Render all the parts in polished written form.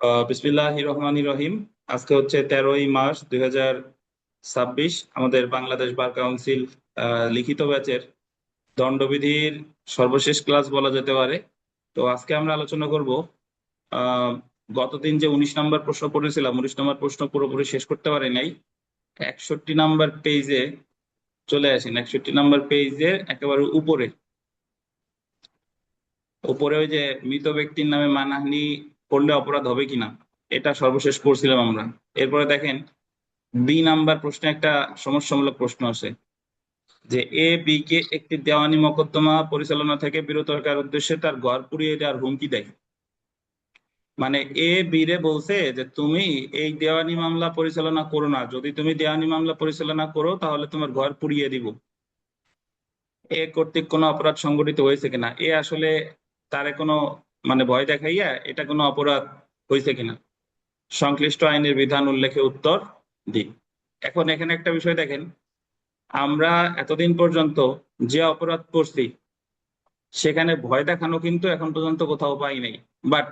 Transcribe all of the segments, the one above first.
বিসমিল্লাহির রহমানির রহিম। আজকে হচ্ছে 13ই মার্চ 2026। আমাদের বাংলাদেশ বার কাউন্সিল লিখিত ব্যাচের দণ্ডবিধির সর্বশেষ ক্লাস বলা যেতে পারে। তো আজকে আমরা আলোচনা করব আহ গতদিন যে 19 নম্বর প্রশ্ন পড়েছিলাম, 19 নম্বর প্রশ্ন পুরোপুরি শেষ করতে পারি নাই। 61 নম্বর পেজে চলে আসেন। 61 নম্বর পেজের একেবারে উপরে উপরে ওই যে মৃত ব্যক্তির নামে মানহানি করলে অপরাধ হবে কিনা, এটা সর্বশেষ পড়ছিলাম আমরা। এরপরে দেখেন, বি নাম্বার প্রশ্নে একটা সমস্যামূলক প্রশ্ন আছে যে এ বি কে একটি দেওয়ানি মোকদ্দমা পরিচালনা থেকে বিরত রাখার উদ্দেশ্যে তার ঘর পুড়িয়ে দেওয়ার হুমকি দেয়। মানে এ বি রে বলছে যে তুমি এই দেওয়ানি মামলা পরিচালনা করো না, যদি তুমি দেওয়ানি মামলা পরিচালনা করো তাহলে তোমার ঘর পুড়িয়ে দিব। এ কর্তৃক কোনো অপরাধ সংগঠিত হয়েছে কিনা, এ আসলে তারে কোনো মানে ভয় দেখাইয়া এটা কোনো অপরাধ হয়েছে কিনা, সংশ্লিষ্ট আইনের বিধান উল্লেখে উত্তর দিন। এখন এখানে একটা বিষয় দেখেন, আমরা এতদিন পর্যন্ত যে অপরাধ করছি সেখানে ভয় দেখানো কিন্তু এখন পর্যন্ত কোথাও পাই নাই। বাট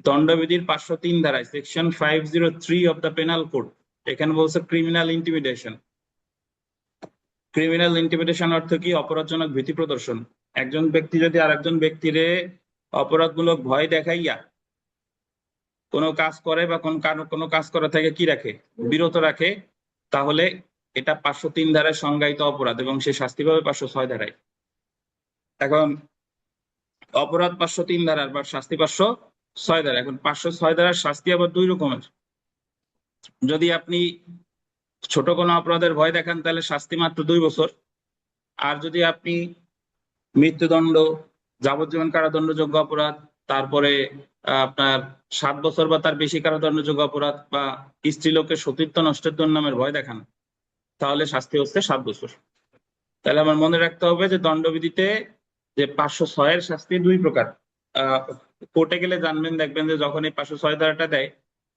দণ্ডবিধির 503 ধারায় section 503 of the penal code এখানে বলছে ক্রিমিনাল ইন্টিমিডেশন। ক্রিমিনাল ইন্টিমিডেশন অর্থ কি? অপরাধজনক ভীতি প্রদর্শন। একজন ব্যক্তি যদি আরেকজন ব্যক্তিরে অপরাধমূলক ভয় দেখাইয়া কোনো কাজ করে বা কোনো কাজ করা থেকে কি রাখে, বিরত রাখে, তাহলে এটা 503 ধারায় সংজ্ঞায়িত অপরাধ এবং সে শাস্তি পাবে 506 ধারায়। এখন অপরাধ 503 ধারার বা শাস্তি 506 ধারা। এখন 506 ধারার শাস্তি আবার দুই রকমের। যদি আপনি ছোট কোনো অপরাধের ভয় দেখান তাহলে শাস্তি মাত্র 2 বছর। আর যদি আপনি মৃত্যুদণ্ড, যাবজ্জীবন কারাদণ্ডযোগ্য অপরাধ, তারপরে আপনার 7 বছর বা তার বেশি কারাদণ্ডযোগ্য অপরাধ বা স্ত্রীলোকের সতীত্ব নষ্টের দুর্নামের ভয় দেখান, তাহলে শাস্তি হচ্ছে 7 বছর। তাহলে আমার মনে রাখতে হবে যে দণ্ডবিধিতে যে 506-এর শাস্তি দুই প্রকার। কোর্টে গেলে জানবেন, দেখবেন যে যখন এই 506 ধারাটা দেয়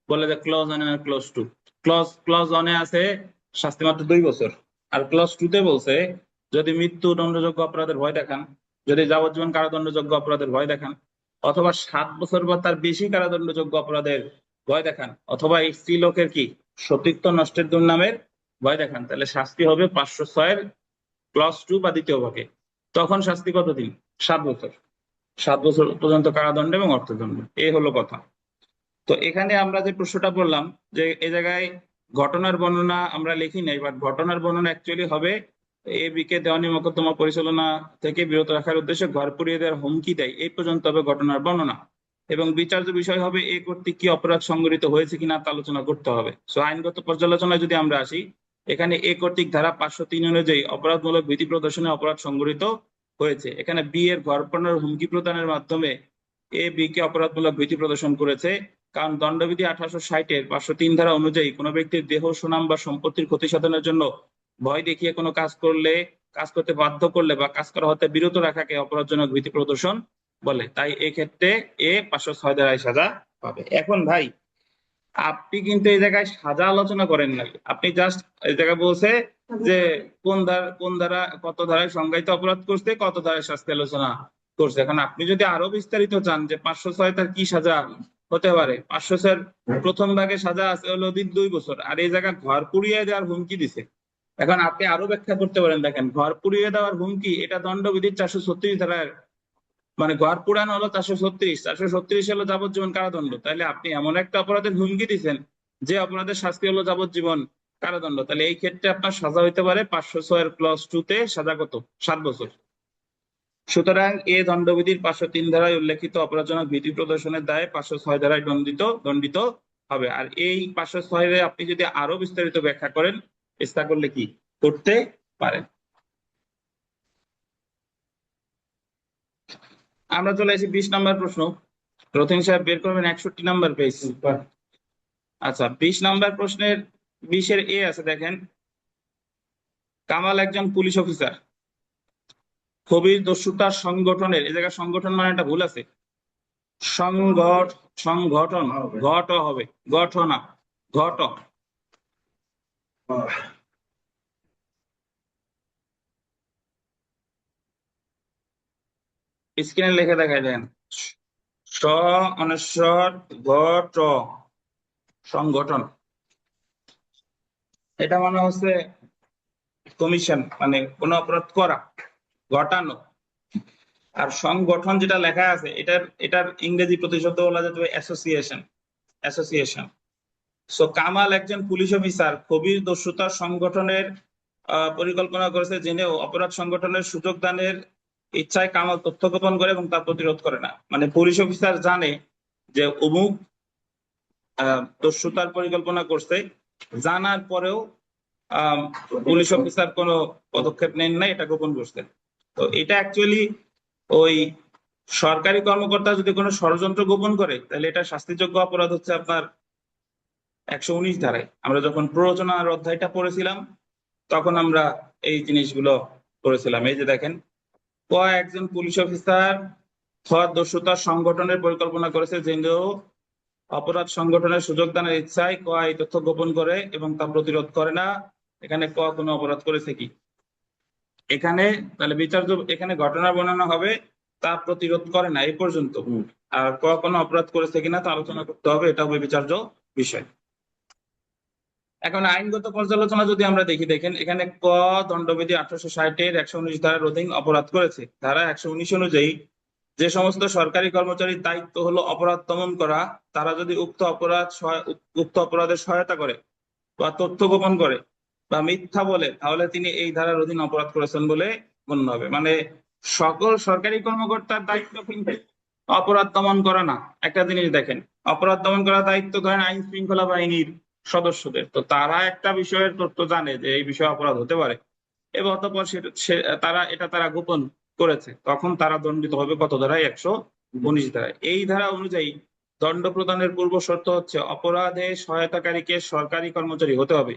বলে যে ক্লজ 1 আর ক্লজ 2। ক্লজ 1-এ আছে শাস্তি মাত্র 2 বছর, আর ক্লজ 2-তে বলছে যদি মৃত্যু দণ্ডযোগ্য অপরাধের ভয় দেখান, যদি যাবজ্জীবন কারাদণ্ডযোগ্য অপরাধের ভয় দেখান, অথবা 7 বছর বা তার বেশি কারাদণ্ডযোগ্য অপরাধের ভয় দেখান, অথবা এই স্ত্রীলোকের কি সতীত্ব নষ্টের দুর্নামের ভয় দেখান, তাহলে শাস্তি হবে 506-এর ক্লজ 2 বা দ্বিতীয় ভাগে। তখন শাস্তি কতদিন? 7 বছর। 7 বছর পর্যন্ত কারাদণ্ড এবং অর্থদণ্ড। এই হলো কথা। তো এখানে আমরা যে প্রশ্নটা বললাম যে এই জায়গায় ঘটনার বর্ণনা আমরা লিখি নাই, বাট ঘটনার বর্ণনা অ্যাকচুয়ালি হবে এ বি কে দেওয়ানি মোকদ্দমা পরিচালনা থেকে বিরত রাখার উদ্দেশ্যে ঘর পুড়িয়ে দেওয়ার হুমকি দেয়, এই পর্যন্ত হবে ঘটনার বর্ণনা। এবং বিচার্য বিষয় হবে এ কর্তৃক কি অপরাধ সংঘটিত হয়েছে কিনা তা আলোচনা করতে হবে। সো আইনগত পর্যালোচনায় যদি আমরা আসি, এখানে এ কর্তৃক ধারা 503 অনুযায়ী অপরাধমূলক ভীতি প্রদর্শনে অপরাধ সংঘটিত হয়েছে। এখানে বি এর ঘর পুড়ানোর হুমকি প্রদানের মাধ্যমে এ বি কে অপরাধমূলক ভীতি প্রদর্শন করেছে। কারণ দণ্ডবিধি 1860-এর 503 ধারা অনুযায়ী কোনো ব্যক্তির দেহ, সুনাম বা সম্পত্তির ক্ষতি সাধনের জন্য ভয় দেখিয়ে কোনো কাজ করলে, কাজ করতে বাধ্য করলে বা কাজ করা হতে বিরত রাখাকে অপরাধজনক ভীতি প্রদর্শন বলে। তাই এই ক্ষেত্রে এ 506 ধারায় সাজা পাবে। এখন ভাই, আপনি কিন্তু এই জায়গায় সাজা আলোচনা করেন নাই, আপনি জাস্ট এই জায়গায় বলছে যে কোন ধারা কত ধারায় সংজ্ঞায়িত অপরাধ করছে, কত ধারায় শাস্তি আলোচনা করছে। এখন আপনি যদি আরো বিস্তারিত চান যে 506 তার কি সাজা হতে পারে, 506-এর প্রথম ভাগে সাজা আছে হলো 2 বছর, আর এই জায়গায় ঘর পুড়িয়ে দেওয়ার হুমকি দিছে। এখন আপনি আরো ব্যাখ্যা করতে পারেন, দেখেন ঘর পুড়িয়ে দেওয়ার হুমকি এটা দণ্ডবিধির 436 ধারার, মানে ঘর পুরানো হলো 436, 436 হলো যাবজ্জীবন কারাদণ্ড। তাহলে আপনি এমন একটা অপরাধের হুমকি দিচ্ছেন যে অপরাধের শাস্তি হলো যাবজ্জীবন কারাদণ্ড। তাহলে এই ক্ষেত্রে আপনার সাজা হইতে পারে 506-এর ক্লজ 2-তে সাজা কত? 7 বছর। সুতরাং এ দণ্ডবিধির 503 ধারায় উল্লেখিত অপরাধজনক ভীতি প্রদর্শনের দায়ে 506 ধারায় দণ্ডিত হবে। আর এই 506-এ আপনি যদি আরো বিস্তারিত ব্যাখ্যা করেন, চেষ্টা করলে কি করতে পারেন। আমরা চলে আসি 20 নম্বর প্রশ্ন। রথিন সাহেব বের করবেন 61 নম্বর পেজ। আচ্ছা, 20 নম্বর প্রশ্নের 20-এর এ আছে, দেখেন কামাল একজন পুলিশ অফিসার, কবির দস্যুতার সংগঠনের, এই জায়গায় সংগঠন মানে একটা ভুল আছে, সংগঠন ঘট হবে, ঘটনা ঘট। স্ক্রিনে লিখে দেখাই দেন, স অনশ্বর ঘ ট সংগঠন। এটা মানে হচ্ছে কমিশন, মানে কোন অপরাধ করা, ঘটানো। আর সংগঠন যেটা লেখা আছে এটার ইংরেজি প্রতিশব্দ বলা যেতে পারে অ্যাসোসিয়েশন। অ্যাসোসিয়েশন। সো কামাল একজন পুলিশ অফিসার কবির দস্যুতা সংগঠনের পরিকল্পনা করেছে জেনেও অপরাধ সংগঠনের সুযোগ দানের ইচ্ছায় কামাল তথ্য গোপন করে এবং তা প্রতিরোধ করে না। মানে পুলিশ অফিসার জানে যে অমুক দস্যুতার পরিকল্পনা করছে, জানার পরেও আহ পুলিশ অফিসার কোনো পদক্ষেপ নেন নাই, এটা গোপন করছেন। তো এটা অ্যাকচুয়ালি ওই সরকারি কর্মকর্তা যদি কোনো ষড়যন্ত্র গোপন করে তাহলে এটা শাস্তিযোগ্য অপরাধ হচ্ছে আপনার 119 ধারায়। আমরা যখন প্ররোচনার অধ্যায়টা পড়েছিলাম তখন আমরা এই জিনিসগুলো পড়েছিলাম। এই যে দেখেন, ক একজন পুলিশ অফিসার খ দস্যুতা সংগঠনের পরিকল্পনা করেছে জেনেও অপরাধ সংগঠনের সুযোগ দানের ইচ্ছায় ক এই তথ্য গোপন করে এবং তা প্রতিরোধ করে না। এখানে ক কোনো অপরাধ করেছে কি? এখানে তাহলে বিচার্য, এখানে ঘটনা বর্ণনা হবে তা প্রতিরোধ করে না এই পর্যন্ত। আর ক কোনো অপরাধ করেছে কিনা তা আলোচনা করতে হবে, এটা হবে বিচার্য বিষয়। এখন আইনগত পর্যালোচনা যদি আমরা দেখি, দেখেন এখানে ক দণ্ডবিধি 1860-এর 119 ধারার অধীন অপরাধ করেছে। ধারা 119 অনুযায়ী যে সমস্ত সরকারি কর্মচারীর দায়িত্ব হলো অপরাধ দমন করা, তারা যদি উক্ত অপরাধের সহায়তা করে বা তথ্য গোপন করে বা মিথ্যা বলে তাহলে তিনি এই ধারার অধীন অপরাধ করেছেন বলে গণ্য হবে। মানে সকল সরকারি কর্মকর্তার দায়িত্ব কিন্তু অপরাধ দমন করা না। একটা জিনিস দেখেন, অপরাধ দমন করার দায়িত্ব ধরেন আইন শৃঙ্খলা বাহিনীর সদস্যদের, তো তারা একটা বিষয়ের তথ্য জানে যে এই বিষয়ে অপরাধ হতে পারে এবং অতঃপর তারা গোপন করেছে, তখন তারা দণ্ডিত হবে কত ধারায়? 119 ধারায়। এই ধারা অনুযায়ী দণ্ড প্রদানের পূর্ব শর্ত হচ্ছে অপরাধে সহায়তাকারীকে সরকারি কর্মচারী হতে হবে।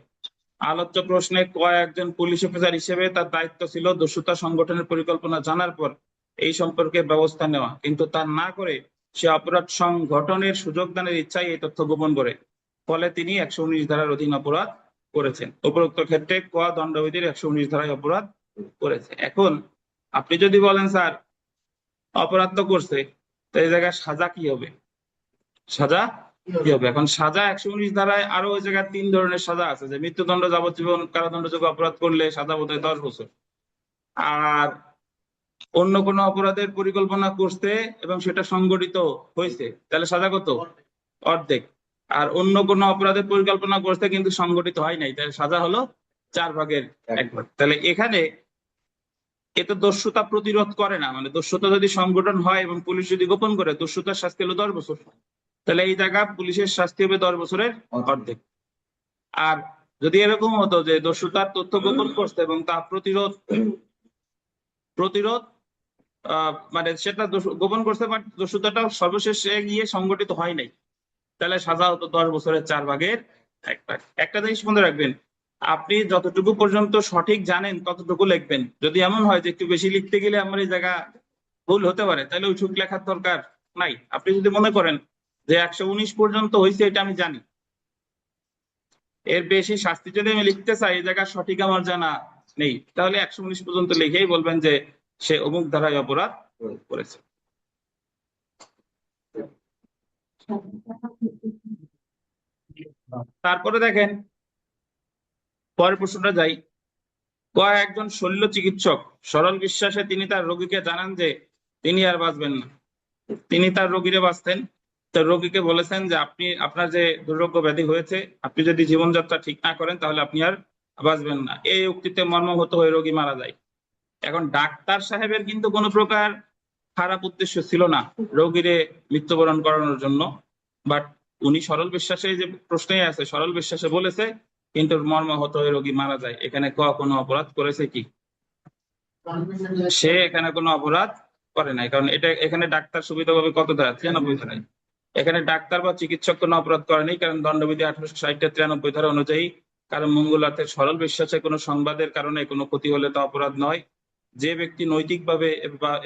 আলোচ্য প্রশ্নে ক একজন পুলিশ অফিসার হিসেবে তার দায়িত্ব ছিল দস্যুতা সংগঠনের পরিকল্পনা জানার পর এই সম্পর্কে ব্যবস্থা নেওয়া, কিন্তু তা না করে সে অপরাধ সংগঠনের সুযোগ দানের ইচ্ছায় এই তথ্য গোপন করে, ফলে তিনি 119 ধারার অধীন অপরাধ করেছেন। উপরোক্ত ক্ষেত্রে ক দণ্ডবিধির 119 ধারায় অপরাধ করেছে। এখন আপনি যদি বলেন স্যার অপরাধ তো করছে, তো এই জায়গায় সাজা কি হবে? সাজা কি হবে? এখন সাজা 119 ধারায় আরো ওই জায়গায় 3 ধরনের সাজা আছে, যে মৃত্যুদণ্ড, যাবজ্জীবন কারাদণ্ডযোগ্য অপরাধ করলে সাজা বোধ হয় 10 বছর, আর অন্য কোনো অপরাধের পরিকল্পনা করতে এবং সেটা সংগঠিত হয়েছে তাহলে সাজা কত? অর্ধেক। আর অন্য কোনো অপরাধের পরিকল্পনা করতে কিন্তু সংগঠিত হয় নাই, তাহলে সাজা হলো 4/1। তাহলে এখানে এতে দস্যুতা প্রতিরোধ করে না, মানে দস্যুতা যদি সংগঠন হয় এবং পুলিশ যদি গোপন করে, দস্যুতার শাস্তি হলো 10 বছর, তাহলে এই জায়গা পুলিশের শাস্তি হবে 10 বছরের অর্ধেক। আর যদি এরকম হতো যে দস্যুতার তথ্য গোপন করছে এবং তা প্রতিরোধ প্রতিরোধ মানে সেটা গোপন করছে বাট দস্যুতাটা সর্বশেষে গিয়ে সংগঠিত হয় নাই, তাহলে সাজা হতো 10 বছরের 4/1। একটা জিনিস মনে রাখবেন, আপনি যতটুকু পর্যন্ত সঠিক জানেন ততটুকু লিখবেন। যদি এমন হয় যে একটু বেশি লিখতে গেলে আমার এই জায়গা ভুল হতে পারে, তাহলে ওইটুক লেখার দরকার নাই। আপনি যদি মনে করেন যে 119 পর্যন্ত হয়েছে এটা আমি জানি, এর বেশি শাস্তি যদি আমি লিখতে চাই এই জায়গা সঠিক আমার জানা নেই, তাহলে 119 পর্যন্ত লিখেই বলবেন যে সে অমুক ধারায় অপরাধ করেছে। তারপরে দেখেন পরের প্রশ্নটা যাই। একজন শল্য চিকিৎসক সরল বিশ্বাসে তিনি তার রোগীকে জানান যে তিনি আর বাঁচবেন না। তিনি তার রোগীরে বাঁচতেন, তার রোগীকে বলেছেন যে আপনি আপনার যে দুর্রোগ্য ব্যাধি হয়েছে, আপনি যদি জীবনযাত্রা ঠিক না করেন তাহলে আপনি আর বাঁচবেন না। এই উক্তিতে মর্মাহত হয়ে রোগী মারা যায়। এখন ডাক্তার সাহেবের কিন্তু কোনো প্রকার খারাপ উদ্দেশ্য ছিল না রোগীরে মৃত্যুবরণ করানোর জন্য, বাট উনি সরল বিশ্বাসে, যে প্রশ্নে আছে সরল বিশ্বাসে বলেছে, কিন্তু মর্মাহত হয়ে রোগী মারা যায়। এখানে কোনো অপরাধ করেছে কি? সে এখানে কোনো অপরাধ করে নাই, কারণ এটা এখানে ডাক্তার সুবিধা পাবে কত ধারা? 93 ধারায়। এখানে ডাক্তার বা চিকিৎসক কোনো অপরাধ করেনি, কারণ দণ্ডবিধি 1860-এর 93 ধারা অনুযায়ী কারণ মঙ্গলার্থে সরল বিশ্বাসে কোনো সংবাদের কারণে কোনো ক্ষতি হলে তা অপরাধ নয়। যে ব্যক্তি নৈতিকভাবে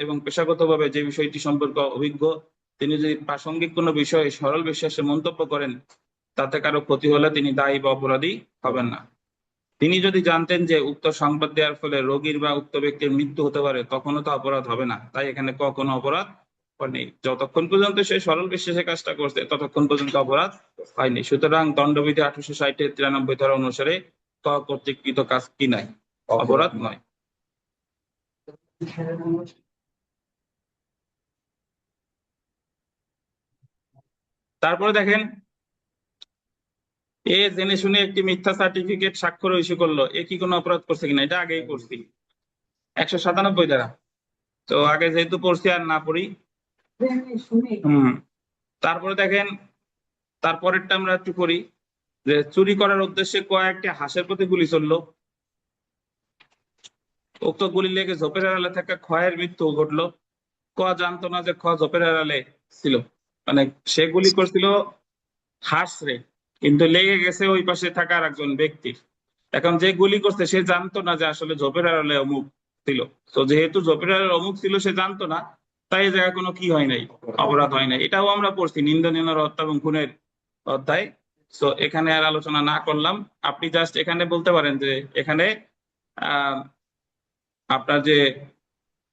এবং পেশাগতভাবে যে বিষয়টি সম্পর্কে অভিজ্ঞ, তিনি যদি প্রাসঙ্গিক কোনো বিষয়ে সরল বিশ্বাসে মন্তব্য করেন তাতে কারো ক্ষতি হলে তিনি দায়ী বা অপরাধী হবেন না। তিনি যদি জানতেন যে উক্ত সংবাদ দেওয়ার ফলে রোগীর বা উক্ত ব্যক্তির মৃত্যু হতে পারে তখনও তো অপরাধ হবে না, তাই এখানে কোনো অপরাধ নেই, যতক্ষণ পর্যন্ত সে সরল বিশ্বাসে কাজটা করছে ততক্ষণ পর্যন্ত অপরাধ হয়নি। সুতরাং দণ্ডবিধি 1860-এর 93 ধারা অনুসারে ক কর্তৃককৃত কাজ কি নাই, অপরাধ নয়। তারপরে দেখেন, এ জেনে শুনে একটি মিথ্যা সার্টিফিকেট স্বাক্ষর ইস্যু করলো, এ কি কোনো অপরাধ করছে কিনা? এটা আগেই পড়ছি 197 ধারা। তো আগে যেহেতু পড়ছি আর না পড়ি। তারপরে দেখেন, তারপরেরটা আমরা একটু পড়ি, যে চুরি করার উদ্দেশ্যে কয়েকটি হাঁসের প্রতি গুলি চললো, উক্ত গুলি লেগে ঝোপের আড়ালে থাকা খয়ের মৃত্যু ঘটলো। ক জানতো না যে খ ঝোপের আড়ালে ছিল, মানে সে গুলি করছিল হাঁস রে, কিন্তু লেগে গেছে ওই পাশে থাকা আর একজন ব্যক্তির। এখন যে গুলি করছে সে জানতো না যে আসলে ঝোপের আড়ালে অমুক ছিল। তো যেহেতু ঝোপের আড়ালে অমুক ছিল, সে জানতো না, তাই এই জায়গায় কোনো কি হয় নাই, অপরাধ হয় নাই। এটাও আমরা পড়ছি নিন্দনীয় হত্যা এবং খুনের অধ্যায়। তো এখানে আর আলোচনা না করলাম। আপনি জাস্ট এখানে বলতে পারেন যে এখানে আহ আপনার যে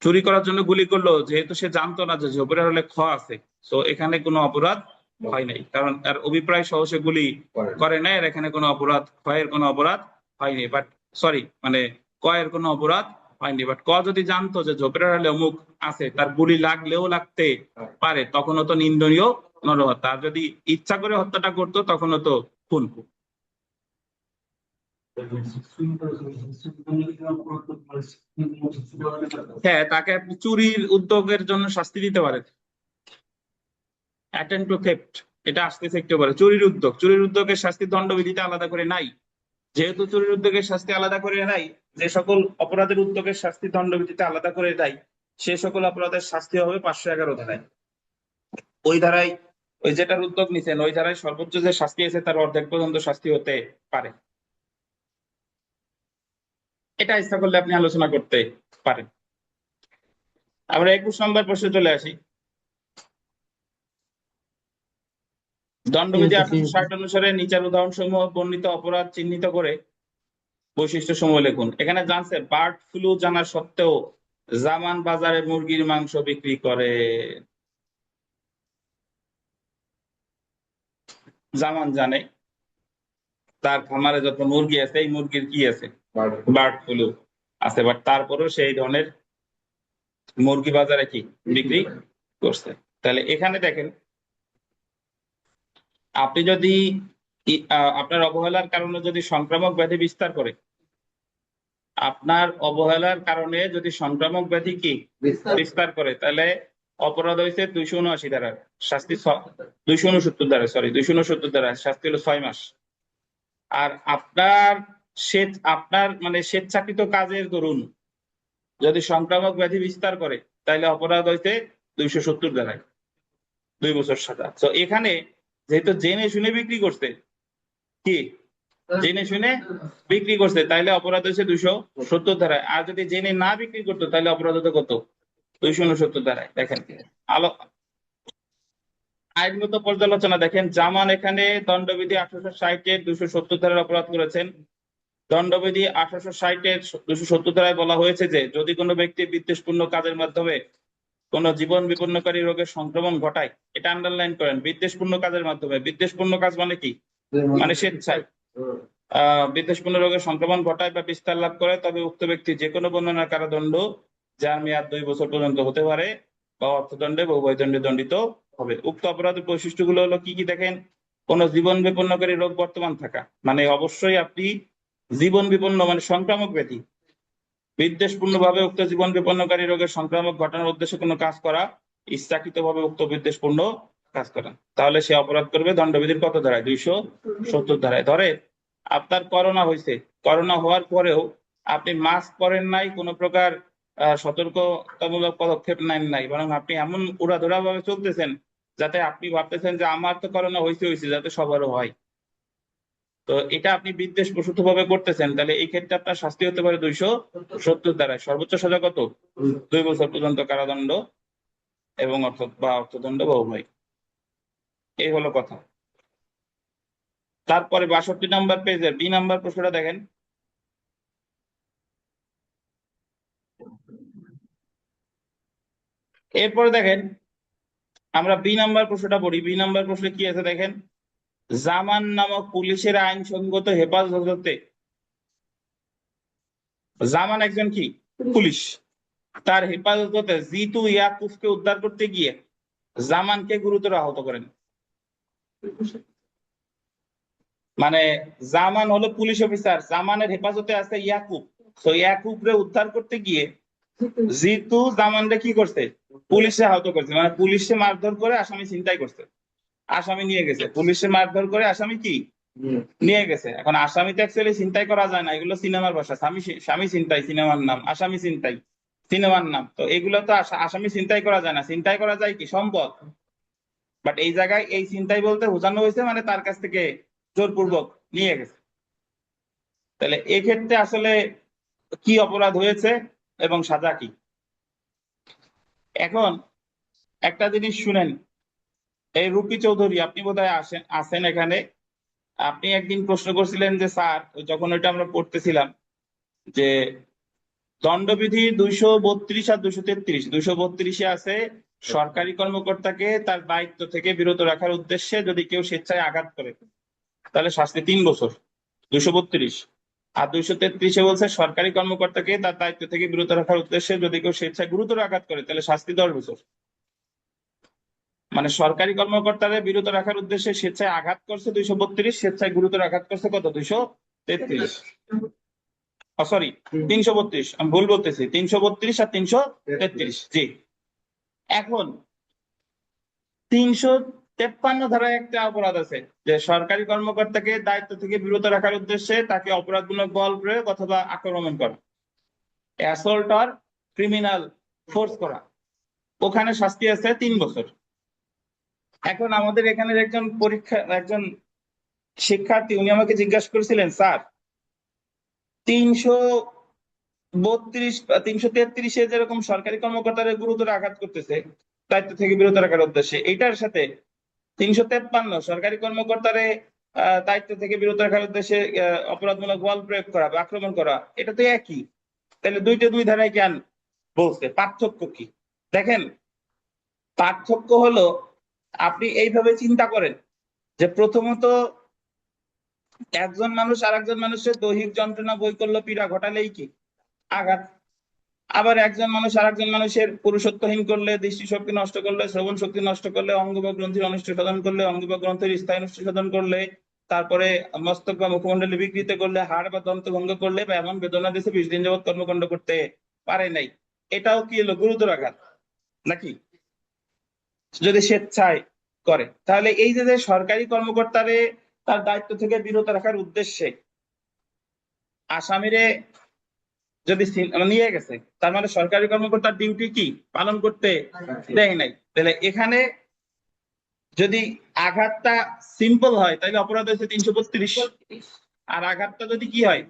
চুরি করার জন্য গুলি করলো, যেহেতু সে জানতো না যে ঝোপের আড়ালে খ আছে, তো এখানে কোনো অপরাধ হয় নাই, কারণ আর অভিপ্রায় সহ সে গুলি করে নাই। আর এখানে কোনো অপরাধ, ক্ষয়ের কোনো অপরাধ হয়নি, বাট সরি মানে কয়ের কোনো অপরাধ হয়নি। বাট ক যদি জানতো যে ঝোপের আড়ালে অমুক আছে, তার গুলি লাগলেও লাগতে পারে, তখনও তো নিন্দনীয় নরহত্যা। আর যদি ইচ্ছা করে হত্যাটা করতো তখনও তো খুন। হ্যাঁ, তাকে আপনি চুরির উদ্যোগের জন্য শাস্তি দিতে পারেন, অ্যাটেম্প্ট টু থেফট, এটা আসতেছে একটু পরে। চুরির উদ্যোগ, চুরির উদ্যোগের শাস্তি দণ্ডবিধিতে আলাদা করে নাই। যেহেতু চুরির উদ্যোগের শাস্তি আলাদা করে নাই, যে সকল অপরাধের উদ্যোগের শাস্তি দণ্ডবিধিতে আলাদা করে দেয়, সে সকল অপরাধের শাস্তি হবে 511 ধারায়। ওই ধারায়, ওই যেটার উদ্যোগ নিছেন ওই ধারায় সর্বোচ্চ যে শাস্তি আছে তার অর্ধেক পর্যন্ত শাস্তি হতে পারে। এটা ইচ্ছা করলে আপনি আলোচনা করতে পারেন। আমরা 21 নম্বর প্রশ্নে চলে আসি। দণ্ডবিধি 1860 অনুসারে নিচের উদাহরণসমূহ বর্ণিত অপরাধ চিহ্নিত করে বৈশিষ্ট্য সমূহ লিখুন। এখানে জানছে বার্ড ফ্লু জানা সত্ত্বেও জামান বাজারে মুরগির মাংস বিক্রি করে। জামান জানে তার খামারে যত মুরগি আছে, এই মুরগির কি আছে, বার্ড ফ্লু আছে, বাট তারপরেও সেই ধরনের মুরগি বাজারে কি বিক্রি করছে। তাহলে এখানে দেখেন, আপনি যদি আপনার অবহেলার কারণে যদি সংক্রামক ব্যাধি বিস্তার করে, আপনার অবহেলার কারণে যদি সংক্রামক ব্যাধি কি বিস্তার করে, তাহলে অপরাধ হয়েছে 279 ধারা, শাস্তি 269 ধারা, সরি 269 ধারা, শাস্তি হলো 6 মাস। আর আপনার আপনার মানে স্বেচ্ছাকৃত কাজের দরুন যদি সংক্রামক ব্যাধি বিস্তার করে, তাহলে অপরাধ হইতে 270 ধারায় 2 বছর সাজা। তো এখানে যেহেতু জেনে শুনে বিক্রি করছে, কি জেনে শুনে বিক্রি করছে, তাইলে অপরাধ হচ্ছে 270 ধারায়। আর যদি জেনে না বিক্রি করতো, তাহলে অপরাধ হতো কত, 269 ধারায়। দেখেন আলো আইনগত পর্যালোচনা দেখেন, জামান এখানে দণ্ডবিধি 1860-এর 270 ধারার অপরাধ করেছেন। দণ্ডবিধি 1860-এর 270 ধারায় বলা হয়েছে যে যদি কোনো ব্যক্তি বিদ্বেষপূর্ণ কাজের মাধ্যমে কোন জীবন বিপন্নকারী রোগের সংক্রমণ ঘটায়, এটা আন্ডারলাইন করেন, বিদ্বেষপূর্ণ কাজের মাধ্যমে। বিদ্বেষপূর্ণ কাজ মানে কি, মানে স্বেচ্ছায় বিদ্বেষপূর্ণ রোগের সংক্রমণ ঘটায় বা বিস্তার লাভ করে, তবে উক্ত ব্যক্তি যে কোনো বর্ণনার কারাদণ্ড, যার মেয়াদ 2 বছর পর্যন্ত হতে পারে, বা অর্থদণ্ডে বা উভয় দণ্ডে দণ্ডিত হবে। উক্ত অপরাধের বৈশিষ্ট্যগুলো হলো কি কি দেখেন, কোন জীবন বিপন্নকারী রোগ বর্তমান থাকা, মানে অবশ্যই আপনি জীবন বিপন্ন মানে সংক্রামক ব্যাধি, বিদ্বেষপূর্ণ ভাবে উক্ত জীবন বিপন্নকারী রোগের সংক্রামক ঘটানোর উদ্দেশ্যে কোনো কাজ করা, ইচ্ছাকৃত ভাবে উক্ত বিদ্বেষপূর্ণ কাজ করা, তাহলে সে অপরাধ করবে দণ্ডবিধির কত ধারায়, 270 ধারায়। ধরে আপনার করোনা হয়েছে, করোনা হওয়ার পরেও আপনি মাস্ক পরেন নাই, কোনো প্রকার সতর্কতামূলক পদক্ষেপ নেন নাই, বরং আপনি এমন উড়াধুরা ভাবে চলতেছেন যাতে আপনি ভাবতেছেন যে আমার তো করোনা হয়েছে যাতে সবারও হয়। তো এটা আপনি বিদ্বেষ প্রসূত ভাবে করতেছেন, তাহলে এই ক্ষেত্রে আপনার শাস্তি হতে পারে 270 ধারায়। সর্বোচ্চ সাজা কত, 2 বছর পর্যন্ত কারাদণ্ড এবং অর্থদণ্ড বা উভয়। এই হলো কথা। তারপরে 62 নম্বর পেজের বি নাম্বার প্রশ্নটা দেখেন। এরপরে দেখেন, আমরা বি নাম্বার প্রশ্নটা পড়ি। বি নাম্বার প্রশ্নে কি আছে দেখেন, জামান নামক পুলিশের আইনসঙ্গত হেফাজতে, জামান একজন কি পুলিশ, তার হেফাজতে জিতু ইয়াকুবকে উদ্ধার করতে গিয়ে জামানকে গুরুতর আহত করেন। মানে জামান হলো পুলিশ অফিসার, জামানের হেফাজতে আছে ইয়াকুব, তো ইয়াকুবরে উদ্ধার করতে গিয়ে জিতু জামানরে কি করছে, পুলিশে আহত করছে। মানে পুলিশে মারধর করে আসামি ছিনতাই করছে, আসামি নিয়ে গেছে, পুলিশে মারধর করে আসামি কি নিয়ে গেছে। এখন আসামি তো অ্যাকচুয়ালি ছিনতাই করা যায় না, এগুলো সিনেমার ভাষা। স্বামী স্বামী ছিনতাই সিনেমার নাম, আসামি ছিনতাই সিনেমার নাম। তো এগুলো তো আসামি ছিনতাই করা যায় না, ছিনতাই করা যায় কি সম্পদ। বাট এই জায়গায় এই ছিনতাই বলতে বোঝানো হয়েছে মানে তার কাছ থেকে জোরপূর্বক নিয়ে গেছে। তাহলে এক্ষেত্রে আসলে কি অপরাধ হয়েছে এবং সাজা কি? এখন একটা জিনিস শুনেন, এই রুপি চৌধুরী, আপনি বোধহয় আছেন এখানে। আপনি একদিন প্রশ্ন করছিলেন যে স্যার, যখন ওইটা আমরা পড়তেছিলাম, যে দণ্ডবিধি 232 আর 233, 232-এ আছে সরকারি কর্মকর্তাকে তার দায়িত্ব থেকে বিরত রাখার উদ্দেশ্যে যদি কেউ স্বেচ্ছায় আঘাত করে তাহলে শাস্তি 3 বছর, 232। আর 233-এ বলছে সরকারি কর্মকর্তাকে তার দায়িত্ব থেকে বিরত রাখার উদ্দেশ্যে যদি কেউ স্বেচ্ছায় গুরুতর আঘাত করে তাহলে শাস্তি 10 বছর। মানে সরকারি কর্মকর্তারে বিরত রাখার উদ্দেশ্যে স্বেচ্ছায় আঘাত করছে 232, স্বেচ্ছায় গুরুতর আঘাত করছে কত, 233। সরি, 332, আমি ভুল বলতেছি, 332 আর 333। জি। এখন 353 ধারায় একটা অপরাধ আছে, যে সরকারি কর্মকর্তাকে দায়িত্ব থেকে বিরত রাখার উদ্দেশ্যে তাকে অপরাধমূলক বল প্রয়োগ অথবা আক্রমণ করা, অ্যাসল্ট অর ক্রিমিনাল ফোর্স করা, ওখানে শাস্তি আছে 3 বছর। এখন আমাদের এখানের একজন শিক্ষার্থী, উনি আমাকে জিজ্ঞাসা করেছিলেন, স্যার 332 বা 333-এ যেরকম সরকারি কর্মকর্তারা গুরুতর আঘাত করতেছে দায়িত্ব থেকে বিরত রাখার উদ্দেশ্যে, এটার সাথে 353 সরকারি কর্মকর্তারে দায়িত্ব থেকে বিরত রাখার উদ্দেশ্যে অপরাধমূলক বল প্রয়োগ করা বা আক্রমণ করা, এটা তো একই। তাহলে দুই ধারায় কেন বলছে, পার্থক্য কি? দেখেন, পার্থক্য হলো, আপনি এইভাবে চিন্তা করেন যে প্রথমত একজন মানুষ আর একজন মানুষের দৈহিক যন্ত্রণা, বৈকল্য, পীড়া ঘটালেই কি আঘাত। আবার একজন মানুষ আর একজন মানুষের পুরুষত্বহীন করলে, দৃষ্টিশক্তি নষ্ট করলে, শ্রবণ শক্তি নষ্ট করলে, অঙ্গ বা গ্রন্থির অনিষ্ট সাধন করলে, অঙ্গ বা গ্রন্থের স্থায়ী অনিষ্ট সাধন করলে, তারপরে মস্তক বা মুখমণ্ডলী বিকৃত করলে, হাড় বা দন্ত ভঙ্গ করলে, বা এমন বেদনা দিতে 20 দিন যাবৎ কর্মকাণ্ড করতে পারে নাই, এটাও কি হলো গুরুতর আঘাত নাকি? যদি স্বেচ্ছায় করে, তাহলে এই যে সরকারি কর্মকর্তারে তার দায়িত্ব থেকে বিরত রাখার উদ্দেশ্যে আসামিরে যদি নিয়ে গেছে, তার মানে সরকারি কর্মকর্তার ডিউটি কি পালন করতে দেয় নাই। তাহলে এখানে যদি আঘাতটা সিম্পল হয় তাহলে অপরাধ হয়েছে 332, আর আঘাতটা যদি কি হয়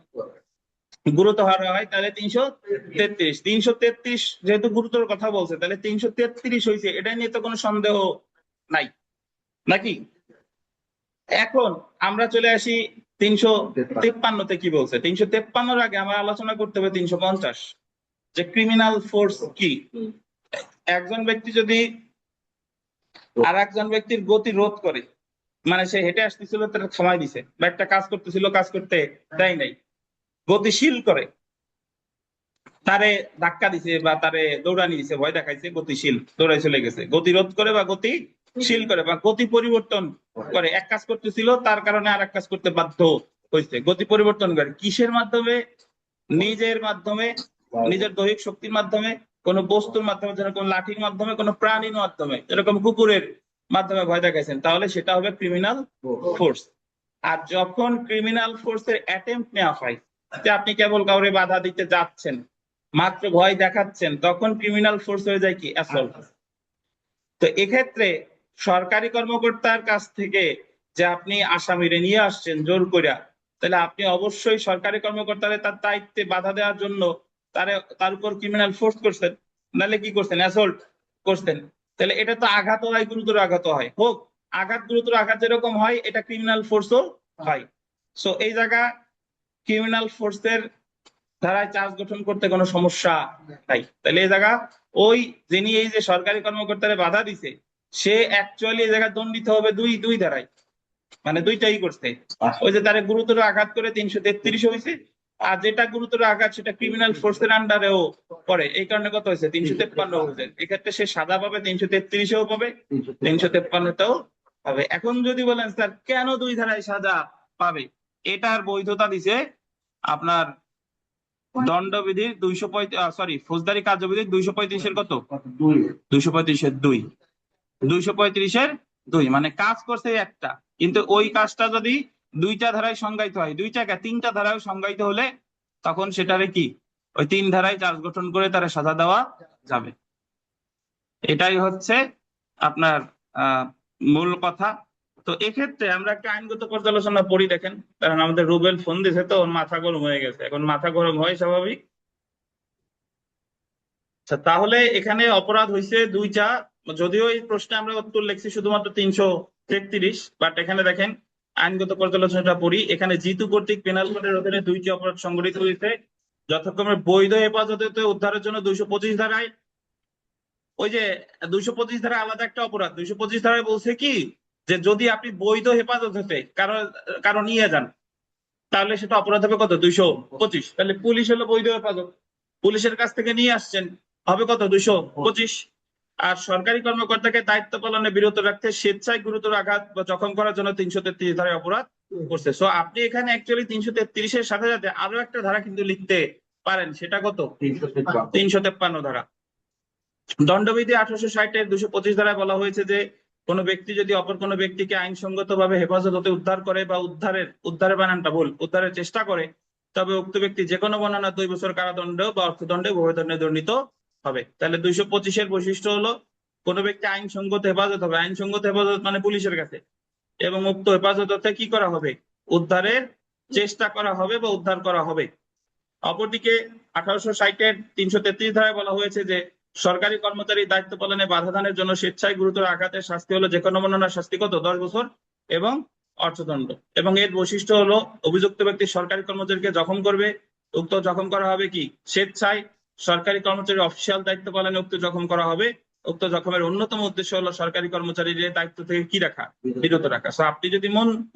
গুরুতর হয় তাহলে 333। 333 যেহেতু গুরুতর কথা বলছে, তাহলে 333 হয়েছে, এটা নিয়ে তো কোনো সন্দেহ নাই নাকি? এখন আমরা চলে আসি 353-তে কি বলছে। 353-র আগে আমরা আলোচনা করতে হবে 350, যে ক্রিমিনাল ফোর্স কি। একজন ব্যক্তি যদি আর একজন ব্যক্তির গতি রোধ করে, মানে সে হেঁটে আসতেছিল তারা থামাই দিছে, বা একটা কাজ করতেছিল কাজ করতে দেয় নাই, গতিশীল করে, তারে ধাক্কা দিছে বা তারে দৌড়ানি দিছে, ভয় দেখাইছে, গতিশীল দৌড়াই চলে গেছে, গতি রোধ করে বা গতিশীল করে বা গতি পরিবর্তন করে, এক কাজ করতেছিল তার কারণে আর এক কাজ করতে বাধ্য হয়েছে, গতি পরিবর্তন করে কিসের মাধ্যমে? নিজের মাধ্যমে, নিজের দৈহিক শক্তির মাধ্যমে, কোন বস্তুর মাধ্যমে, যেরকম লাঠির মাধ্যমে, কোন প্রাণীর মাধ্যমে, যেরকম কুকুরের মাধ্যমে ভয় দেখাইছেন, তাহলে সেটা হবে ক্রিমিনাল ফোর্স। আর যখন ক্রিমিনাল ফোর্সের অ্যাটেম্প্ট নেওয়া হয়, যে আপনি কেবল কাউরে বাধা দিতে যাচ্ছেন, মাত্র ভয় দেখাচ্ছেন, তখন ক্রিমিনাল ফোর্স হয়ে যায় কি অ্যাসল্ট। তো এক্ষেত্রে সরকারি কর্মকর্তার কাছ থেকে যে আপনি আসামিরে নিয়ে আসছেন জোর কইরা, তাহলে আপনি অবশ্যই সরকারি কর্মকর্তারে তার দায়িত্বে বাধা দেওয়ার জন্য তার উপর ক্রিমিনাল ফোর্স করছেন, নাহলে কি করছেন, অ্যাসল্ট করছেন। তাহলে এটা তো আঘাত হয়, গুরুতর আঘাত হয়, হোক আঘাত গুরুতর আঘাত যেরকম হয়, এটা ক্রিমিনাল ফোর্সও হয়। সো এই জায়গা ক্রিমিনাল ফোর্সের ধারায় চার্জ গঠন করতে কোনো সমস্যা নাই। তাহলে এই জায়গা ওই যিনি এই যে সরকারি কর্মকর্তারে বাধা দিছে, সে অ্যাকচুয়ালি এই জায়গায় দণ্ডিত হবে দুই দুই ধারায়, মানে দুইটাই করছে। ওই যে তারে গুরুতর আঘাত করে 333 হয়েছে, আর যেটা গুরুতর আঘাত সেটা ক্রিমিনাল ফোর্সের আন্ডারেও পড়ে, এই কারণে কত হয়েছে 353 হয়েছে। এক্ষেত্রে সে সাজা পাবে 333-এও পাবে, 353-তেও পাবে। এখন যদি বলেন স্যার কেন দুই ধারায় সাজা পাবে, এটার বৈধতা দিছে আপনার দণ্ডবিধির ফৌজদারি কার্যবিধির 235-এর কত, 235-এর 2, 235-এর 2, মানে কাজ করছে একটা, কিন্তু ওই কাজটা যদি দুইটা ধারায় সংজ্ঞায়িত হয়, দুইটা তিনটা ধারায় সংজ্ঞায়িত হলে তখন সেটারে কি ওই 3 ধারায় চার্জ গঠন করে তারা সাজা দেওয়া যাবে। এটাই হচ্ছে আপনার মূল কথা। তো এক্ষেত্রে আমরা একটা আইনগত পর্যালোচনা পড়ি, দেখেন, কারণ আমাদের রুবেল ফোন দিয়েছে তো ওর মাথা গরম হয়ে গেছে, এখন মাথা গরম হয় স্বাভাবিক। আচ্ছা, তাহলে এখানে অপরাধ হয়েছে দুইটা, যদিও এই প্রশ্নে আমরা উত্তর লিখছি শুধুমাত্র 333, বাট এখানে দেখেন আইনগত পর্যালোচনাটা পড়ি। এখানে জিতু কর্তৃক পেনাল কোডের অধীনে দুইটি অপরাধ সংঘটিত হয়েছে, যথাক্রমে বৈধ হেফাজতে উদ্ধারের জন্য 225 ধারায়। ওই যে 225 ধারা আলাদা একটা অপরাধ, 225 ধারায় বলছে কি যে যদি আপনি বৈধ হেফাজত হতে কারো নিয়ে যান, তাহলে সেটা অপরাধ হবে কত, 225। তাহলে পুলিশ হলো বৈধ হেফাজত, পুলিশের কাছ থেকে নিয়ে আসছেন, হবে কত, 225। আর সরকারি কর্মকর্তাকে দায়িত্ব পালনে বিরত রাখতে স্বেচ্ছায় গুরুতর আঘাত বা জখম করার জন্য 333 ধারায় অপরাধ করছে। সো আপনি এখানে অ্যাকচুয়ালি 333-এর সাথে সাথে আরো একটা ধারা কিন্তু লিখতে পারেন, সেটা কত, 353 ধারা। দণ্ডবিধি 1860-এর 225 ধারায় বলা হয়েছে যে কোন ব্যক্তি যদি অপর কোন ব্যক্তিকে আইনসঙ্গত ভাবে হেফাজত হতে উদ্ধার করে বা উদ্ধারের বানানটা ভুল, উদ্ধারের চেষ্টা করে, তবে উক্ত ব্যক্তি যে কোনো বর্ণনা 2 বছর কারাদণ্ড বা অর্থদণ্ডে উভয় দণ্ডে দণ্ডিত হবে। তাহলে 225-এর বৈশিষ্ট্য হলো কোন ব্যক্তি আইনসঙ্গত হেফাজত হবে, আইনসঙ্গত হেফাজত মানে পুলিশের কাছে, এবং উক্ত হেফাজত হতে কি করা হবে, উদ্ধারের চেষ্টা করা হবে বা উদ্ধার করা হবে। অপরদিকে 1860-এর 333 ধারায় বলা হয়েছে যে সরকারি কর্মচারী দায়িত্ব পালনে বাধা দানের জন্য স্বেচ্ছায় গুরুতর আঘাতের শাস্তি হলো যে কোনো বর্ণনার শাস্তি কত, 10 বছর এবং অর্থদণ্ড। এবং এর বৈশিষ্ট্য হলো অভিযুক্ত ব্যক্তি সরকারি কর্মচারীকে জখম করবে, উক্ত জখম করা হবে কি স্বেচ্ছায়, সরকারি কর্মচারীর অফিসিয়াল দায়িত্ব পালনে উক্ত জখম করা হবে। উক্ত জখমের অন্যতম উদ্দেশ্য হলো সরকারি কর্মচারীর দায়িত্ব থেকে কি রাখা, বিরত রাখা। তো আপনি যদি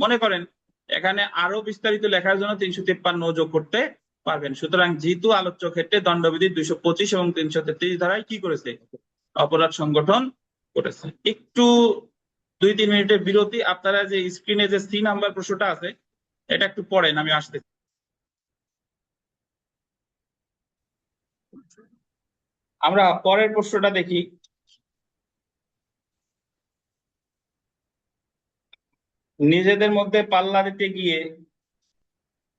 মনে করেন এখানে আরো বিস্তারিত লেখার জন্য 353 যোগ করতে পারবেন। সুতরাং যেহেতু আলোচ্য ক্ষেত্রে দণ্ডবিধি 225 এবং 333 ধারায় কি করেছে, অপরাধ সংগঠন করেছে। একটু 2-3 মিনিটের বিরতি, আপনারা যে স্ক্রিনে যে সি নাম্বার প্রশ্নটা আছে এটা একটু পড়েন, আমি আসতে। আমরা পরের প্রশ্নটা দেখি। নিজেদের মধ্যে পাল্লা দিতে গিয়ে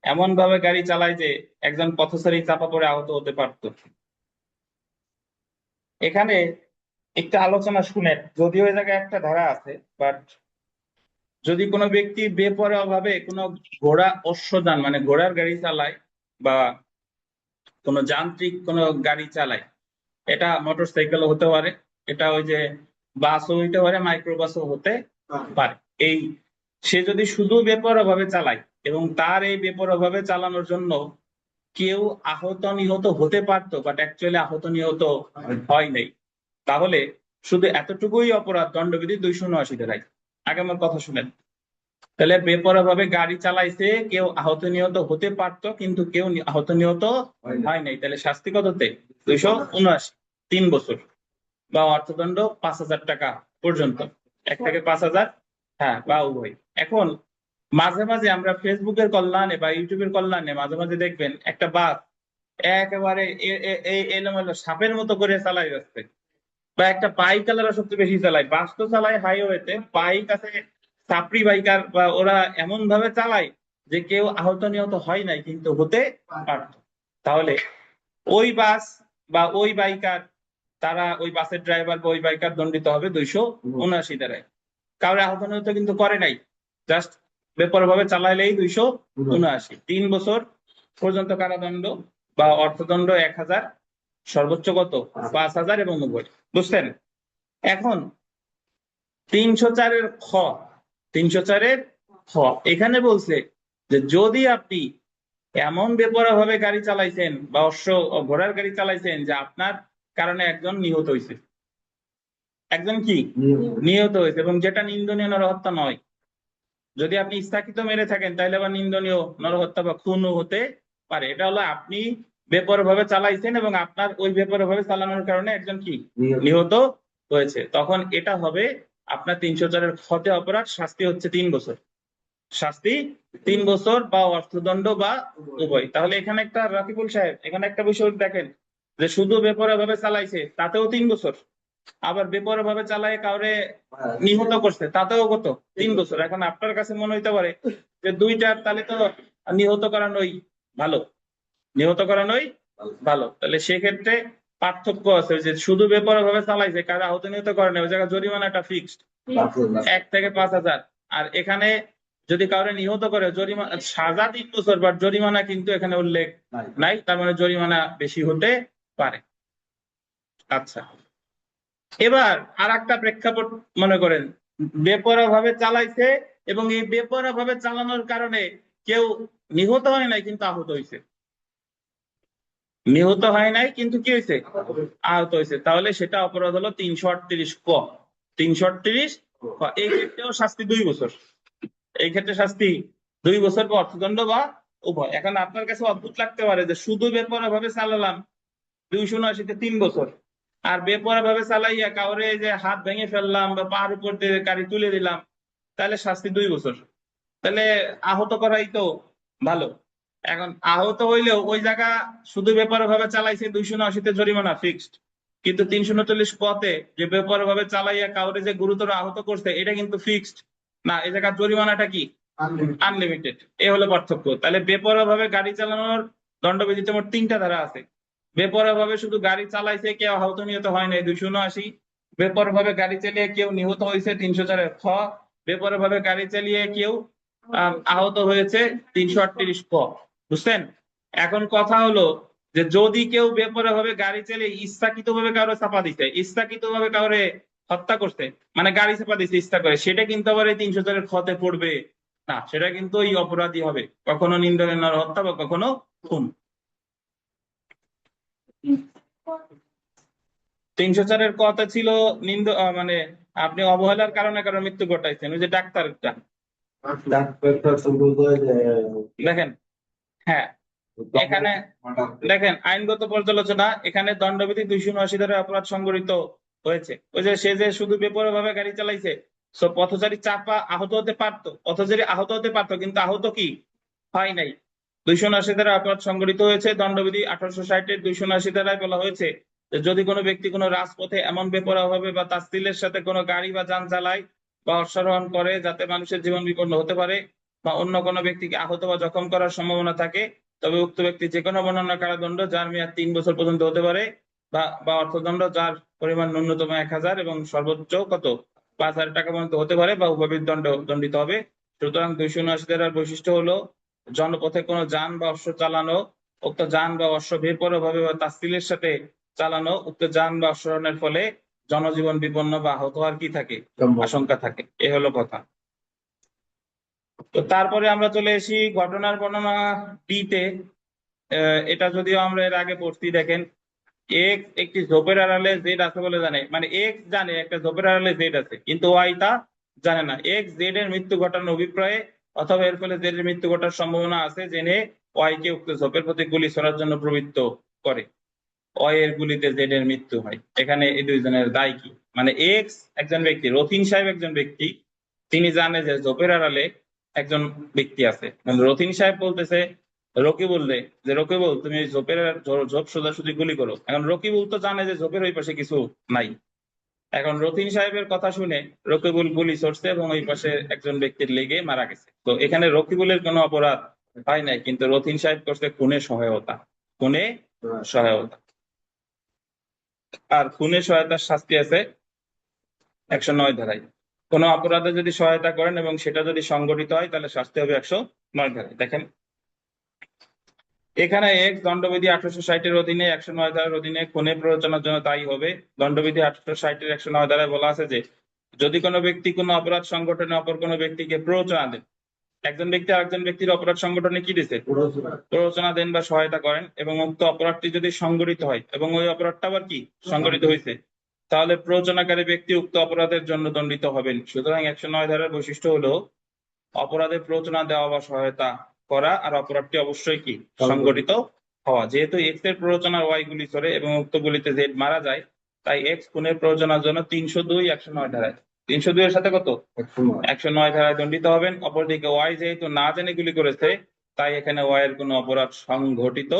এমন ভাবে গাড়ি চালায় যে একজন পথচারী চাপা পড়ে আহত হতে পারত। এখানে একটা আলোচনা শুনেন, যদিও এই জায়গায় একটা ধারা আছে, বাট যদি কোনো ব্যক্তি বেপরোয়া ভাবে কোনো ঘোড়া অশ্বযান মানে ঘোড়ার গাড়ি চালায় বা কোনো যান্ত্রিক কোনো গাড়ি চালায়, এটা মোটর সাইকেল হতে পারে, এটা ওই যে বাসও হইতে পারে, মাইক্রো বাসও হতে পারে। এই সে যদি শুধু বেপরোয়া ভাবে চালায় এবং তার এই বেপরোয়া ভাবে চালানোর জন্য কেউ আহত নিহত হতে পারতো, বাট অ্যাকচুয়ালি আহত নিহত হয় নাই, তাহলে শুধু এতটুকুই অপরাধ, দণ্ডবিধি 279 ধারায়। আগে আমার কথা শুনেন, তাহলে বেপরোয়া ভাবে গাড়ি চালাইছে, কেউ আহত নিহত হতে পারতো কিন্তু কেউ আহত নিহত হয় নাই, তাহলে শাস্তি কততে, 279, 3 বছর বা অর্থদণ্ড 5,000 টাকা পর্যন্ত, 1 থেকে 5,000, হ্যাঁ, বা উভয়। এখন মাঝে মাঝে আমরা ফেসবুকের কল্যাণে বা ইউটিউবের কল্যাণে মাঝে মাঝে দেখবেন একটা বাস একেবারে এলোমেলো সাপের মতো করে চালাই যাচ্ছে, বা একটা বাইক চালানো সবচেয়ে বেশি চালায়, বাস তো চালায় হাইওয়েতে, বাইক আছে সাপড়ি বাইকার, বা ওরা এমন ভাবে চালায় যে কেউ আহত নিহত হয় নাই কিন্তু হতে পারত। তাহলে ওই বাস বা ওই বাইকার, তারা ওই বাসের ড্রাইভার বা ওই বাইকার দণ্ডিত হবে 279 ধারায়। কারো আহত নিহত কিন্তু করে নাই, জাস্ট বেপরোয়া ভাবে চালাইলেই 279, 3 বছর পর্যন্ত কারাদণ্ড বা অর্থদণ্ড 1,000, সর্বোচ্চ কত, 5,000 এবং উভয়। বুঝছেন? এখন 304-এর খ, 304-এর খ এখানে বলছে যে যদি আপনি এমন বেপরোয়া ভাবে গাড়ি চালাইছেন বা ঘোড়ার গাড়ি চালাইছেন যে আপনার কারণে একজন নিহত হয়েছে, একজন কি নিহত হয়েছে, এবং যেটা নিন্দনীয় নরহত্যা নয়। যদি আপনি ইচ্ছাকৃত মেরে থাকেন তাহলে আবার নিন্দনীয় নরহত্যা বা খুনও হতে পারে। এটা হলো আপনি বেপরোয়াভাবে চালাইছেন এবং আপনার ওই বেপরোয়াভাবে চালানোর কারণে একজন কি নিহত হয়েছে, তখন এটা হবে আপনার 304-এর খতে অপরাধ, শাস্তি হচ্ছে 3 বছর। শাস্তি 3 বছর বা অর্থদণ্ড বা উভয়। তাহলে এখানে একটা রাকিবুল সাহেব, এখানে একটা বিষয় দেখেন যে শুধু বেপরোয়াভাবে চালাইছে তাতেও 3 বছর, আবার বেপরোয়াভাবে চালায় কাউরে নিহত করছে তাতেও কত 3 বছর। এখন আপনার কাছে মনে হইতে পারে যে দুইটার তাহলে তো নিহত করানোই ভালো, নিহত করানোই ভালো। তাহলে সেক্ষেত্রে পার্থক্য আছে, যে শুধু বেপরোয়াভাবে চালাইছে কারো আহত নিহত করে না, ওই জায়গায় জরিমানাটা ফিক্সড 1 থেকে 5,000। আর এখানে যদি কাউরে নিহত করে জরিমানা সাজা 3 বছর, বাট জরিমানা কিন্তু এখানে উল্লেখ নাই, তার মানে জরিমানা বেশি হতে পারে। আচ্ছা, এবার আর একটা প্রেক্ষাপট মনে করেন, বেপরোয়াভাবে চালাইছে এবং এই বেপরোয়াভাবে চালানোর কারণে কেউ নিহত হয় নাই কিন্তু আহত হয়েছে, নিহত হয় নাই কিন্তু কি হয়েছে আহত হয়েছে, তাহলে সেটা অপরাধ হলো 338 ক। 338 ক, এই ক্ষেত্রেও শাস্তি 2 বছর। এই ক্ষেত্রে শাস্তি 2 বছর বা অর্থদণ্ড বা উভয়। এখন আপনার কাছে অদ্ভুত লাগতে পারে যে শুধু বেপরোয়াভাবে চালালাম 279-তে 3 বছর, আর বেপরোয়াভাবে চালাইয়া কাউরে যে হাত ভেঙে ফেললাম বা পার উপর দিয়ে গাড়ি তুলে দিলাম তাহলে শাস্তি 2 বছর। তাহলে আহত করাই তো ভালো। এখন আহত হইলেও ওই জায়গা শুধু বেপরোয়াভাবে চালাইছে 279-তে জরিমানা ফিক্সড, কিন্তু 339 পথে যে বেপরোয়াভাবে চালাইয়া কাউরে যে গুরুতর আহত করছে এটা কিন্তু ফিক্সড না, এই জায়গার জরিমানাটা কি আনলিমিটেড। এ হলো পার্থক্য। তাহলে বেপরোয়াভাবে গাড়ি চালানোর দণ্ডবিধিতে মোট 3টা ধারা আছে। বেপরোয়াভাবে শুধু গাড়ি চালাইছে, কেউ আহত নিহত হয় নাই 279। বেপরোয়াভাবে গাড়ি চালিয়ে কেউ নিহত হয়েছে 304-এর খ। বেপরোয়াভাবে গাড়ি চালিয়ে কেউ আহত হয়েছে 338 ক। বুঝছেন? এখন কথা হলো যে যদি কেউ বেপরোয়াভাবে গাড়ি চালিয়ে ইচ্ছাকৃতভাবে কারো চাপা দিছে, ইচ্ছাকৃতভাবে কাউরে হত্যা করছে, মানে গাড়ি চাপা দিছে ইচ্ছা করে, সেটা কিন্তু আবার এই 304-এর খতে পড়বে না, সেটা কিন্তু এই অপরাধী হবে, কখনো নিন্দনীয় নরহত্যা বা কখনো খুন। 304-এর কথা ছিল মানে আপনি অবহেলার কারণে কারো মৃত্যু ঘটাইছেন, ওই যে ডাক্তারটা দেখেন। হ্যাঁ, এখানে দেখেন আইনগত পর্যালোচনা, এখানে দণ্ডবিধি 279 ধারায় অপরাধ সংঘটিত হয়েছে। ওই যে সে যে শুধু বেপরোয়াভাবে গাড়ি চালাইছে, সো পথচারী চাপা আহত হতে পারতো, পথচারী আহত হতে পারতো কিন্তু আহত কি হয় নাই। 279 ধারায় অপরাধ সংঘটিত হয়েছে। দণ্ডবিধি 1860-এর 279 ধারায় বলা হয়েছে যে যদি কোনো ব্যক্তি কোনো রাজপথে এমন বেপরোয়াভাবে বা তাচ্ছিল্যের সাথে কোনো গাড়ি বা যান চালায় বা অশ্বারোহণ করে যাতে মানুষের জীবন বিপন্ন হতে পারে বা অন্য কোনো ব্যক্তিকে আহত বা জখম করার সম্ভাবনা থাকে, তবে উক্ত ব্যক্তি যে কোনো বর্ণনা কারাদণ্ড যার মেয়াদ 3 বছর পর্যন্ত হতে পারে বা অর্থদণ্ড যার পরিমাণ ন্যূনতম 1,000 এবং সর্বোচ্চ কত 5,000 টাকা পর্যন্ত হতে পারে বা উভয়ের দণ্ডিত হবে। সুতরাং 279 ধারার বৈশিষ্ট্য হলো জনপথে কোনো যান বা অশ্ব চালানো, উক্ত যান বা অশ্ব বেপরোয়াভাবে বা তাচ্ছিল্যের সাথে চালানো, উক্ত যান বা অশ্বারোহণের ফলে জনজীবন বিপন্ন বা আহত হওয়ার কি থাকে আশঙ্কা থাকে। এ হলো কথা। তো তারপরে আমরা চলে এসি ঘটনার বর্ণনা ডিতে। এটা যদিও আমরা এর আগে পড়ছি। দেখেন, এক্স একটি ঝোপের আড়ালে জেড আছে বলে জানে, মানে এক্স জানে একটা ঝোপের আড়ালে জেড আছে কিন্তু ওয়াই তা জানে না। এক্স জেড এর মৃত্যু ঘটানোর অভিপ্রায়ে অথবা এর ফলে জেড এর মৃত্যু ঘটার সম্ভাবনা আছে জেনে ওয়াই কে উক্ত ঝোপের প্রতি গুলি ছোড়ার জন্য প্রবৃত্ত করে। ওয়াই এর গুলিতে জেড এর মৃত্যু হয়। এখানে এই দুইজনের দায় কি? মানে এক্স একজন ব্যক্তি, রথিন সাহেব একজন ব্যক্তি, তিনি জানে যে ঝোপের আড়ালে একজন ব্যক্তি আছে। রথিন সাহেব বলতেছে রকিবুল যে রকিবুল তুমি ঝোপের ঝোপ সোজাসুজি গুলি করো। এখন রকিবুল তো জানে যে ঝোপের ওই পাশে কিছু নাই। এখন রথিন সাহেবের কথা শুনে রকিবুল গুলি ছড়ছে এবং ওই পাশে একজন ব্যক্তির লেগে মারা গেছে। তো এখানে রকিবুলের কোনো অপরাধ হয় নাই, কিন্তু রথিন সাহেব করছে খুনে সহায়তা, খুনে সহায়তা। আর খুনে সহায়তার শাস্তি আছে 109 ধারায়। কোন অপরাধে যদি সহায়তা করেন এবং সেটা যদি সংগঠিত হয় তাহলে শাস্তি হবে 109 ধারায়। দেখেন এখানে এক্স দণ্ডবিধি 1860-এর অধীনে 109 ধারার অধীনে খুনে প্ররোচনার জন্য দায়ী হবে। দণ্ডবিধি 1860-এর 109 ধারায় বলা আছে যে যদি কোনো ব্যক্তি কোনো অপরাধ সংগঠনে অপর কোনো ব্যক্তিকে প্ররোচনা দেন, একজন ব্যক্তি আরেকজন ব্যক্তির অপরাধ সংগঠনে কি দিছে প্ররোচনা দেন বা সহায়তা করেন এবং উক্ত অপরাধটি যদি সংগঠিত হয় এবং ওই অপরাধটা আবার কি সংগঠিত হয়েছে, তাহলে প্ররোচনাকারী ব্যক্তি উক্ত অপরাধের জন্য দণ্ডিত হবেন। সুতরাং 109 ধারার বৈশিষ্ট্য হলো অপরাধে প্ররোচনা দেওয়া বা সহায়তা করা, আর অপরাধটি অবশ্যই কি সংগঠিত হওয়া। যেহেতু এক্স এর প্ররোচনার ওয়াই গুলি করে এবং উক্ত গুলিতে জেড মারা যায়, তাই এক্স খুনের প্ররোচনার জন্য 302 109 ধারায় 302 এর সাথে কত 109 ধারায় দণ্ডিত হবেন। অপরদিকে ওয়াই যেহেতু না জেনে গুলি করেছে, তাই এখানে ওয়াই এর কোনো অপরাধ সংঘটিত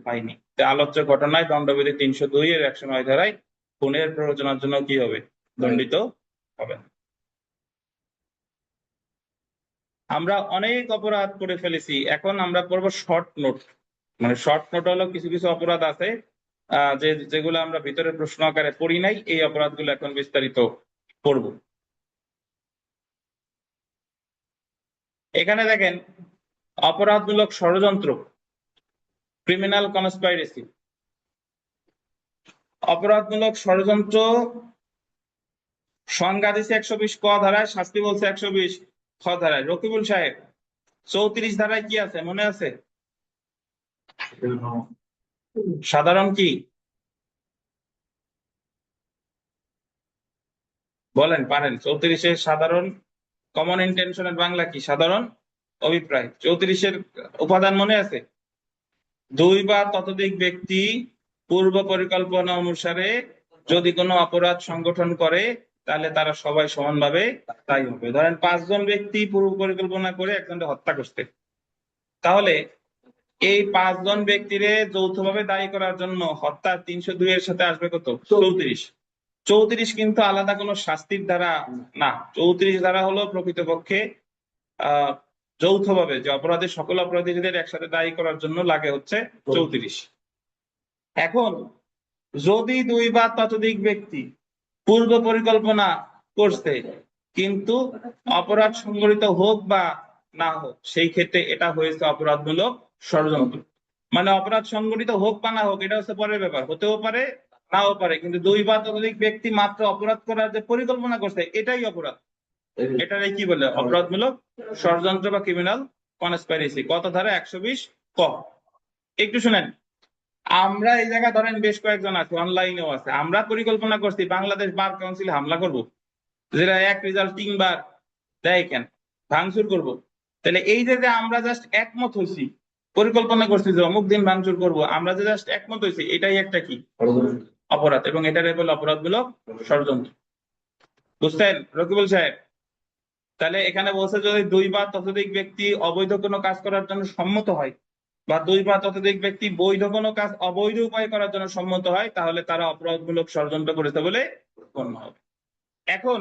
হয়নি। তাই আলোচ্য ঘটনায় দণ্ডবিধি 302 এর 109 ধারায় খুনের প্ররোচনার জন্য কি হবে দণ্ডিত হবে। আমরা অনেক অপরাধ করে ফেলেছি, এখন আমরা পড়বো শর্ট নোট। মানে শর্ট নোট হলো কিছু কিছু অপরাধ আছে যেগুলো আমরা ভিতরে প্রশ্ন আকারে পড়ি নাই, এই অপরাধগুলো এখন বিস্তারিত পড়ব। এখানে দেখেন অপরাধমূলক ষড়যন্ত্র, ক্রিমিনাল কনস্পাইরেসি। অপরাধমূলক ষড়যন্ত্র সংজ্ঞা দিচ্ছে 120 ক ধারায়, শাস্তি বলছে 120 খ ধারায়। রকিবুল সাহেব 34 ধারায় কি আছে মনে আছে? সাধারণ কি বলেন, পারেন? 34-এর সাধারণ কমন ইন্টেনশনের বাংলা কি? সাধারণ অভিপ্রায়। 34-এর উপাদান মনে আছে? দুই বা ততোধিক ব্যক্তি পূর্ব পরিকল্পনা অনুসারে যদি কোনো অপরাধ সংগঠন করে, তাহলে তারা সবাই সমানভাবে দায়ী হবে। ধরেন 5 জন ব্যক্তি পূর্ব পরিকল্পনা করে একজনকে হত্যা করতে, তাহলে এই 5 জন ব্যক্তিরে যৌথভাবে দায়ী করার জন্য হত্যা 302 এর সাথে আসবে কত 34। 34 কিন্তু আলাদা কোনো শাস্তির ধারা না। 34 ধারা হলো প্রকৃতপক্ষে যৌথভাবে যে অপরাধের সকল অপরাধীদের একসাথে দায়ী করার জন্য লাগে হচ্ছে 34। এখন যদি দুই বা ততোধিক ব্যক্তি পূর্ব পরিকল্পনা করছে কিন্তু অপরাধ সংঘটিত হোক বা না হোক, সেই ক্ষেত্রে এটা হয়েছে অপরাধমূলক ষড়যন্ত্র। মানে অপরাধ সংঘটিত হোক বা না হোক এটা হচ্ছে পরের ব্যাপার, হতেও পারে নাও পারে, কিন্তু দুই বা ততোধিক ব্যক্তি মাত্র অপরাধ করার যে পরিকল্পনা করছে এটাই অপরাধ। এটারই কি বলে অপরাধমূলক ষড়যন্ত্র বা ক্রিমিনাল কনস্পাইরেসি। কত ধারা 120 ক। একটু শুনেন, আমরা এই জায়গা ধরেন বেশ কয়েকজন আছে, অনলাইনেও আছে, আমরা পরিকল্পনা করছি বাংলাদেশ বার কাউন্সিলে হামলা করব, যেটা এক রেজাল্ট 3 বার দেয়, কেন ভাঙচুর করব। তাহলে এই যে আমরা জাস্ট একমত হয়েছি, পরিকল্পনা করছি যে অমুক দিন ভাঙচুর করব, আমরা যে জাস্ট একমত হয়েছি, এটাই একটা কি অপরাধ, এবং এটার বলে অপরাধমূলক ষড়যন্ত্র। বুঝছেন রকিবুল সাহেব? তাহলে এখানে বলছে যদি দুই বা ততোধিক ব্যক্তি অবৈধ কোনো কাজ করার জন্য সম্মত হয়, বা দুই বা ততোধিক ব্যক্তি বৈধ কোনো কাজ অবৈধ উপায় করার জন্য সম্মত হয়, তাহলে তারা অপরাধমূলক ষড়যন্ত্র করেছে বলে গণ্য হবে। এখন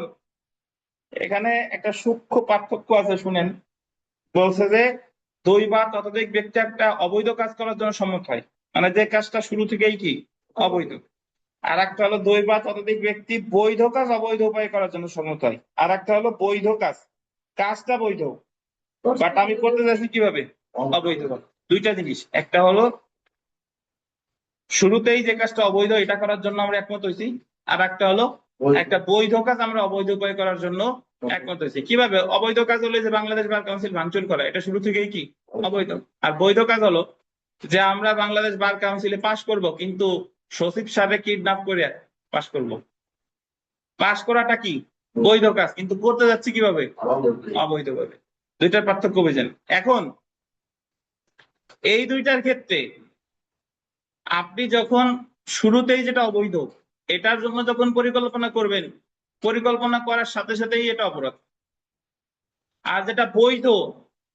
এখানে একটা সূক্ষ্ম পার্থক্য আছে, শুনেন। বলছে যে দুই বা ততোধিক ব্যক্তি একটা অবৈধ কাজ করার জন্য সম্মত হয়, মানে যে কাজটা শুরু থেকেই কি অবৈধ। আর একটা হলো দুই বা ততোধিক ব্যক্তি বৈধ কাজ অবৈধ উপায় করার জন্য সম্মত হয়। আর একটা হলো বৈধ কাজ, কাজটা বৈধ বাট আমি করতে যাচ্ছি কিভাবে অবৈধ। দুইটা জিনিস, একটা হলো শুরুতেই যে কাজটা অবৈধ এটা করার জন্য আমরা একমত হয়েছি, আর একটা হলো একটা বৈধ কাজ আমরা অবৈধ উপায় করার জন্য একমত হয়েছি। কিভাবে? অবৈধ কাজ হলো যে বাংলাদেশ বার কাউন্সিল ভাঙচুর করা, এটা শুরু থেকেই কি অবৈধ। আর বৈধ কাজ হলো যে আমরা বাংলাদেশ বার কাউন্সিলে পাশ করব, কিন্তু সচিব সাহেব কিডন্যাপ করে পাশ করব। পাশ করাটা কি বৈধ কাজ, কিন্তু করতে যাচ্ছি কিভাবে অবৈধভাবে। দুইটার পার্থক্য বুঝেন। এখন এই দুইটার ক্ষেত্রে আপনি যখন শুরুতেই যেটা অবৈধ এটার জন্য যখন পরিকল্পনা করবেন, পরিকল্পনা করার সাথে সাথেই এটা অপরাধ। আর যেটা বৈধ,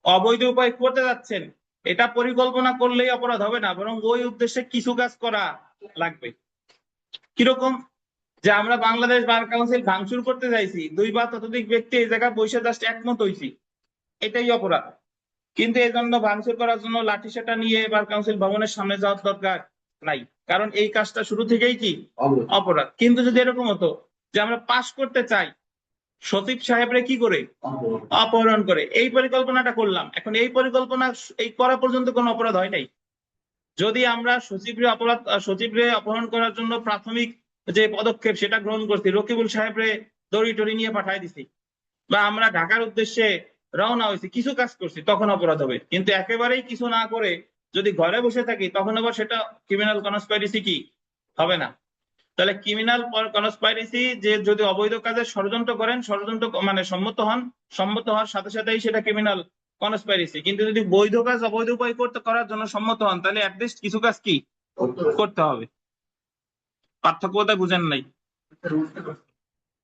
অবৈধ উপায় করতে যাচ্ছেন, এটা পরিকল্পনা করলেই অপরাধ হবে না, বরং ওই উদ্দেশ্যে কিছু কাজ করা লাগবে। কিরকম? যে আমরা বাংলাদেশ বার কাউন্সিল ভাঙচুর করতে চাইছি, দুই বা ততোধিক ব্যক্তি এই জায়গায় বসে জাস্ট একমত হয়েছি, এটাই অপরাধ। কিন্তু এই জন্য ভাঙচুর করার জন্য লাঠি সেটা নিয়ে বার কাউন্সিল ভবনের সামনে যাওয়ার দরকার নাই, কারণ এই কাজটা শুরু থেকেই কি অপরাধ। কিন্তু যদি এরকম হতো যে আমরা পাশ করতে চাই, সচিব সাহেবরে কি করে অপহরণ করে এই পরিকল্পনাটা করলাম, এখন এই পরিকল্পনা এই করা পর্যন্ত কোনো অপরাধ হয় নাই। যদি আমরা সচিবরে অপহরণ করার জন্য প্রাথমিক যে পদক্ষেপ সেটা গ্রহণ করছি, রকিবুল সাহেবরে দড়ি টড়ি নিয়ে পাঠাই দিছি, বা আমরা ঢাকার উদ্দেশ্যে রওনা হয়েছি, কিছু কাজ করছি, তখন অপরাধ হবে। কিন্তু একেবারেই কিছু না করে যদি ঘরে বসে থাকি, তখন আবার সেটা ক্রিমিনাল কনস্পাইরেসি কি হবে না। তাহলে ক্রিমিনাল কনস্পাইরেসি যে যদি অবৈধ কাজে ষড়যন্ত্র করেন, ষড়যন্ত্র মানে সম্মত হন, সম্মত হওয়ার সাথে সাথেই সেটা ক্রিমিনাল কনস্পাইরেসি। কিন্তু যদি বৈধ কাজ অবৈধ উপায় করতে করার জন্য সম্মত হন, তাহলে অ্যাটলিস্ট কিছু কাজ কি করতে হবে। পার্থক্য বোধহয় বুঝেন নাই।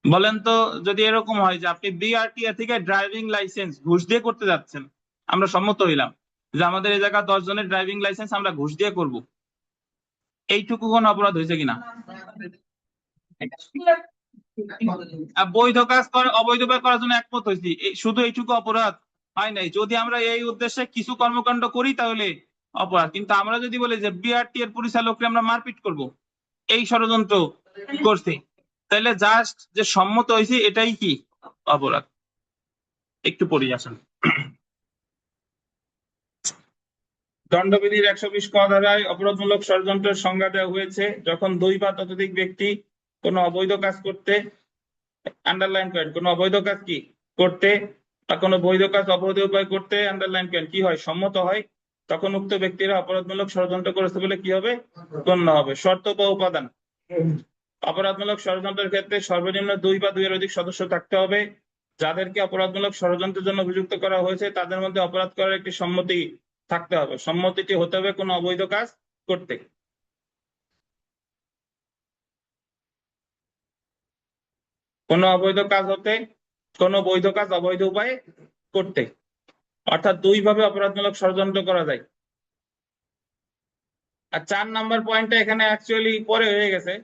বলেন তো, যদি এরকম হয় যে আপনি বিআরটিএ থেকে ড্রাইভিং লাইসেন্স ঘুষ দিয়ে করতে যাচ্ছেন, আমরা সম্মত হইলাম যে আমাদের এই জায়গা 10 জনের ড্রাইভিং লাইসেন্স আমরা ঘুষ দিয়ে করব, এইটুকু কোন অপরাধ হয়েছে কিনা? বৈধ কাজ অবৈধ কাজ করার জন্য একমত হয়েছি, শুধু এইটুকু অপরাধ হয় নাই। যদি আমরা এই উদ্দেশ্যে কিছু কর্মকাণ্ড করি তাহলে অপরাধ। কিন্তু আমরা যদি বলি যে বিআরটি এর পরিচালককে আমরা মারপিট করব, এই ষড়যন্ত্র করছি, তাহলে জাস্ট যে সম্মত হয়েছি এটাই কি অপরাধ। একটু পড়ি আসেন। দণ্ডবিধির 120 ক ধারায় অপরাধমূলক ষড়যন্ত্রের সংজ্ঞা দেওয়া হয়েছে যখন 2 বা ততোধিক ব্যক্তি কোনো অবৈধ কাজ করতে, আন্ডারলাইন করেন, কোনো অবৈধ কাজ কি করতে বা কোনো বৈধ কাজ অবৈধ উপায় করতে, আন্ডারলাইন করেন, কি হয় সম্মত হয়, তখন উক্ত ব্যক্তিরা অপরাধমূলক ষড়যন্ত্র করেছে বলে কি হবে গণ্য হবে। শর্ত বা উপাদান। অপরাধমূলক ষড়যন্ত্রের ক্ষেত্রে সর্বনিম্ন 2 বা 2 এর অধিক সদস্য থাকতে হবে। যাদেরকে অপরাধমূলক ষড়যন্ত্রের জন্য অভিযুক্ত করা হয়েছে তাদের মধ্যে অপরাধ করার একটি সম্মতি থাকতে হবে। সম্মতিটি হতে হবে কোনো অবৈধ কাজ করতে। কোনো অবৈধ কাজ হতে, কোনো বৈধ কাজ অবৈধ উপায়ে করতে, অর্থাৎ 2 ভাবে অপরাধমূলক ষড়যন্ত্র করা যায়। আর 4 নাম্বার পয়েন্টটা এখানে অ্যাকচুয়ালি পরে হয়ে গেছে।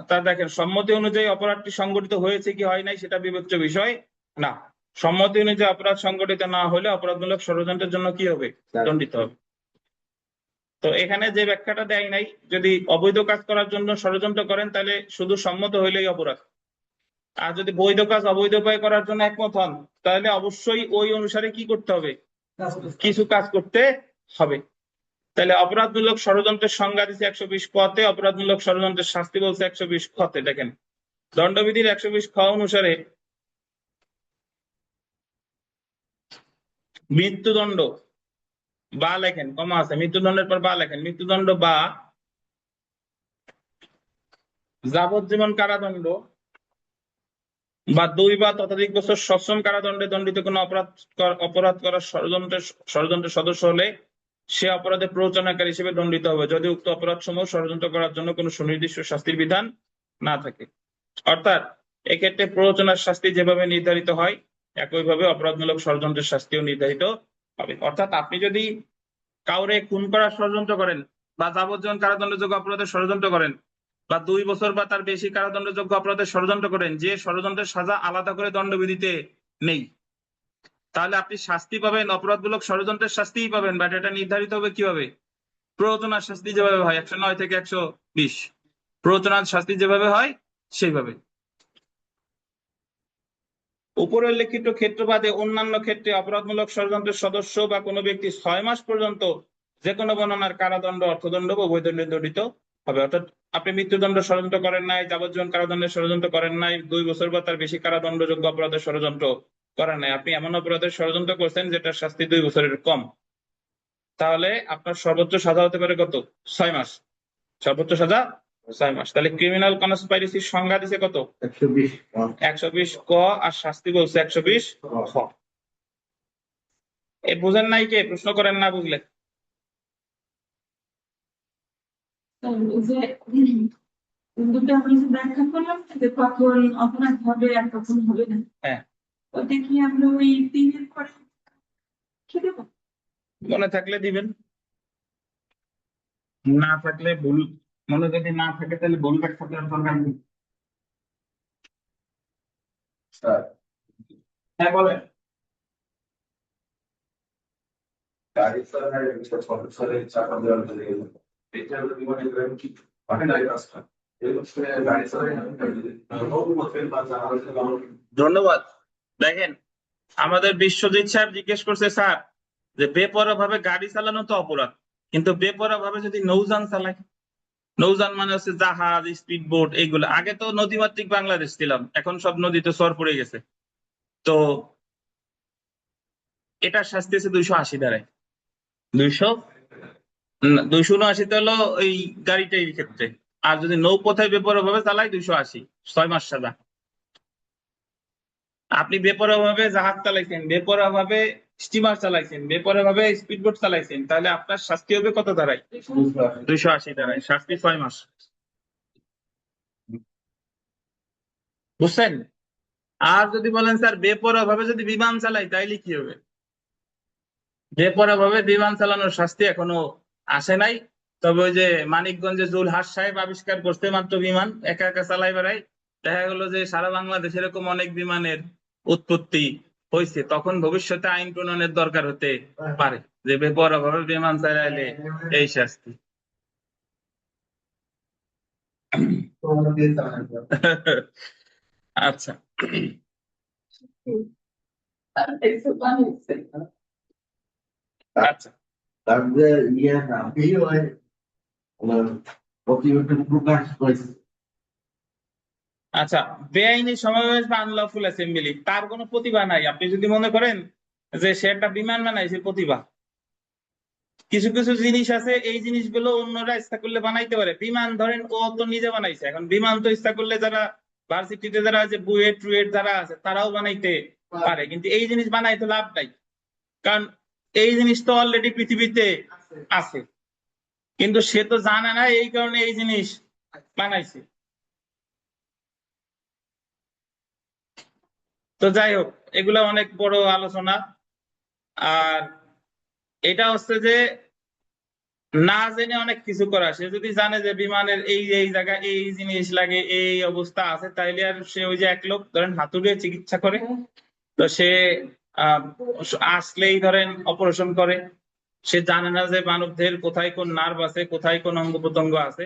তা দেখেন, সম্মতি অনুযায়ী অপরাধটি সংগঠিত হয়েছে কি হয় নাই সেটা বিবেচ্য বিষয় না। সম্মতি অনুযায়ী অপরাধ সংগঠিত না হলে অপরাধমূলক ষড়যন্ত্রের জন্য কি হবে দণ্ডিত হবে। তো এখানে যে ব্যাখ্যাটা দেয় নাই, যদি অবৈধ কাজ করার জন্য ষড়যন্ত্র করেন তাহলে শুধু সম্মত হইলেই অপরাধ, আর যদি বৈধ কাজ অবৈধ উপায় করার জন্য একমত হন তাহলে অবশ্যই ওই অনুসারে কি করতে হবে, কিছু কাজ করতে হবে। তাহলে অপরাধমূলক ষড়যন্ত্রের সংজ্ঞা দিচ্ছে 120 ক-তে, অপরাধমূলক ষড়যন্ত্রের শাস্তি বলছে 120 খ-তে। দেখেন, দণ্ডবিধির 120 খ অনুসারে মৃত্যুদণ্ড বা লেখেন, কমা আছে, মৃত্যুদণ্ডের পর বা লেখেন, মৃত্যুদণ্ড বা যাবজ্জীবন কারাদণ্ড বা 2 বা ততোধিক বছর সশ্রম কারাদণ্ডে দণ্ডিত কোনো অপরাধ করার ষড়যন্ত্রের সদস্য হলে সে অপরাধে প্ররোচনাকারী হিসেবে দণ্ডিত হবে যদি উক্ত অপরাধ সমূহ ষড়যন্ত্র করার জন্য কোনো সুনির্দিষ্ট শাস্তির বিধান না থাকে। অর্থাৎ এক্ষেত্রে প্ররোচনার শাস্তি যেভাবে নির্ধারিত হয় একইভাবে অপরাধমূলক ষড়যন্ত্রের শাস্তিও নির্ধারিত হবে। অর্থাৎ আপনি যদি কাউরে খুন করার ষড়যন্ত্র করেন বা যাবজ্জীবন কারাদণ্ডযোগ্য অপরাধের ষড়যন্ত্র করেন বা 2 বছর বা তার বেশি কারাদণ্ডযোগ্য অপরাধের ষড়যন্ত্র করেন, যে ষড়যন্ত্রের সাজা আলাদা করে দণ্ডবিধিতে নেই, তাহলে আপনি শাস্তি পাবেন অপরাধমূলক ষড়যন্ত্রের শাস্তিই পাবেন, বাট এটা নির্ধারিত হবে কিভাবে, প্ররোচনার শাস্তি যেভাবে হয় 109 থেকে 120, প্ররোচনার শাস্তি যেভাবে হয় সেইভাবে। উপরের লিখিত ক্ষেত্র বাদে অন্যান্য ক্ষেত্রে অপরাধমূলক ষড়যন্ত্রের সদস্য বা কোনো ব্যক্তি 6 মাস পর্যন্ত যে কোনো বর্ণনার কারাদণ্ড, অর্থদণ্ড বা উভয়দণ্ডে দণ্ডিত হবে। অর্থাৎ আপনি মৃত্যুদণ্ড ষড়যন্ত্র করেন নাই, যাবজ্জীবন কারাদণ্ডের ষড়যন্ত্র করেন নাই, 2 বছর বা তার বেশি কারাদণ্ডযোগ্য অপরাধের ষড়যন্ত্র করেন নাই, আপনি এমন অপরাধের ষড়যন্ত্র করছেন যেটার শাস্তি 2 বছরের কম, তাহলে আপনার সর্বোচ্চ সাজা হতে পারে কত, 6 মাস, সর্বোচ্চ সাজা 6 মাস। তাহলে ক্রিমিনাল কনস্পাইরেসির সংজ্ঞা দিছে কত, 120 ক, আর শাস্তি বলছে 120 খ। এ বুঝেন নাই কে, প্রশ্ন করেন না বুঝলে। দুটো আমি যে ব্যাখ্যা করলাম যে কখন অপরাধ হবে আর কখন হবে না, হ্যাঁ, ওটা কি আমরা ওই 3 পরে কি দেবো? মনে থাকলে দিবেন, না থাকলে ভুল, মনে যদি না থাকে তাহলে ভুল ব্যাখ্যা দেওয়ার দরকার নেই। হ্যাঁ বলেন। গাড়ি চালানোর সরে চাপা দেওয়ার জন্য এটা মনে করেন কি মানে না রাস্তা গাড়ি চালানো। ধন্যবাদ। দেখেন, আমাদের বিশ্বজিৎ সাহেব জিজ্ঞেস করছে স্যার যে বেপরোয়া ভাবে গাড়ি চালানো তো অপরাধ, কিন্তু বেপরোয়া ভাবে যদি নৌযান চালায়, নৌযান মানে হচ্ছে জাহাজ, স্পিড বোট, এইগুলো। আগে তো নদীমাতৃক বাংলাদেশ ছিলাম, এখন সব নদীতে চর পড়ে গেছে, তো এটার শাস্তি আছে 280 ধারায়। 279 হলো এই গাড়িটার ক্ষেত্রে, আর যদি নৌপথে বেপরোয়া ভাবে চালায় 280, 6 মাস সাজা। আপনি বেপরোয়া ভাবে জাহাজ চালাইছেন, বেপরোয়া ভাবে স্টিমার চালাইছেন, বেপরোয়া ভাবে স্পিডবোট চালাইছেন, তাহলে আপনার শাস্তি হবে কত ধারায়? 280 ধারায়, শাস্তি 6 মাস। বুঝছেন? আর যদি বলেন স্যার বেপরোয়া ভাবে যদি বিমান চালাই তাইলে কি হবে? বেপরোয়া ভাবে বিমান চালানোর শাস্তি এখনো আসে নাই, তবে ওই যে মানিকগঞ্জে জুলহাস সাহেব আবিষ্কার করতে মাত্র বিমান একা একা চালাই বেড়ায়, দেখা গেল যে সারা বাংলাদেশ এরকম অনেক বিমানের উৎপত্তি হয়েছে, তখন ভবিষ্যতে আইন প্রণয়নের দরকার হতে পারে যে বেপরোয়া ভাবে বিমান চালাইলে এই শাস্তি। আচ্ছা, আচ্ছা, তারপরে ইয়ে না এই হয় আমার প্রতিবেদন প্রকাশ করেছে। আচ্ছা, বেআইনি সমাবেশ বা আনলফুল অ্যাসেম্বলি, তার কোনো প্রতিভা নাই। আপনি যদি মনে করেন যে সে একটা বিমান বানাইছে, প্রতিভা, কিছু কিছু জিনিস আছে এই জিনিসগুলো অন্যরা ইচ্ছা করলে বানাইতে পারে। বিমান ধরেন ও তো নিজে বানাইছে, এখন বিমান তো ইচ্ছা করলে যারা ভার্সিটিতে যারা আছে বুয়েট টুয়েট যারা আছে তারাও বানাইতে পারে, কিন্তু এই জিনিস বানাইতে লাভ নাই, কারণ এই জিনিস তো অলরেডি পৃথিবীতে আছে, কিন্তু সে তো জানে না, এই কারণে এই জিনিস বানাইছে। তো যাই হোক, এগুলা অনেক বড় আলোচনা। আর এটা হচ্ছে যে না জেনে অনেক কিছু করা, সে যদি জানে যে বিমানের এই এই জায়গায় এই জিনিস লাগে, এই অবস্থা আছে, তাইলে আর সে ওই যে এক লোক ধরেন হাতুড়ে চিকিৎসা করে, তো সে আহ আসলেই ধরেন অপারেশন করে, সে জানে না যে মানবদেহের কোথায় কোন নার্ভ আছে, কোথায় কোন অঙ্গ প্রত্যঙ্গ আছে।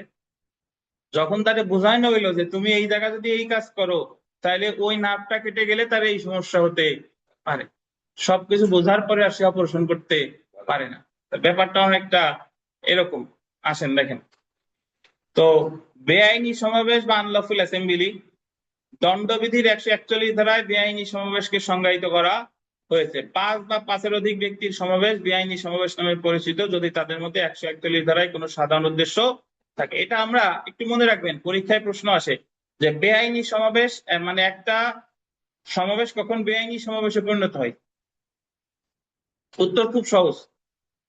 যখন তাকে বোঝানো হইলো যে তুমি এই জায়গা যদি এই কাজ করো তাহলে ওই নার্ভটা কেটে গেলে তার এই সমস্যা হতে পারে, সবকিছু বোঝার পরে আর সে অপারেশন করতে পারে না। তো ব্যাপারটা অনেকটা এরকম। আসেন দেখেন তো, বেআইনি সমাবেশ বা আনলফুল অ্যাসেম্বলি, দণ্ডবিধির 141 ধারায় বেআইনি সমাবেশকে সংজ্ঞায়িত করা হয়েছে। 5 বা 5-এর অধিক ব্যক্তির সমাবেশ বেআইনি সমাবেশ নামে পরিচিত যদি তাদের মধ্যে 141 ধারায় কোনো সাধারণ উদ্দেশ্য থাকে। এটা আমরা একটু মনে রাখবেন, পরীক্ষায় প্রশ্ন আসে যে বেআইনি সমাবেশ মানে একটা সমাবেশ কখন বেআইনি সমাবেশে পরিণত হয়। উত্তর খুব সহজ।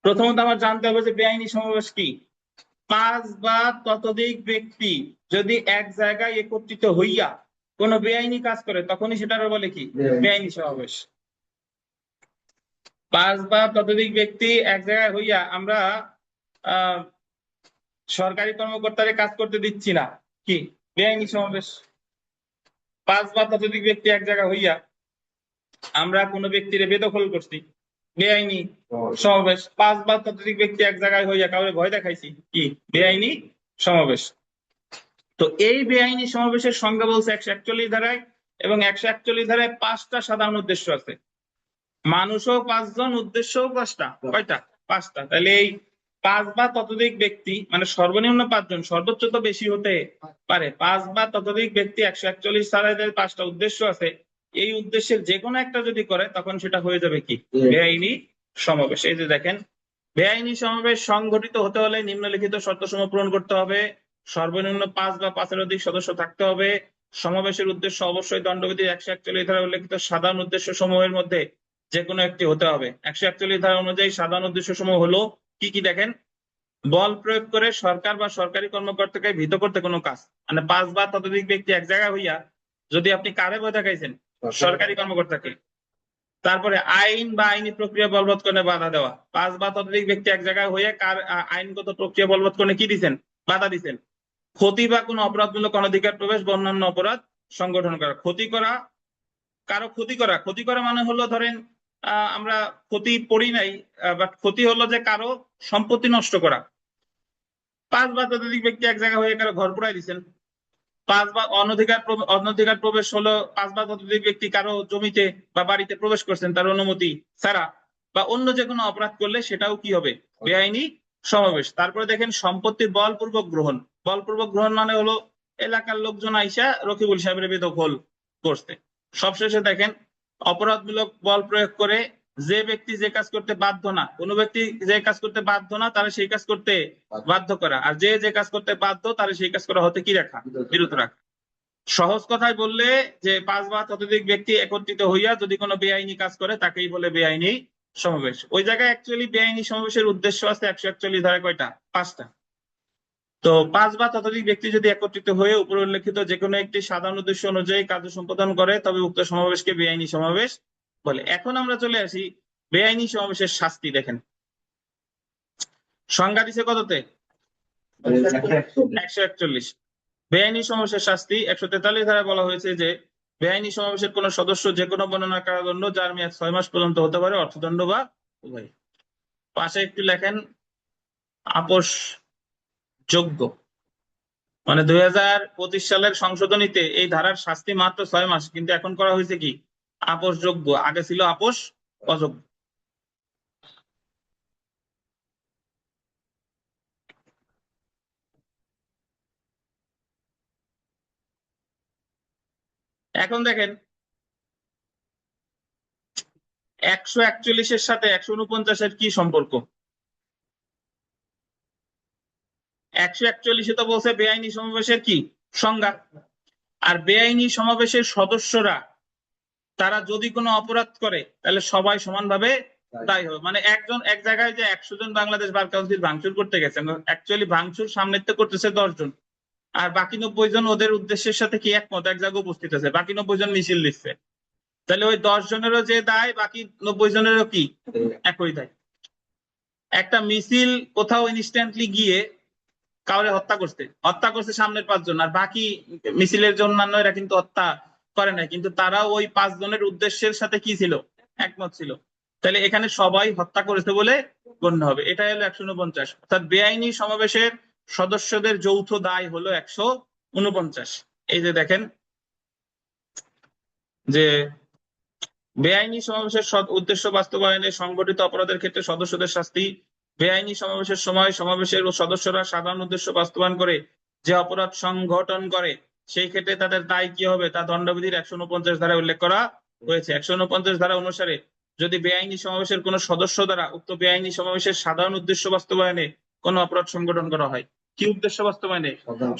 প্রথমত আমার জানতে হবে যে বেআইনি সমাবেশ কি। 5 বা ততোধিক ব্যক্তি যদি এক জায়গায় একত্রিত হইয়া কোন বেআইনি কাজ করে তখনই সেটার বলে কি বেআইনি সমাবেশ। 5 বা ততোধিক ব্যক্তি এক জায়গায় হইয়া, আমরা সরকারি কর্মকর্তারে কাজ করতে দিচ্ছি না, কি বেআইনি সমাবেশ। 5 বা ততোধিক ব্যক্তি এক জায়গায় হইয়া আমরা কোনো ব্যক্তিরে বেদখল করছি, বেআইনি সমাবেশ। 5 বা ততোধিক ব্যক্তি এক জায়গায় হইয়া কাউরে ভয় দেখাইছি, কি বেআইনি সমাবেশ। তো এই বেআইনি সমাবেশের সংজ্ঞা বলছে 141 ধারায়, এবং 141 ধারায় 5টা সাধারণ উদ্দেশ্য আছে। মানুষও 5 জন, উদ্দেশ্যও 5টা। কয়টা? 5টা। তাহলে এই 5 বা ততোধিক ব্যক্তি মানে সর্বনিম্ন 5 জন, সর্বোচ্চ তো বেশি হতে পারে। 5 বা ততোধিক ব্যক্তি 141 ধারায় 5টা উদ্দেশ্য আছে, এই উদ্দেশ্যের যে কোনো একটা যদি করে তখন সেটা হয়ে যাবে কি বেআইনি সমাবেশ। এই যে দেখেন, বেআইনি সমাবেশ সংগঠিত হতে হলে নিম্নলিখিত শর্তসমূহ পূরণ করতে হবে। সর্বনিম্ন 5 বা 5-এর অধিক সদস্য থাকতে হবে। সমাবেশের উদ্দেশ্য অবশ্যই দণ্ডবিধির 141 ধারায় উল্লেখিত সাধারণ উদ্দেশ্য সমূহের মধ্যে যে কোনো একটি হতে হবে। 141 ধারা অনুযায়ী সাধারণ উদ্দেশ্য সমূহ হলো কি কি দেখেন, বল প্রয়োগ করে সরকার বা সরকারি কর্মকর্তাকে ভীত করতে কোনো কাজ, মানে 5 বা ততোধিক ব্যক্তি এক জায়গায় হইয়া যদি আপনি কারে ভয় দেখাইছেন, সরকারি কর্মকর্তাকে। তারপরে আইন বা আইনি প্রক্রিয়া বলবৎ করে বাধা দেওয়া। 5 বা ততোধিক ব্যক্তি এক জায়গায় হয়ে কার আইনগত প্রক্রিয়া বলবৎ করে কি দিচ্ছেন, বাধা দিচ্ছেন। ক্ষতি বা কোনো অপরাধমূলক অনধিকার প্রবেশ বা অন্যান্য অপরাধ সংগঠন করা। ক্ষতি করা, কারো ক্ষতি করা। ক্ষতি করা মানে হলো ধরেন আমরা ক্ষতি পড়ি নাই, বাট ক্ষতি হলো যে কারো সম্পত্তি নষ্ট করা। 5 বা ততোধিক ব্যক্তি এক জায়গায় হয়ে কারো ঘর পুড়াই দিচ্ছেন। 5 বা অনধিকার প্রবেশ হলো 5 বা ততোধিক ব্যক্তি কারো জমিতে বা বাড়িতে প্রবেশ করছেন তার অনুমতি ছাড়া, বা অন্য যে কোনো অপরাধ করলে সেটাও কি হবে বেআইনি সমাবেশ। তারপরে দেখেন সম্পত্তির বলপূর্বক গ্রহণ। বলপূর্বক গ্রহণ মানে হলো এলাকার লোকজন আইসা রকিবুল সাহেবের বেদখল করছে। সবশেষে দেখেন অপরাধমূলক বল প্রয়োগ করে যে ব্যক্তি যে কাজ করতে বাধ্য না, কোনো ব্যক্তি যে কাজ করতে বাধ্য না তারা সেই কাজ করতে বাধ্য করা, আর যে যে কাজ করতে বাধ্য তারা সেই কাজ করা হতে কি রাখা, বিরত রাখা। সহজ কথায় বললে যে 5 বা ততোধিক ব্যক্তি একত্রিত হইয়া যদি কোনো বেআইনি কাজ করে তাকেই বলে বেআইনি সমাবেশ। ওই জায়গায় অ্যাকচুয়ালি বেআইনি সমাবেশের উদ্দেশ্য আছে 141 ধারা কয়টা, 5টা। তো 5 বা ততোধিক ব্যক্তি যদি একত্রিত হয়ে উপর উল্লেখিত যে কোনো একটি সাধারণ উদ্দেশ্য অনুযায়ী কার্য সম্পাদন করে তবে উক্ত সমাবেশকে বেআইনি সমাবেশ বলে। এখন আমরা চলে আসি বেআইনি সমাবেশের শাস্তি। দেখেন সংজ্ঞা দিছে কততে, 141। বেআইনি সমাবেশের শাস্তি 143 ধারায় বলা হয়েছে যে বেআইনি সমাবেশের কোন সদস্য যে কোনো বর্ণনা কারাদণ্ড যার মেয়াদ 6 মাস পর্যন্ত হতে পারে, অর্থদণ্ড বা উভয়। পাশে একটু লেখেন আপোষ যোগ্য, মানে 2025 সালের সংশোধনীতে এই ধারার শাস্তি মাত্র 6 মাস, কিন্তু এখন করা হয়েছে কি আপোষ যোগ্য, আগে ছিল আপোষ অযোগ্য। এখন দেখেন 141-এর সাথে 149-এর কি সম্পর্ক। 141-এ তো বলছে বেআইনি সমাবেশের কি সংজ্ঞা, আর বেআইনি সমাবেশের সদস্যরা তারা যদি কোনো অপরাধ করে তাহলে সবাই সমানভাবে দায়ী হবে। মানে একজন এক জায়গায় যে 100 জন বাংলাদেশ বার কাউন্সিল ভাঙচুর করতে গেছে, অ্যাকচুয়ালি ভাঙচুর সামনে তো করতেছে 10 জন, আর বাকি 90 জন ওদের উদ্দেশ্যের সাথে কি একমত, এক জায়গায় উপস্থিত আছে, বাকি 90 জন মিছিল দিচ্ছে, তাহলে ওই 10 জনেরও যে দায় বাকি 90 জনেরও কি একই দায়। একটা মিছিল কোথাও ইনস্ট্যান্টলি গিয়ে কাউরে হত্যা করছে সামনের 5 জন, আর বাকি মিছিলের জন্য এরা কিন্তু হত্যা করে নাই, কিন্তু তারা ওই 5 জনের উদ্দেশ্যের সাথে কি ছিল, একমত ছিল, তাহলে এখানে সবাই হত্যা করেছে বলে গণ্য হবে। এটাই হলো 149। অর্থাৎ বেআইনি সমাবেশের সদস্যদের যৌথ দায় হলো 149। এই যে দেখেন যে বেআইনি সমাবেশের উদ্দেশ্য বাস্তবায়নে সংগঠিত অপরাধের ক্ষেত্রে সদস্যদের শাস্তি। বেআইনি সমাবেশের সময় সমাবেশের সদস্যরা সাধারণ উদ্দেশ্য বাস্তবায়ন করে যে অপরাধ সংগঠন করে সেই ক্ষেত্রে তাদের দায় কি হবে তা দণ্ডবিধির 149 ধারায় উল্লেখ করা হয়েছে। 149 ধারা অনুসারে যদি বেআইনি সমাবেশের কোন সদস্য দ্বারা উক্ত বেআইনি সমাবেশের সাধারণ উদ্দেশ্য বাস্তবায়নে কোন অপরাধ সংগঠন করা হয়, কি উদ্দেশ্য বাস্তবায়নে,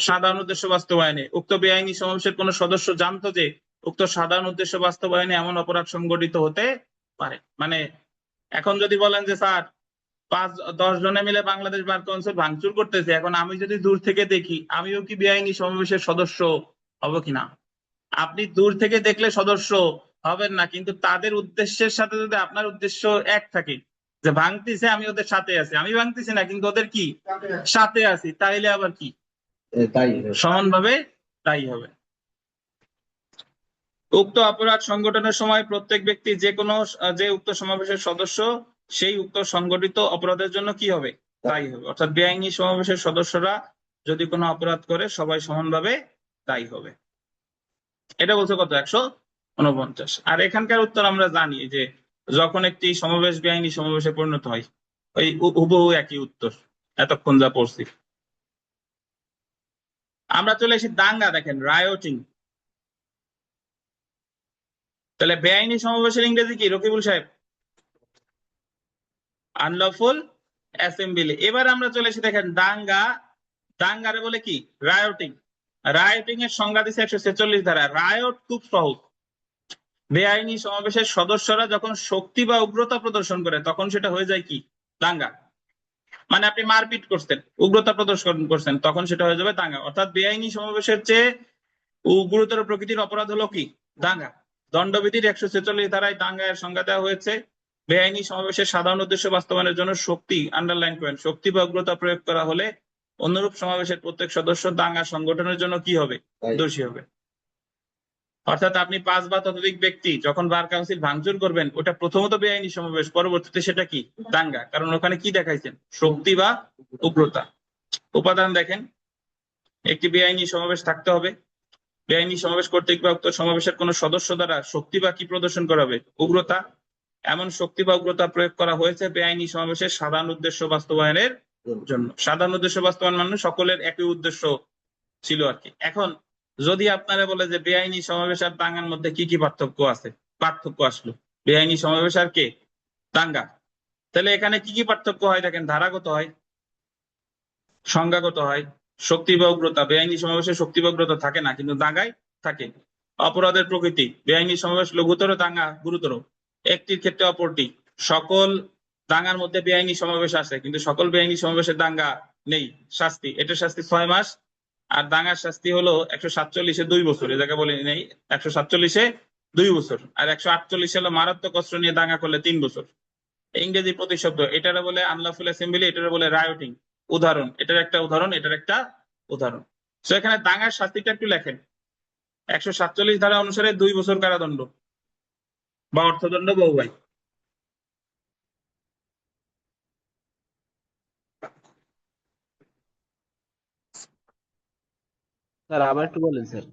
সাধারণ উদ্দেশ্য বাস্তবায়নে, উক্ত বেআইনি সমাবেশের কোন সদস্য জানতো যে উক্ত সাধারণ উদ্দেশ্য বাস্তবায়নে এমন অপরাধ সংগঠিত হতে পারে। মানে এখন যদি বলেন যে স্যার 5-10 জনে মিলে বাংলাদেশ বার কাউন্সিল ভাঙচুর করতেছে, এখন আমি যদি দূর থেকে দেখি আমিও কি বেআইনি সমাবেশের সদস্য হব কিনা? আপনি দূর থেকে দেখলে সদস্য হবেন না, কিন্তু তাদের উদ্দেশ্যের সাথে যদি আপনার উদ্দেশ্য এক থাকে যে ভাঙতেছে আমি ওদের সাথে আছি, আমি ভাঙতেছি না কিন্তু ওদের কি সাথে আছি, তাইলে আবার কি সমানভাবে দায়ী হবে। উক্ত অপরাধ সংগঠনের সময় প্রত্যেক ব্যক্তি যে উক্ত সমাবেশের সদস্য সেই উক্ত সংগঠিত অপরাধের জন্য কি হবে, দায়ী হবে। অর্থাৎ বেআইনি সমাবেশের সদস্যরা যদি কোনো অপরাধ করে সবাই সমানভাবে দায়ী হবে। এটা বলছে কত, 149। আর এখানকার উত্তর আমরা জানি যে যখন একটি সমাবেশ বেআইনি সমাবেশে পরিণত হয়, ওই হুবহু একই উত্তর এতক্ষণ যা পড়ছি। আমরা চলে এসে দাঙ্গা। দেখেন রায়োটিং, তাহলে বেআইনি সমাবেশের ইংরেজি কি রকিবুল সাহেব? Unlawful assembly. এবার আমরা চলে এসে দেখেন দাঙ্গা, দাঙ্গারে বলে কি রায়োটিং। রায়োটিং এর সংজ্ঞা দিচ্ছে 146 ধারা। রায়ট খুব সহজ, বেআইনি সমাবেশের সদস্যরা যখন শক্তি বা উগ্রতা প্রদর্শন করে তখন সেটা হয়ে যায় কি দাঙ্গা। মানে আপনি মারপিট করছেন, উগ্রতা প্রদর্শন করছেন, তখন সেটা হয়ে যাবে দাঙ্গা। অর্থাৎ বেআইনি সমাবেশের চেয়ে গুরুতর প্রকৃতির অপরাধ হলো কি দাঙ্গা। দণ্ডবিধির 146 ধারায় দাঙ্গা এর সংজ্ঞা দেওয়া হয়েছে। বেআইনি সমাবেশের সাধারণ উদ্দেশ্য বাস্তবায়নের জন্য শক্তি, আন্ডারলাইন করেন, শক্তি বা উগ্রতা প্রয়োগ করা হলে অনুরূপ সমাবেশের প্রত্যেক সদস্য দাঙ্গা সংগঠনের জন্য কি হবে, দোষী হবে। অর্থাৎ আপনি 5 বা ততোধিক ব্যক্তি যখন বার কাউন্সিল ভাঙচুর করবেন, ওটা প্রথমত বেআইনি সমাবেশ, পরবর্তীতে সেটা কি দাঙ্গা, কারণ ওখানে কি দেখাইছেন, শক্তি বা উগ্রতা। উপাদান দেখেন, একটি বেআইনি সমাবেশ থাকতে হবে, বেআইনি সমাবেশ কর্তৃক বা উক্ত সমাবেশের কোন সদস্য দ্বারা শক্তি বা কি প্রদর্শন করা হবে, উগ্রতা। এমন শক্তি বা উগ্রতা প্রয়োগ করা হয়েছে বেআইনি সমাবেশের সাধারণ উদ্দেশ্য বাস্তবায়নের জন্য। সাধারণ উদ্দেশ্য বাস্তবায়ন মানে সকলের একই উদ্দেশ্য ছিল আর কি। এখন যদি আপনারা বলে যে বেআইনি সমাবেশ আর দাঙ্গার মধ্যে কি কি পার্থক্য আছে, পার্থক্য আসলো, বেআইনি সমাবেশ আর কে দাঙ্গা। তাহলে এখানে কি কি পার্থক্য হয় দেখেন, ধারাগত হয়, সংজ্ঞাগত হয়। শক্তি বা উগ্রতা, বেআইনি সমাবেশে শক্তি বা উগ্রতা থাকে না, কিন্তু দাঙ্গায় থাকে। অপরাধের প্রকৃতি, বেআইনি সমাবেশ লঘুতর, দাঙ্গা গুরুতর। একটির ক্ষেত্রে অপরটি, সকল দাঙ্গার মধ্যে বেআইনি সমাবেশ আছে, কিন্তু সকল বেআইনি সমাবেশের দাঙ্গা নেই। শাস্তি, এটার শাস্তি 6 মাস, আর দাঙ্গার শাস্তি হলো 147-এ 2 বছর। এ জায়গায় বলে নেই 147-এ 2 বছর, আর 148 হলো মারাত্মক অস্ত্র নিয়ে দাঙ্গা করলে 3 বছর। ইংরেজি প্রতিশব্দ, এটারে বলে আনলফুল অ্যাসেম্বলি, এটারে বলে রায়োটিং। উদাহরণ, এটার একটা উদাহরণ, এটার একটা উদাহরণ। তো এখানে দাঙ্গার শাস্তিটা একটু লেখেন। 147 ধারা অনুসারে 2 বছর কারাদণ্ড বা অর্থদণ্ড বহু। স্যার আবার একটু বলেন স্যার।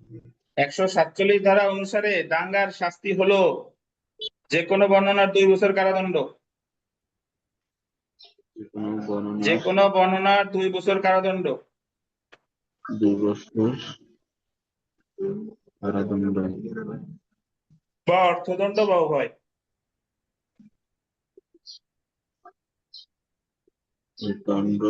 147 ধারা অনুসারে দাঙ্গার শাস্তি হলো যে কোনো বর্ণনার 2 বছর কারাদণ্ড, যে কোনো বর্ণনার 2 বছর কারাদণ্ড 2 বছর কারাদণ্ড বা অর্থদণ্ড বা উভয়। দণ্ড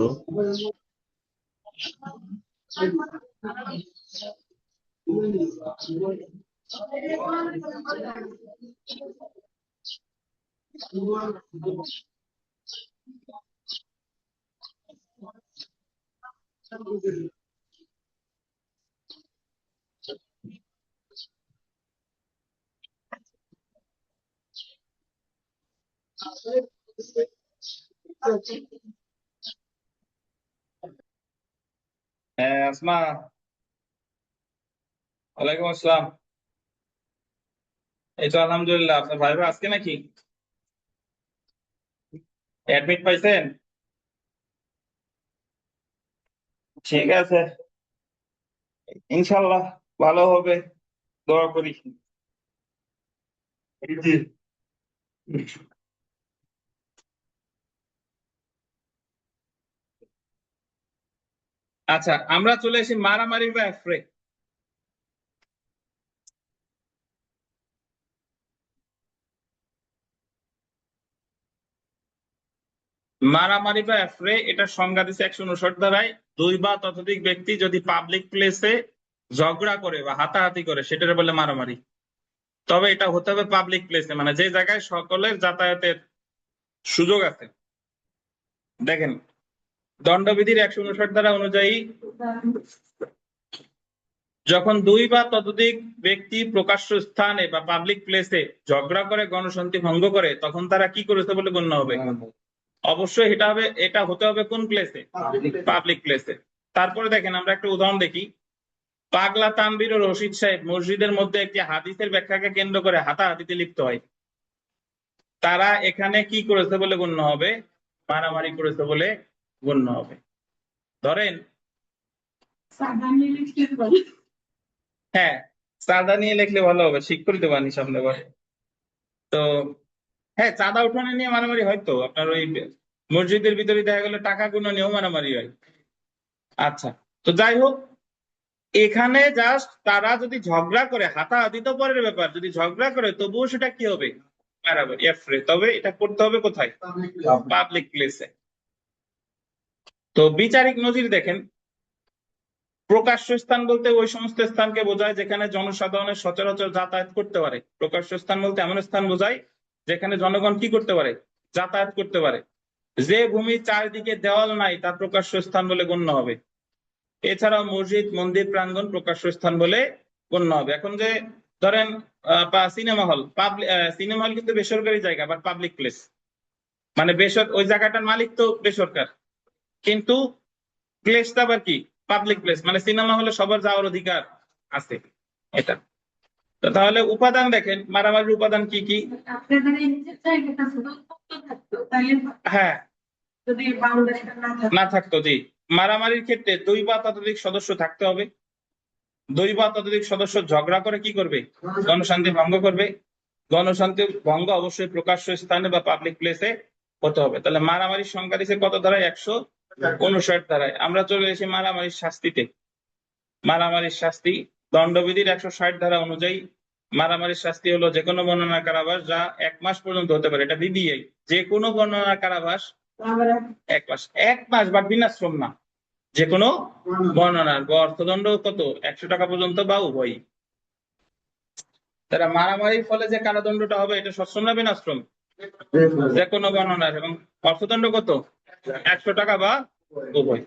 হ্যাঁ আসমা, ওয়ালাইকুম আসসালাম। এই তো আলহামদুলিল্লাহ। আপনার ভাইবা আজকে নাকি অ্যাডমিট পাইছেন? ঠিক আছে, ইনশাল্লাহ ভালো হবে, দোয়া করি। জি। আচ্ছা, আমরা চলে এসে মারামারি বা অ্যাফ্রে। মারামারি বা অ্যাফ্রে, এটা সংজ্ঞা দিচ্ছে 159 ধারায়। 2 বা ততোধিক ব্যক্তি যদি পাবলিক প্লেসে ঝগড়া করে বা হাতাহাতি করে, সেটার বলে মারামারি। তবে এটা হতে হবে পাবলিক প্লেসে, মানে যে জায়গায় সকলের যাতায়াতের সুযোগ আছে। দেখেন, দণ্ডবিধির 159 ধারা অনুযায়ী যখন 2 বা ততোধিক ব্যক্তি প্রকাশ্য স্থানে বা পাবলিক প্লেসে ঝগড়া করে, গণশান্তি ভঙ্গ করে, তখন তারা কি করেছে বলে গণ্য হবে? অবশ্যই এটা হতে হবে কোন প্লেসে? পাবলিক প্লেসে। তারপরে দেখেন, আমরা একটা উদাহরণ দেখি। পাগলা তানভীর ও রশিদ সাহেব মসজিদের মধ্যে একটি হাদিসের ব্যাখ্যাকে কেন্দ্র করে হাতাহাতিতে লিপ্ত হয়। তারা এখানে কি করেছে বলে গণ্য হবে? মারামারি করেছে বলে গণ্য হবে। ধরেন, হ্যাঁ চাঁদা নিয়ে লিখলে ভালো হবে, ঠিক করে দেবো আনি সামনে বার। তো হ্যাঁ, চাঁদা উঠানো নিয়ে মারামারি হয়, তো আপনার ওই মসজিদের ভিতরে দেখা গেলো টাকা গুলো নিয়েও মারামারি হয়। আচ্ছা, তো যাই হোক, এখানে জাস্ট তারা যদি ঝগড়া করে, হাতাহাতি তো পরের ব্যাপার, যদি ঝগড়া করে তবুও সেটা কি হবে? মারামারি, এফরে। তবে এটা করতে হবে কোথায়? পাবলিক প্লেসে। তো বিচারিক নজির দেখেন, প্রকাশ্য স্থান বলতে ওই সমস্ত স্থানকে বোঝায় যেখানে জনসাধারণের সচরাচর যাতায়াত করতে পারে। প্রকাশ্য স্থান বলতে এমন স্থান বোঝায় যেখানে জনগণ কি করতে পারে? যাতায়াত করতে পারে। যে ভূমির চারিদিকে দেওয়াল নাই তা প্রকাশ্য স্থান বলে গণ্য হবে। এছাড়াও মসজিদ, মন্দির প্রাঙ্গণ প্রকাশ্য স্থান বলে গণ্য হবে। এখন যে ধরেন সিনেমা হল, সিনেমা হল কিন্তু বেসরকারি জায়গা, বাট পাবলিক প্লেস, মানে ওই জায়গাটার মালিক তো বেসরকার, কিন্তু প্লেসটা আবার কি? পাবলিক প্লেস, মানে সিনেমা হলে সবার যাওয়ার অধিকার আছে। এটা তো তাহলে উপাদান দেখেন, মারামারির উপাদান কি কি? আপনাদের এই যে জায়গাটা শুধু উন্মুক্ত থাকতো, তাহলে হ্যাঁ, যদি বাউন্ডারিটা না থাকতো। না থাকতো, জি। মারামারির ক্ষেত্রে 2 বা ততোধিক সদস্য থাকতে হবে। 2 বা ততোধিক সদস্য ঝগড়া করে কি করবে? গণশান্তি ভঙ্গ করবে। গণশান্তি ভঙ্গ অবশ্যই প্রকাশ্য স্থানে বা পাবলিক প্লেসে হতে হবে। তাহলে মারামারির সংখ্যা দিচ্ছে কত ধারায়? 159 ধারায়। আমরা চলে এসেছি মারামারির শাস্তিতে। মারামারির শাস্তি দণ্ডবিধির 160 ধারা অনুযায়ী মারামারির শাস্তি হলো যে কোনো বর্ণনার কারাবাস যা 1 মাস পর্যন্ত হতে পারে, এটা বিবিআই, যে কোনো বর্ণনার কারাবাস আবার 1 মাস, 1 মাস বা বিনাশ্রম না, যে কোনো বর্ণনার বা অর্থদণ্ড কত 100 টাকা পর্যন্ত বা উভয়ই। তারা মারামারির ফলে যে কারাদণ্ডটা হবে এটা সশ্রম না বিনাশ্রম, যে কোনো বর্ণনার, এবং অর্থদণ্ড কত 100 টাকা বা উভয়।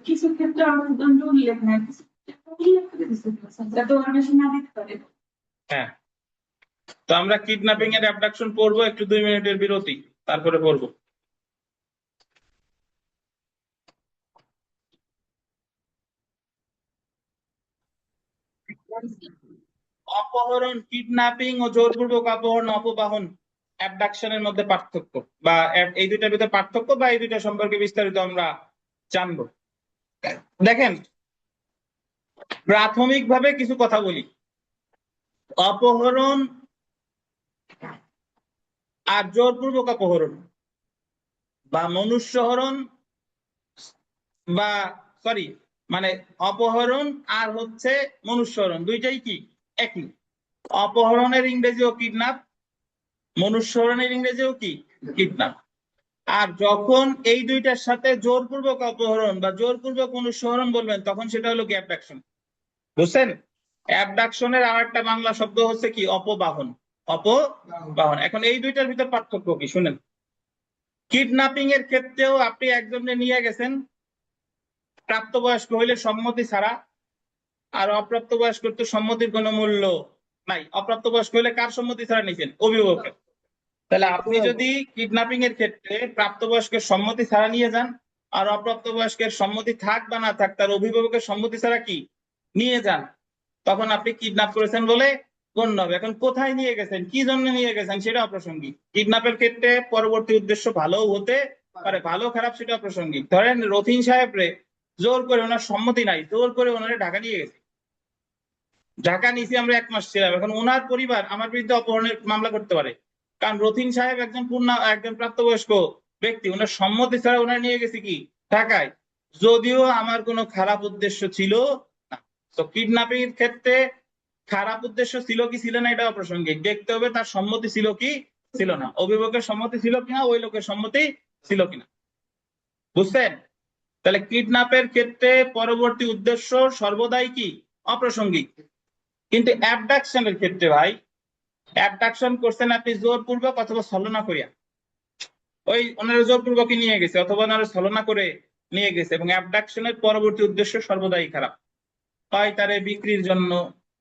কিছু ক্ষেত্রে অর্থদণ্ড উল্লেখ নাই, কিছু ক্ষেত্রে উল্লেখ করে দিচ্ছে যাতে ওরা বেশি না দিতে পারে। হ্যাঁ, তো আমরা কিডন্যাপিং এর অ্যাবডাকশন পড়বো, একটু 2 মিনিটের বিরতি, তারপরে পড়বো। অপহরণ, কিডন্যাপিং ও জোরপূর্বক অপহরণ, অপবাহন, অ্যাবডাকশনের মধ্যে পার্থক্য, বা এই দুইটার ভিতরে পার্থক্য বা এই দুইটা সম্পর্কে বিস্তারিত আমরা জানবো। দেখেন, প্রাথমিকভাবে কিছু কথা বলি। অপহরণ আর জোরপূর্বক অপহরণ বা মনুষ্যহরণ, বা সরি মানে অপহরণ আর হচ্ছে মনুষ্যহরণ দুইটাই কি একই। অপহরণের ইংরেজিও কিডন্যাপ, মনুষ্যহরণের ইংরেজিও কি কিডন্যাপ। আর যখন এই দুইটার সাথে জোরপূর্বক অপহরণ বা জোরপূর্বক মনুষ্যহরণ বলবেন তখন সেটা হলো কি অ্যাবডাকশন। বুঝছেন? অ্যাবডাকশনের আর একটা বাংলা শব্দ হচ্ছে কি অপবাহন। অপবাহন। এখন এই দুইটার ভিতর পার্থক্য কি শুনেন। কিডন্যাপিং এর ক্ষেত্রেও আপনি একজনকে নিয়ে গেছেন প্রাপ্তবয়স্ক হইলে সম্মতি ছাড়া, আর অপ্রাপ্তবয়স্ক তো সম্মতির কোনো মূল্য নাই। অপ্রাপ্তবয়স্ক হইলে কার সম্মতি ছাড়া নিছেন? অভিভাবকের। তাহলে আপনি যদি কিডন্যাপিং এর ক্ষেত্রে প্রাপ্তবয়স্কের সম্মতি ছাড়া নিয়ে যান, আর অপ্রাপ্তবয়স্কের সম্মতি থাক বা না থাক তার অভিভাবকের সম্মতি ছাড়া কি নিয়ে যান, তখন আপনি কিডন্যাপ করেছেন বলে গণ্য হবে। এখন কোথায় নিয়ে গেছেন, কি জন্য নিয়ে গেছেন সেটা অপ্রাসঙ্গিক। কিডন্যাপের ক্ষেত্রে পরবর্তী উদ্দেশ্য ভালো হতে পারে, ভালো খারাপ সেটা অপ্রাসঙ্গিক। ধরেন রথিন সাহেব রে জোর করে, ওনার সম্মতি নাই, জোর করে ওনারে ঢাকা নিয়ে গেছে, ঢাকা নিয়েছি আমরা 1 মাস ছিলাম, এখন ওনার পরিবার আমার বিরুদ্ধে অপহরণের মামলা করতে পারে, কারণ রথিন সাহেব একজন প্রাপ্তবয়স্ক ব্যক্তি, ওনার সম্মতি ছাড়া ওনার নিয়ে গেছি কি ঢাকায়, যদিও আমার কোনো খারাপ উদ্দেশ্য ছিল না। তো কিডন্যাপিং এর ক্ষেত্রে খারাপ উদ্দেশ্য ছিল কি ছিল না এটা অপ্রাসঙ্গিক, দেখতে হবে তার সম্মতি ছিল কি ছিল না, অভিভাবকের সম্মতি ছিল কিনা, ওই লোকের সম্মতি ছিল কিনা। বুঝছেন? তাহলে কিডন্যাপের ক্ষেত্রে পরবর্তী উদ্দেশ্য সর্বদাই কি অপ্রাসঙ্গিক। কিন্তু অ্যাবডাকশনের ক্ষেত্রে ভাই, অ্যাবডাকশন করছেন আপনি জোরপূর্বক অথবা ছলনা করিয়া, ওই ওনারা জোরপূর্বকই নিয়ে গেছে অথবা ওনারা ছলনা করে নিয়ে গেছে, এবং অ্যাবডাকশনের পরবর্তী উদ্দেশ্য সর্বদাই খারাপ। হয় তারে বিক্রির জন্য,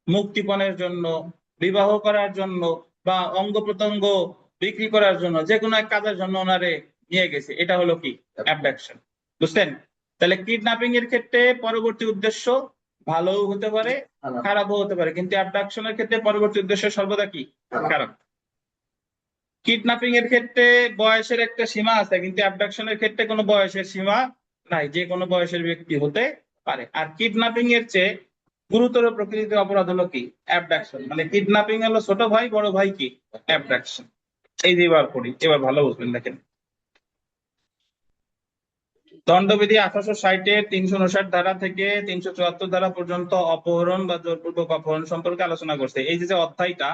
মুক্তিপণের জন্য, বিবাহ করার জন্য, বা অঙ্গ প্রত্যঙ্গ বিক্রি করার জন্য, যে কোনো এক কাজের জন্য ওনারে নিয়ে গেছে, এটা হলো কি অ্যাবডাকশন। বুঝছেন? তাহলে কিডন্যাপিং এর ক্ষেত্রে পরবর্তী উদ্দেশ্য ভালোও হতে পারে খারাপও হতে পারে, কিন্তু অ্যাবডাকশনের ক্ষেত্রে পরবর্তী উদ্দেশ্য সর্বদা কি খারাপ। কিডন্যাপিং এর ক্ষেত্রে বয়সের একটা সীমা আছে, কিন্তু অ্যাবডাকশনের ক্ষেত্রে কোনো বয়সের সীমা নাই, যে কোনো বয়সের ব্যক্তি হতে পারে। আর কিডন্যাপিং এর চেয়ে গুরুতর প্রকৃতির অপরাধ হলো কি অ্যাবডাকশন। মানে কিডন্যাপিং হলো ছোট ভাই, বড় ভাই কি অ্যাবডাকশন। এই যে এবার পড়ি, এবার ভালো বুঝবেন। দেখেন, দণ্ডবিধি 1860-এর 359 ধারা থেকে 374 ধারা পর্যন্ত অপহরণ বা জোরপূর্বক অপহরণ সম্পর্কে আলোচনা করছে। এই যে অধ্যায়টা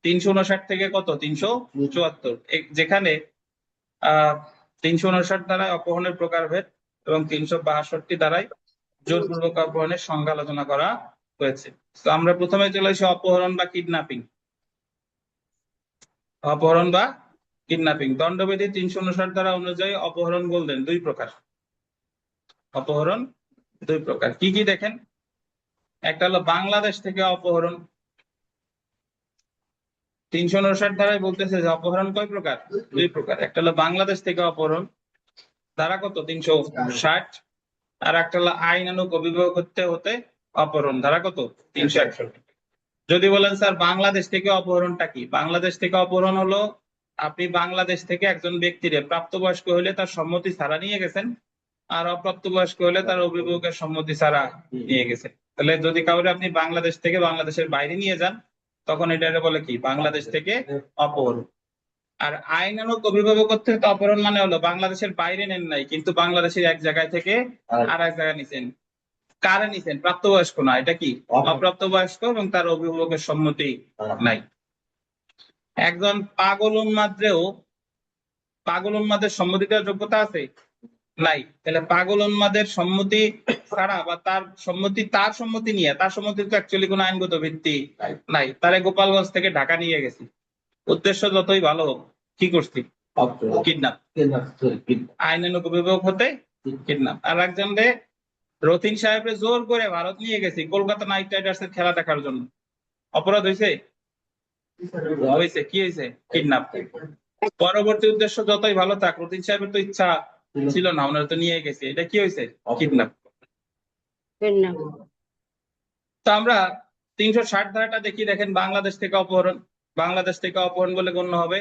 359 থেকে কত 374, যেখানে 359 ধারায় অপহরণের প্রকারভেদ এবং 362 ধারায় জোরপূর্বক অপহরণের সংজ্ঞা আলোচনা করা হয়েছে। তো আমরা প্রথমে চলে আসি অপহরণ বা কিডন্যাপিং। অপহরণ বা কিডন্যাপিং, দণ্ডবিধি 359 ধারা অনুযায়ী অপহরণ বললেন 2 প্রকার। অপহরণ 2 প্রকার, কি কি দেখেন। একটা হলো বাংলাদেশ থেকে অপহরণ। 359 ধারায় বলতেছে যে অপহরণ কয় প্রকার? 2 প্রকার। একটা হলো বাংলাদেশ থেকে অপহরণ, ধারা কত 360, আর একটা হলো আইনানুগ অভিভাবক হতে হতে অপহরণ, ধারা কত 361। যদি বলেন স্যার বাংলাদেশ থেকে অপহরণটা কি, বাংলাদেশ থেকে অপহরণ হলো আপনি বাংলাদেশ থেকে একজন ব্যক্তিরে প্রাপ্তবয়স্ক হলে তার সম্মতি ছাড়া নিয়ে গেছেন, আর অপ্রাপ্তবয়স্ক হলে তার অভিভাবকের সম্মতি ছাড়া নিয়ে গেছেন। তাহলে যদি কাউরে আপনি বাংলাদেশ থেকে বাংলাদেশের বাইরে নিয়ে যান তখন এটা বলে কি বাংলাদেশ থেকে অপহরণ। আর আইনানুগ অভিভাবক থেকে অপহরণ মানে হলো বাংলাদেশের বাইরে নেন নাই, কিন্তু বাংলাদেশের এক জায়গায় থেকে আর এক জায়গায় নিছেন। কারে নিছেন? প্রাপ্তবয়স্ক না, এটা কি অপ্রাপ্তবয়স্ক এবং তার অভিভাবকের সম্মতি নাই। একজন পাগল উন্মাদের সম্মতি দেওয়ার যোগ্যতা আছে? নাই। তাহলে পাগল উন্মাদের সম্মতি ছাড়া বা তার সম্মতি নিয়ে, তার সম্মতি তো অ্যাকচুয়ালি কোনো আইনগত ভিত্তি নাই, তারে গোপালগঞ্জ থেকে ঢাকা নিয়ে গেছি, উদ্দেশ্য যতই ভালো হোক, কি করছি? কিডন্যাপ। আইনানুগ অভিভাবক হতে কিডন্যাপ। আর একজন রে রথিন সাহেবরে জোর করে ভারত নিয়ে গেছি কলকাতা নাইট রাইডার্স এর খেলা দেখার জন্য, অপরাধ হয়েছে? হয়েছে। কি হয়েছে? কিডন্যাপ। পরবর্তী উদ্দেশ্য যতই ভালো থাক, রথিন সাহেবের তো ইচ্ছা ছিল না, ওনারা তো নিয়ে গেছে, এটা কি হয়েছে? কিডন্যাপ। তো আমরা 360 ধারাটা দেখি, দেখেন বাংলাদেশ থেকে অপহরণ। বাংলাদেশ থেকে অপহরণ বলে গণ্য হবে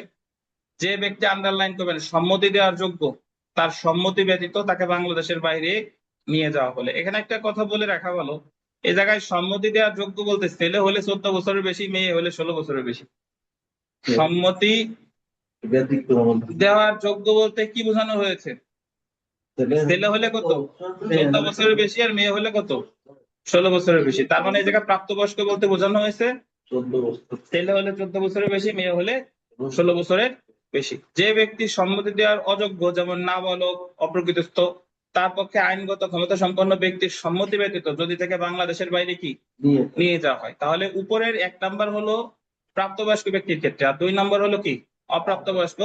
যে ব্যক্তি, আন্ডারলাইন করবেন, সম্মতি দেওয়ার যোগ্য, তার সম্মতি ব্যতীত তাকে বাংলাদেশের বাইরে নিয়ে যাওয়া হলে। এখানে একটা কথা বলে রাখা ভালো, এই জায়গায় সম্মতি দেওয়ার যোগ্য বলতে ছেলে হলে 14 বছরের বেশি, মেয়ে হলে 16 বছরের বেশি। সম্মতি দেওয়ার যোগ্য বলতে কি বোঝানো হয়েছে? ছেলে হলে কত? 14 বছরের বেশি, আর মেয়ে হলে কত? 16 বছরের বেশি। তার মানে এই জায়গায় প্রাপ্তবয়স্ক বলতে বোঝানো হয়েছে ছেলে হলে 14 বছরের বেশি, মেয়ে হলে 16 বছরের বেশি। যে ব্যক্তি সম্মতি দেওয়ার অযোগ্য, যেমন নাবালক, অপ্রকৃতস্থ, তার পক্ষে আইনগত ক্ষমতা সম্পন্ন ব্যক্তির সম্মতি ব্যতীত যদি থেকে বাংলাদেশের বাইরে কি নিয়ে যাওয়া হয়, তাহলে উপরের 1 নাম্বার হলো প্রাপ্তবয়স্ক ব্যক্তির ক্ষেত্রে, আর 2 নাম্বার হলো কি? অপ্রাপ্তবয়স্ক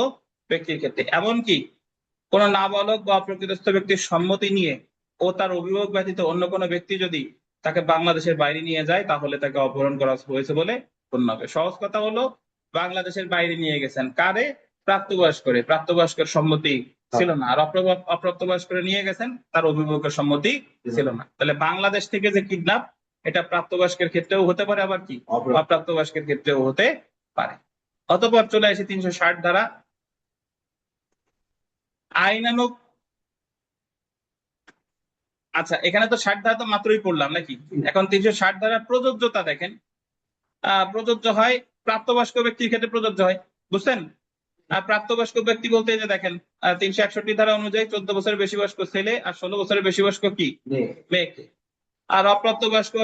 ব্যক্তির ক্ষেত্রে। এমনকি কোন নাবালক বা অপ্রকৃতস্থ ব্যক্তির সম্মতি নিয়ে ও তার অভিভাবক ব্যতীত অন্য কোনো ব্যক্তি যদি তাকে বাংলাদেশের বাইরে নিয়ে যায়, তাহলে তাকে অপহরণ করা হয়েছে বলে গণ্য হবে। সহজ কথা হলো, বাংলাদেশের বাইরে নিয়ে গেছেন কারে? প্রাপ্তবয়স্করে। প্রাপ্তবয়স্কের সম্মতি ছিল না। আর অপ্রাপ্তবয়স্করে নিয়ে গেছেন, তার অভিভাবকের সম্মতি ছিল না। তাহলে বাংলাদেশ থেকে যে কিডন্যাপ, এটা প্রাপ্তবয়স্কের ক্ষেত্রেও হতে পারে, আবার কি অপ্রাপ্তবয়স্কের ক্ষেত্রেও হতে পারে। অতঃপর চলে আসে 360 ধারা, আইনানুগ। আচ্ছা, এখানে তো 60 ধারা তো মাত্রই পড়লাম নাকি? এখন 360 ধারা প্রযোজ্যতা দেখেন। প্রযোজ্য হয় প্রাপ্তবয়স্ক ব্যক্তির ক্ষেত্রে প্রযোজ্য হয়, বুঝছেন? আর প্রাপ্তবয়স্ক ব্যক্তি বলতে এই যে দেখেন, 361 ধারা অনুযায়ী 14 বছরের বেশি বয়স্ক ছেলে আর 16 বছরের বেশি বয়স্ক কি? মেয়েকে। আর অপ্রাপ্তবয়স্ক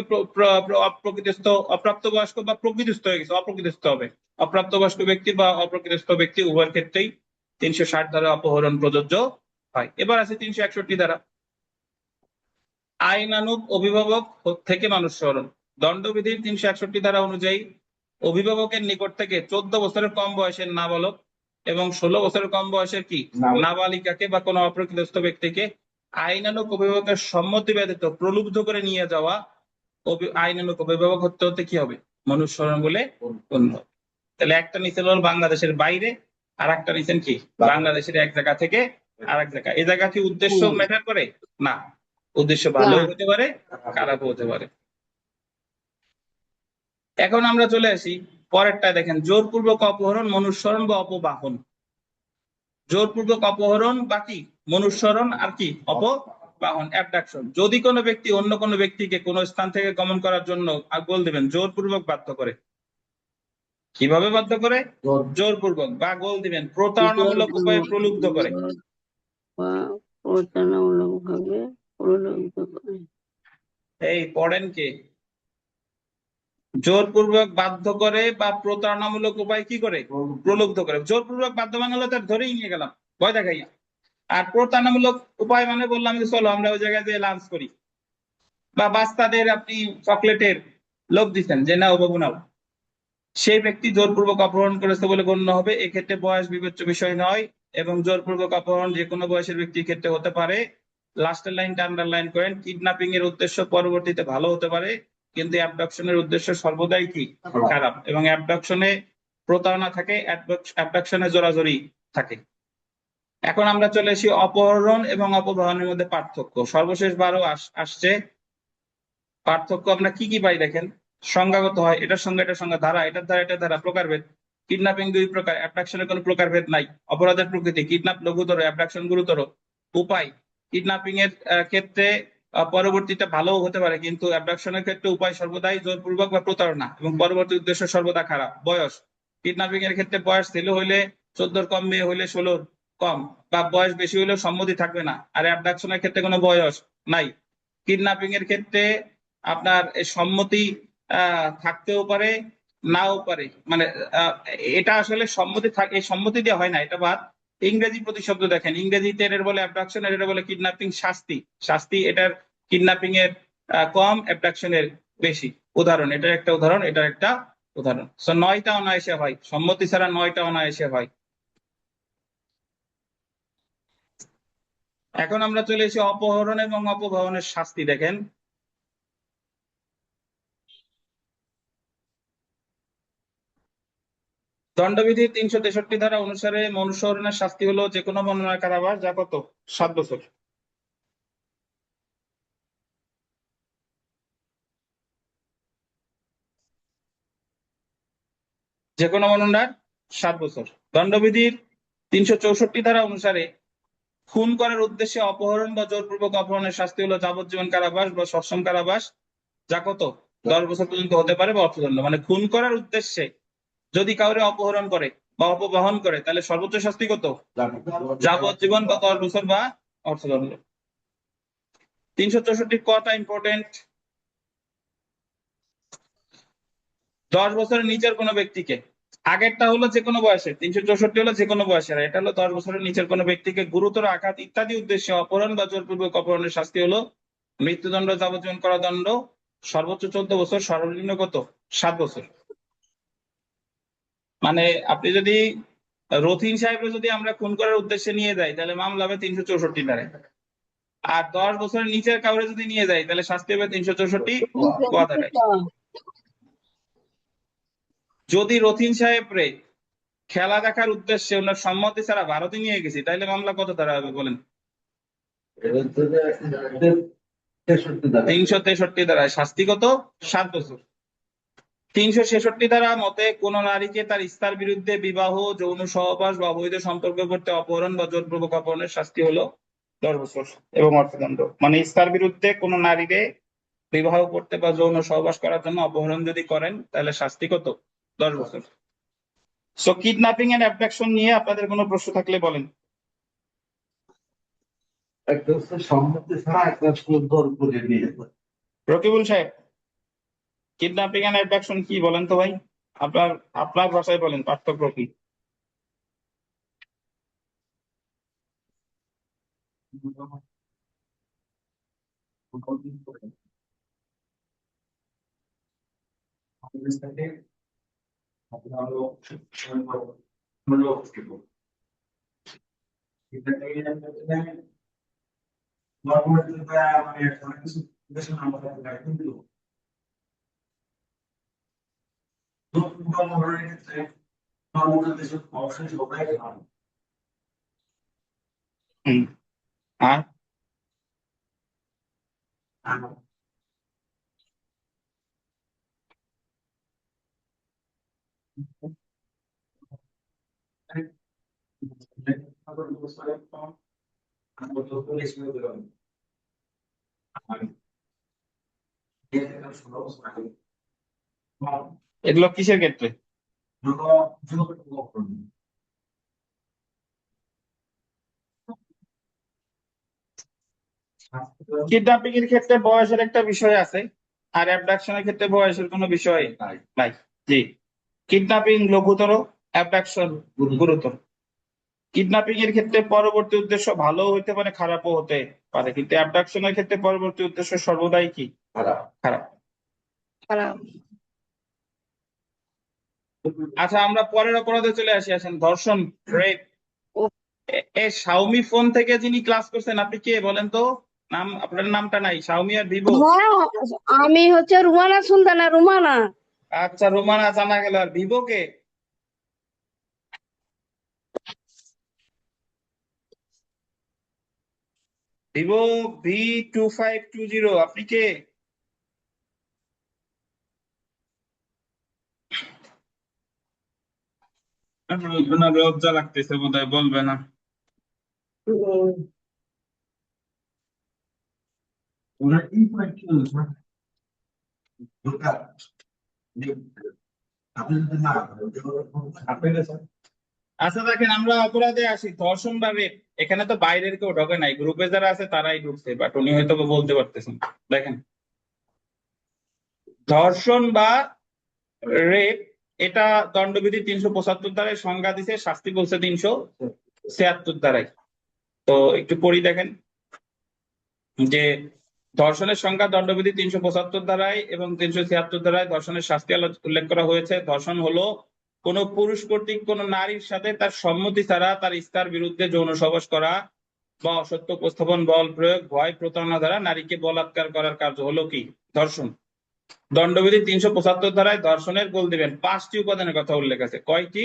অপ্রাপ্তবয়স্ক বা প্রকৃতিস্থ হয়ে গেছে, অপ্রকৃতিস্থ হবে। অপ্রাপ্তবয়স্ক ব্যক্তি বা অপ্রকৃতিস্থ ব্যক্তি উভয়ের ক্ষেত্রেই 360 ধারা অপহরণ প্রযোজ্য হয়। এবার আছে 361 ধারা, আইনানুগ অভিভাবক থেকে মানুষ সরণ। দণ্ডবিধির 361 ধারা অনুযায়ী অভিভাবকের নিকট থেকে 14 বছরের কম বয়সের নাবালক এবং 16 বছরের কম বয়সের কি নাবালিকাকে বা কোনো অপ্রকৃতস্থ ব্যক্তিকে আইনানুগ অভিভাবকের সম্মতি ব্যতীত প্রলুব্ধ করে নিয়ে যাওয়া আইনানুগ অভিভাবক হতে হতে কি হবে? মনুষ্যরণ বলে গণ্য হবে। তাহলে একটা নিচে হল বাংলাদেশের বাইরে, আর একটা নিচেন কি বাংলাদেশের এক জায়গা থেকে আরেক জায়গা। এই জায়গা কি উদ্দেশ্য ম্যাটার করে? না, উদ্দেশ্য ভালো হতে পারে, খারাপ হতে পারে। এখন আমরা চলে আসি পরেরটা, দেখেন জোরপূর্বক অপহরণ, মনুষ্যরণ বা অপবাহন। জোরপূর্বক অপহরণ বা কি মনুষ্যরণ, আর কি অপবাহন, অ্যাবডাকশন। যদি কোনো ব্যক্তি অন্য কোনো ব্যক্তিকে কোনো স্থান থেকে গমন করার জন্য গোল দিবেন, জোরপূর্বক বাধ্য করে। কিভাবে বাধ্য করে? জোরপূর্বক। বা গোল দিবেন প্রতারণামূলক উপায়ে প্রলুব্ধ করে। এই পড়েন কে? জোরপূর্বক বাধ্য করে বা প্রতারণামূলক উপায় কি করে? প্রলুব্ধ করে। জোরপূর্বক বাধ্য মানে হলো তার ধরেই নিয়ে গেলাম ভয় দেখাইয়া, আর প্রতারণামূলক উপায় মানে বললাম যে চলো আমরা ওই জায়গায় যেয়ে লাঞ্চ করি, বা বাচ্চাদের আপনি চকলেটের লোভ দিচ্ছেন যে নাও বাবু নাও, সেই ব্যক্তি জোরপূর্বক অপহরণ করেছে বলে গণ্য হবে। এক্ষেত্রে বয়স বিবেচ্য বিষয় নয়, এবং জোরপূর্বক অপহরণ যে কোনো বয়সের ব্যক্তির ক্ষেত্রে হতে পারে। লাস্টের লাইনটা আন্ডারলাইন করেন, কিডন্যাপিং এর উদ্দেশ্য পরবর্তীতে ভালো হতে পারে, কিন্তু অ্যাবডাকশনের উদ্দেশ্য সর্বদাই কি খারাপ, এবং অ্যাবডাকশনে প্রতারণা থাকে, অ্যাবডাকশনে জোরাজোরি থাকে। এখন আমরা চলে আসি অপহরণ এবং অপহরণের মধ্যে পার্থক্য। সর্বশেষ বারও আসছে পার্থক্য আমরা কি কি পাই দেখেন। সংজ্ঞাগত হয়, এটার সঙ্গে এটার সঙ্গে ধারা, এটার ধারা এটার ধারা, প্রকারভেদ। কিডন্যাপিং 2 প্রকার, অ্যাবডাকশনের কোনো প্রকারভেদ নাই। অপরাধের প্রকৃতি, কিডন্যাপ লঘুতর, অ্যাবডাকশন গুরুতর। উপায়, কিডন্যাপিং এর ক্ষেত্রে পরবর্তীতে ভালো হতে পারে, কিন্তু অ্যাবডাকশনের ক্ষেত্রে উপায় সর্বদাই জোরপূর্বক বা প্রতারণা, এবং পরবর্তী উদ্দেশ্য সর্বদা খারাপ। বয়স, কিডন্যাপিং এর ক্ষেত্রে বয়স ছেলে হইলে 14 কম, মেয়ে হইলে 16 কম, বা বয়স বেশি হইলেও সম্মতি থাকবে না। আর অ্যাবডাকশনের ক্ষেত্রে কোনো বয়স নাই, কিডন্যাপিং এর ক্ষেত্রে আপনার এই সম্মতি থাকতেও পারে, নাও পারে, মানে এটা আসলে সম্মতি থাকে, এই সম্মতি দেওয়া হয় না, এটা বাদ। ইংরেজি প্রতিশব্দ দেখেন, ইংরেজিতে এর বলে অ্যাবডাকশন, এর বলে কিডন্যাপিং। শাস্তি, শাস্তি এটার কিডন্যাপিং এর কম, অ্যাবডাকশন এর বেশি। উদাহরণ, এটার একটা উদাহরণ, এটার একটা উদাহরণ। সো 9টা অনায়াসে হয়, সম্মতি ছাড়া 9টা অনায়াসে হয়। এখন আমরা চলে এসেছি অপহরণ এবং অপহরণের শাস্তি। দেখেন, দণ্ডবিধির 363 ধারা অনুসারে অনুসরণের শাস্তি হলো যে কোনো বর্ণনার কারাবাস, যা কত? 7 বছর। যে কোনো বর্ণনার 7 বছর। দণ্ডবিধির 364 ধারা অনুসারে খুন করার উদ্দেশ্যে অপহরণ বা জোরপূর্বক অপহরণের শাস্তি হলো যাবজ্জীবন কারাবাস বা সশ্রম কারাবাস, যা কত? 10 বছর পর্যন্ত হতে পারে বা অর্থদণ্ড। মানে খুন করার উদ্দেশ্যে যদি কাউরে অপহরণ করে বা অপহরণ করে, তাহলে সর্বোচ্চ শাস্তি কত? যাবজ্জীবন বা 10 বছর বা অর্থদণ্ড। 364 কটা ইম্পর্টেন্ট? 10 বছরের নিচের কোনো ব্যক্তিকে, আগেরটা হলো যে কোনো বয়সে, 364 হলো যে কোনো বয়সের, এটা হলো 10 বছরের নিচের কোনো ব্যক্তিকে গুরুতর আঘাত ইত্যাদি উদ্দেশ্যে অপহরণ বা জোরপূর্বক অপহরণের শাস্তি হলো মৃত্যুদণ্ড, যাবজ্জীবন কারাদণ্ড, সর্বোচ্চ 14 বছর, সর্বনিম্ন কত? 7 বছর। মানে আপনি যদি রথিন সাহেবকে যদি আমরা খুন করার উদ্দেশ্যে নিয়ে যাই, তাহলে মামলা হবে 364 ধারায়। আর 10 বছরের নিচের কাউরে যদি নিয়ে যাই, তাহলে শাস্তি হবে 364 ক ধারায়। যদি রথিন সাহেবরে খেলা দেখার উদ্দেশ্যে ওনার সম্মতি ছাড়া ভারতে নিয়ে গেছি, তাইলে মামলা কত ধারা হবে বলেন? 363 ধারায় শাস্তি কত? 7 বছর। 366 ধারা মতে কোন নারীকে তার ইচ্ছার বিরুদ্ধে বিবাহ, যৌন সহবাস বা অবৈধ সম্পর্ক করতে অপহরণ বা জোরপূর্বক অপহরণের শাস্তি হলো 10 বছর এবং অর্থদণ্ড। মানে ইচ্ছার বিরুদ্ধে কোন নারীকে বিবাহ করতে বা যৌন সহবাস করার জন্য অপহরণ যদি করেন, তাহলে শাস্তি কত? 10 বছর। সো কিডন্যাপিং এন্ড অ্যাবডাকশন নিয়ে আপনাদের কোনো প্রশ্ন থাকলে বলেন। একটা হচ্ছে সম্মতি ছাড়া, একটা হচ্ছে জোর করে নিয়ে যায়। রকিবুল সাহেব, কিডন্যাপিং এন্ড অ্যাবডাকশন কি বলেন তো ভাই? আপনার আপনার ভাষায় বলেন, পার্থক্য কি? হুম। আর এগুলো কিসের ক্ষেত্রে? কিডন্যাপিং এর ক্ষেত্রে বয়সের একটা বিষয় আছে, আর অ্যাবডাকশনের ক্ষেত্রে বয়সের কোনো বিষয় নাই। জি, কিডন্যাপিং লঘুতর, অ্যাবডাকশন গুরুতর। কিডন্যাপিং এর ক্ষেত্রে পরবর্তী উদ্দেশ্য ভালো হতে পারে, খারাপও হতে পারে, কিন্তু অ্যাবডাকশনের ক্ষেত্রে পরবর্তী উদ্দেশ্য সর্বদাই কি? খারাপ। আচ্ছা, আমরা পরের অপরাধে চলে আসি। আসেন, ধর্ষণ, রেপ। এ শাওমি ফোন থেকে যিনি ক্লাস করছেন, আপনি কে বলেন তো? নাম, আপনার নামটা নাই, শাওমি আর ভিভো। হ্যাঁ, আমি হচ্ছে রুমানা সুলতানা, রুমানা। আচ্ছা, রোমানা জানা গেল, আর ভিভো কে? ভিভো V2520, আপনি কে? ওনার লজ্জা লাগতেছে বোধহয়, বলবে না। ওরা কি করে কি বলছে? দোকান। আপনি যদি না করেন, আপনি আচ্ছা দেখেন, আমরা অপরাধে আসি, ধর্ষণ বা রেপ। এখানে তো বাইরের কেউ ঢোকে নাই, গ্রুপে যারা আছে তারাই ঢুকছে, বাট উনি হয়তো বা বলতে পারতেছেন না। দেখেন, ধর্ষণ বা রেপ, এটা দণ্ডবিধি 375 ধারায় সংজ্ঞা দিছে, শাস্তি বলছে 376 ধারায়। তো একটু পড়ি দেখেন যে ধর্ষণের সংজ্ঞা দণ্ডবিধি 375 ধারায় এবং 376 ধারায় ধর্ষণের শাস্তি উল্লেখ করা হয়েছে। ধর্ষণ হলো কোনো পুরুষ কর্তৃক কোনো নারীর সাথে তার সম্মতি ছাড়া তার ইচ্ছার বিরুদ্ধে যৌন সহবাস করা বা অসত্য উপস্থাপন, বল প্রয়োগ, ভয়, প্রতারণা দ্বারা নারীকে বলাৎকার করার কার্য হলো কি ধর্ষণ। দণ্ডবিধি 375 ধারায় ধর্ষণের গোল দিবেন 5টি উপাদানের কথা উল্লেখ আছে। কয়টি?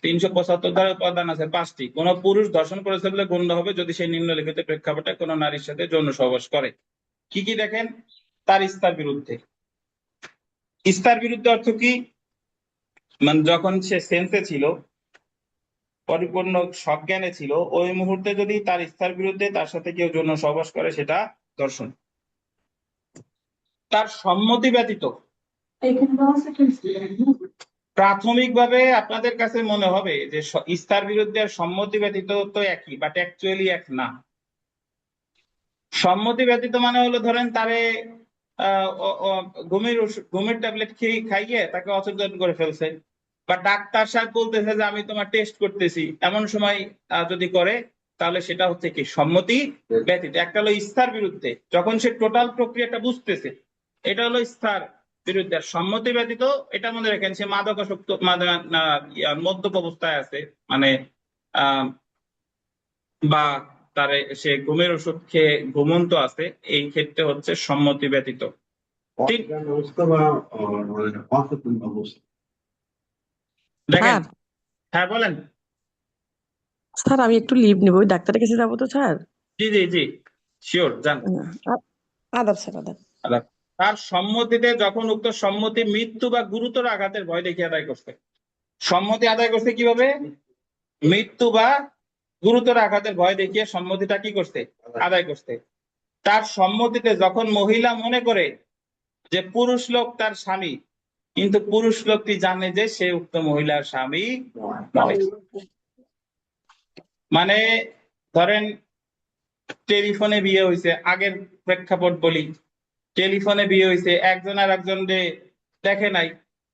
375 ধারায় উপাদান আছে 5টি। কোন পুরুষ ধর্ষণ করেছে বলে গণ্য হবে যদি সেই নিম্নলিখিত প্রেক্ষাপটে কোনো নারীর সাথে যৌন সহবাস করে। কি কি দেখেন? তার ইচ্ছার বিরুদ্ধে। ইচ্ছার বিরুদ্ধে অর্থ কি? মানে যখন সে সেন্সে ছিল, পরিপূর্ণ সজ্ঞানে ছিল, ওই মুহূর্তে যদি তার ইচ্ছার বিরুদ্ধে তার সাথে কেউ যৌন সহবাস করে, সেটা ধর্ষণ। তার সম্মতি ব্যতীত। এখানে দেওয়া আছে প্রাথমিকভাবে আপনাদের কাছে মনে হবে যে ইচ্ছার বিরুদ্ধে আর সম্মতি ব্যতীত তো একই, বাট অ্যাকচুয়ালি এক না। সম্মতি ব্যতীত মানে হলো, ধরেন তারে ঘুমের ট্যাবলেট খাইয়ে তাকে অচেতন করে ফেলছে, বা ডাক্তার সাহেব বলতেছে যে আমি তোমার টেস্ট করতেছি, এমন সময় যদি করে, তাহলে সেটা হচ্ছে কি সম্মতি ব্যতীত। একটা হলো ইচ্ছার বিরুদ্ধে, যখন সে টোটাল প্রক্রিয়াটা বুঝতেছে, এটা হলো ইচ্ছার বিরুদ্ধে। আর সম্মতি ব্যতীত, এটা মনে রাখেন, সে মাদকাসক্ত মদ্যপ অবস্থায় আছে, মানে বা তার সে ঘুমের ওষুধ খেয়ে ঘুমন্ত আছে, এই ক্ষেত্রে হচ্ছে সম্মতি ব্যতীত। অজ্ঞান অবস্থা বা অসচেতন অবস্থা। দেখেন, স্যার হ্যাঁ বলেন। স্যার আমি একটু লিভ নিব, ওই ডাক্তারের কাছে যাবো তো স্যার। জি জি জি, শিওর, যান। আদাব স্যার, আদাব। তার সম্মতিতে যখন উক্ত সম্মতি মৃত্যু বা গুরুতর আঘাতের ভয় দেখিয়ে আদায় করছে। সম্মতি আদায় করছে কিভাবে? মৃত্যু বা গুরুতর আঘাতের ভয় দেখিয়ে সম্মতিটা কি করছে? আদায় করছে। তার সম্মতিতে যখন মহিলা মনে করে যে পুরুষ লোক তার স্বামী, কিন্তু পুরুষ লোকটি জানে যে সে উক্ত মহিলার স্বামী নয়। মানে ধরেন টেলিফোনে বিয়ে হয়েছে, আগের প্রেক্ষাপট বলি, টেলিফোনে বিয়ে হয়েছে, একজন আর একজন দেখে নাই,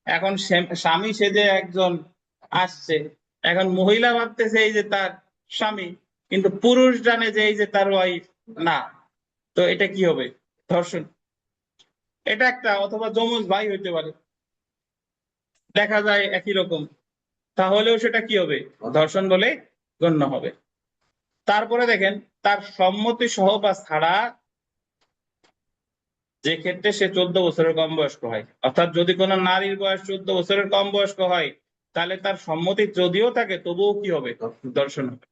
এখন স্বামী সেজে একজন আসছে, এখন মহিলা ভাবতেছে এই যে তার স্বামী, কিন্তু পুরুষ জানে যে এই যে তার ওয়াইফ না। তো এটা কি হবে? ধর্ষণ। এটা একটা, অথবা যমজ ভাই হইতে পারে, দেখা যায় একই রকম, তাহলেও সেটা কি হবে? ধর্ষণ বলে গণ্য হবে। তারপরে দেখেন, তার সম্মতি সহ বা ছাড়া, যে ক্ষেত্রে সে 14 বছরের কম বয়স্ক হয়, অর্থাৎ যদি কোনো নারীর বয়স 14 বছরের কম বয়স্ক হয়, তাহলে তার সম্মতি যদিও থাকে তবুও কি হবে? ধর্ষণ হবে।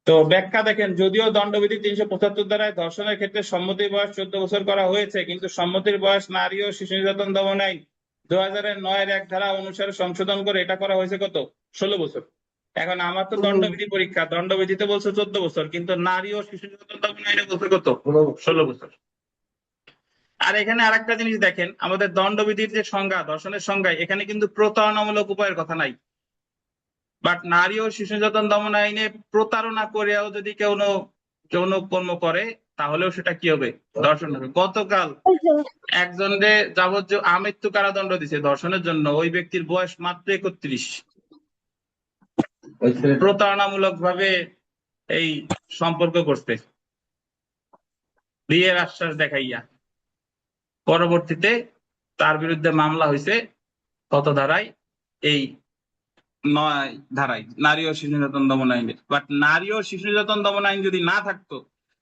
তো ব্যাখ্যা দেখেন, যদিও দণ্ডবিধি 375 ধারায় ধর্ষণের ক্ষেত্রে সম্মতির বয়স 14 বছর করা হয়েছে, কিন্তু সম্মতির বয়স নারী ও শিশু নির্যাতন দমন আইন 2009 এক ধারা অনুসারে সংশোধন করে এটা করা হয়েছে কত? 16 বছর। এখন আমার তো দণ্ডবিধি পরীক্ষা, দণ্ডবিধিতে বলছে 14 বছর, কিন্তু নারী ও শিশু নির্যাতন দমন আইনে বলছে কত? 16 বছর। আর এখানে আরেকটা জিনিস দেখেন, আমাদের দণ্ডবিধির যে সংজ্ঞা, ধর্ষণের সংজ্ঞায় এখানে কিন্তু প্রতারণামূলক উপায়ের কথা নাই। বাট নারী ও শিশু নির্যাতন দমন আইনে প্রতারণা করেও যদি কেউ যৌন কর্ম করে, তাহলেও সেটা কি হবে? ধর্ষণ হবে। গতকাল একজনকে যাবজ্জীব আমৃত্যু কারাদণ্ড দিছে ধর্ষণের জন্য, ওই ব্যক্তির বয়স মাত্র 31। প্রতারণামূলক ভাবে এই সম্পর্ক করতে, বিয়ের আশ্বাস দেখাইয়া। পরবর্তীতে তার বিরুদ্ধে মামলা হয়েছে কত ধারায়? এই 9 ধারায়, নারী ও শিশু নির্যাতন দমন আইনের। বাট নারী ও শিশু নির্যাতন দমন আইন যদি না থাকতো,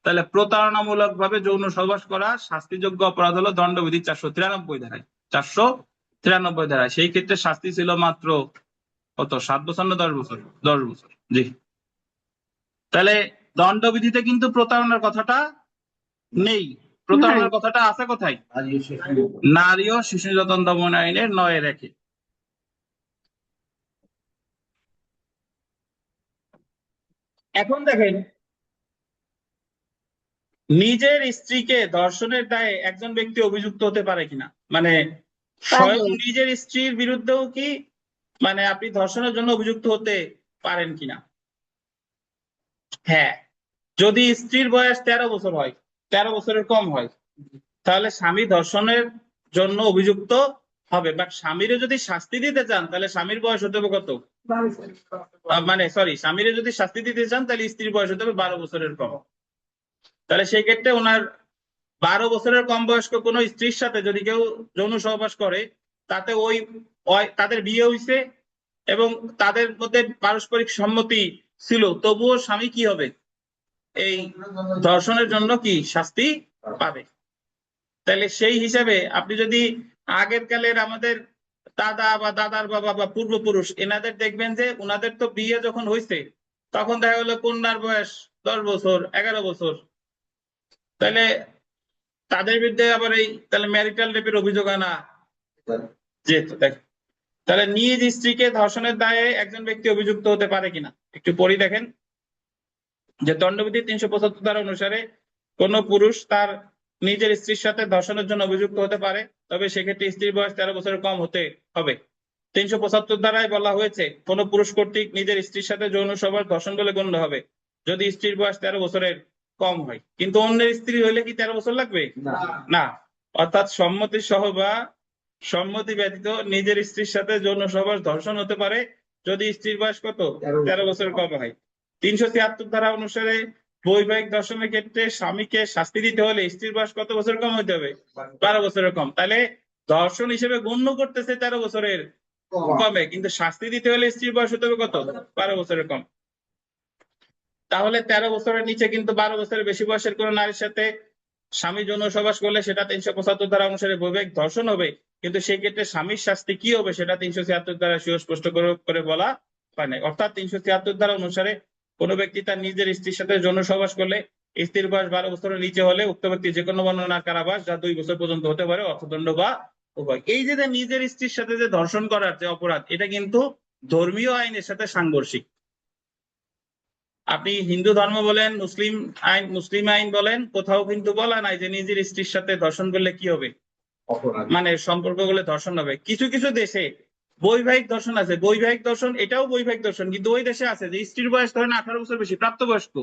তাহলে প্রতারণামূলক ভাবে যৌন সহবাস করা শাস্তিযোগ্য অপরাধ হলো দণ্ডবিধি 493 ধারায়। 493 ধারায় সেই ক্ষেত্রে শাস্তি ছিল মাত্র কত? 7 বছর না 10 বছর? 10 বছর। জি। তাহলে দণ্ডবিধিতে কিন্তু প্রতারণার কথাটা নেই। প্রতারণার কথাটা আছে কোথায়? নারী ও শিশু নির্যাতন দমন আইনের 9(1)-এ। এখন দেখেন, নিজের স্ত্রীকে ধর্ষণের দায়ে একজন ব্যক্তি অভিযুক্ত হতে পারে কিনা, মানে স্বয়ং নিজের স্ত্রীর বিরুদ্ধেও কি মানে আপনি ধর্ষণের জন্য অভিযুক্ত হতে পারেন কিনা। হ্যাঁ, যদি স্ত্রীর বয়স 13 বছর হয়, 13 বছরের কম হয়, তাহলে স্বামী ধর্ষণের জন্য অভিযুক্ত হবে। বাট স্বামীরে যদি শাস্তি দিতে চান তাহলে স্বামীর বয়স হতে হবে কত? মানে সরি, স্বামীরে যদি শাস্তি দিতে চান তাহলে স্ত্রীর বয়স হতে হবে 12 বছরের কম। তাহলে সেই ক্ষেত্রে ওনার 12 বছরের কম বয়স্ক কোনো স্ত্রীর সাথে যদি কেউ যৌন সহবাস করে, তাতে তাদের বিয়ে হইছে এবং তাদের মধ্যে পারস্পরিক সম্মতি ছিল, তবুও স্বামী কি হবে? এই ধর্ষণের জন্য কি শাস্তি পাবে। তাহলে সেই হিসাবে আপনি যদি আগের কালের আমাদের দাদা বা দাদার বাবা বা পূর্বপুরুষ এনাদের দেখবেন যে উনাদের তো বিয়ে যখন হয়েছে তখন দেখা গেলো কন্যার বয়স 10 বছর 11 বছর। তাহলে তাদের বিরুদ্ধে আবার এই তাহলে ম্যারিটাল রেপের অভিযোগ আনা যেত। তাহলে নিজ স্ত্রীকে ধর্ষণের দায়ে একজন ব্যক্তি অভিযুক্ত হতে পারে কিনা একটু পড়ি দেখেন যে দণ্ডবিধি 375 ধারা অনুসারে কোন পুরুষ তার নিজের স্ত্রীর সাথে ধর্ষণের জন্য অভিযুক্ত হতে পারে, তবে সেক্ষেত্রে স্ত্রীর বয়স 13 বছরের কম হতে হবে। 375 ধারায় বলা হয়েছে কোন পুরুষ কর্তৃক নিজের স্ত্রীর সাথে যৌন সহবাস ধর্ষণ বলে গণ্য হবে যদি স্ত্রীর বয়স 13 বছরের কম হয়। কিন্তু অন্যের স্ত্রী হইলে কি 13 বছর লাগবে? না, অর্থাৎ সম্মতি সহ বা সম্মতি ব্যতীত নিজের স্ত্রীর সাথে যৌন সহবাস ধর্ষণ হতে পারে যদি স্ত্রীর বয়স কত? 13 বছরের কম হয়। 376 ধারা অনুসারে বৈবাহিক ধর্ষণের ক্ষেত্রে স্বামীকে শাস্তি দিতে হলে স্ত্রীর বয়স কত বছর কম হতে হবে? 12 বছরের কম। তাহলে ধর্ষণ হিসেবে গণ্য করতেছে 13 বছরের কমে, কিন্তু শাস্তি দিতে হলে স্ত্রীর বয়স হতে হবে কত? 12 বছরের কম। তাহলে 13 বছরের নিচে কিন্তু 12 বছরের বেশি বয়সের কোন নারীর সাথে স্বামী যৌন সহবাস করলে সেটা 375 ধারা অনুসারে বৈবাহিক ধর্ষণ হবে, কিন্তু সেই ক্ষেত্রে স্বামীর শাস্তি কি হবে সেটা 376 ধারা সুস্পষ্ট করে বলা হয় না। অর্থাৎ 376 ধারা অনুসারে কোন ব্যক্তি তার নিজের স্ত্রীর সাথে যৌন সহবাস করলে স্ত্রীর বয়স 12 বছরের নিচে হলে উক্ত ব্যক্তি যে কোনো বর্ণনার কারাবাস যা 2 বছর পর্যন্ত হতে পারে, অর্থদণ্ড বা উভয়। এই যে নিজের স্ত্রীর সাথে যে ধর্ষণ করার যে অপরাধ, এটা কিন্তু ধর্মীয় আইনের সাথে সাংঘর্ষিক। আপনি হিন্দু ধর্ম বলেন, মুসলিম আইন বলেন, কোথাও কিন্তু বলা নাই যে নিজের স্ত্রীর সাথে ধর্ষণ করলে কি হবে, মানে সম্পর্ক করলে ধর্ষণ হবে। কিছু কিছু দেশে বৈবাহিক ধর্ষণ আছে, বৈবাহিক ধর্ষণ এটাও বৈবাহিক ধর্ষণ, কিন্তু ওই দেশে আছে যে স্ত্রীর বয়স ধরেন 18 বছর বেশি, প্রাপ্তবয়স্ক,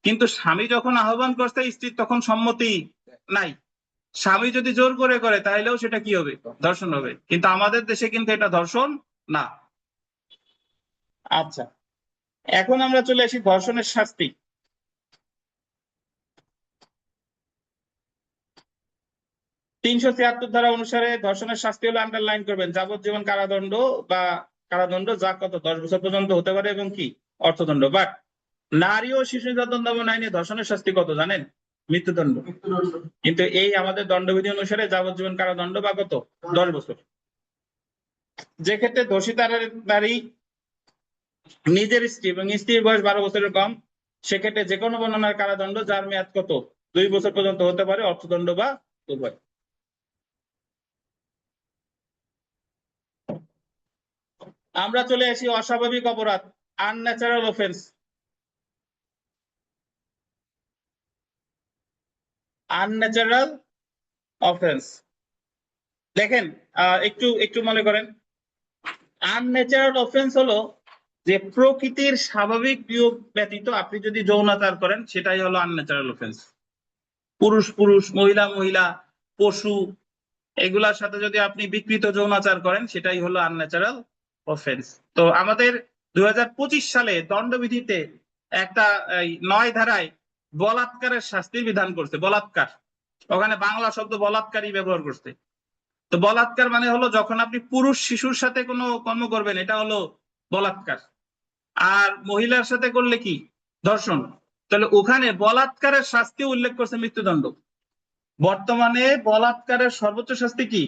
কিন্তু স্বামী যখন আহ্বান করছে স্ত্রীর তখন সম্মতি নাই, স্বামী যদি জোর করে তাহলেও সেটা কি হবে? ধর্ষণ হবে। কিন্তু আমাদের দেশে কিন্তু এটা ধর্ষণ না। আচ্ছা, এখন আমরা চলে আসি ধর্ষণের শাস্তি। 376 ধারা অনুসারে ধর্ষণের শাস্তি হলো, আন্ডারলাইন করবেন, যাবজ্জীবন কারাদণ্ড বা কারাদণ্ড যা কত 10 বছর পর্যন্ত হতে পারে এবং কি অর্থদণ্ড। বাট নারী ও শিশু নির্যাতন দমন আইনে ধর্ষণের শাস্তি কত জানেন? মৃত্যুদণ্ড। কিন্তু এই আমাদের দণ্ডবিধি অনুসারে যাবজ্জীবন কারাদণ্ড বা কত 10 বছর। যে ক্ষেত্রে দোষী নারী নিজের স্ত্রী এবং স্ত্রীর বয়স 12 বছরের কম, সেক্ষেত্রে যে কোনো বর্ণনার কারাদণ্ড যার মেয়াদ কত 2 বছর পর্যন্ত হতে পারে, অর্থদণ্ড বা উভয়। আমরা চলে আসি অস্বাভাবিক অপরাধ, আনন্যাচারাল অফেন্স। আনন্যাচারাল অফেন্স দেখেন, একটু মনে করেন, আনন্যাচারাল অফেন্স হলো যে প্রকৃতির স্বাভাবিক নিয়ম ব্যতীত আপনি যদি যৌনাচার করেন সেটাই হলো আনন্যাচারাল অফেন্স। পুরুষ পুরুষ, মহিলা মহিলা, পশু এগুলার সাথে যদি আপনি বিকৃত যৌনাচার করেন সেটাই হলো আনন্যাচারাল অফেন্স। তো আমাদের 2025 সালে দণ্ডবিধিতে একটা 9 ধারায় বলাৎকারের শাস্তির বিধান করছে। বলাৎকার, ওখানে বাংলা শব্দ বলাৎকারই ব্যবহার করছে। তো বলাৎকার মানে হলো যখন আপনি পুরুষ শিশুর সাথে কোনো কর্ম করবেন, এটা হলো বলাৎকার। আর মহিলার সাথে করলে কি? ধর্ষণ। তাহলে ওখানে বলাৎকারের শাস্তি উল্লেখ করছে মৃত্যুদণ্ড। বর্তমানে বলাৎকারের সর্বোচ্চ শাস্তি কি?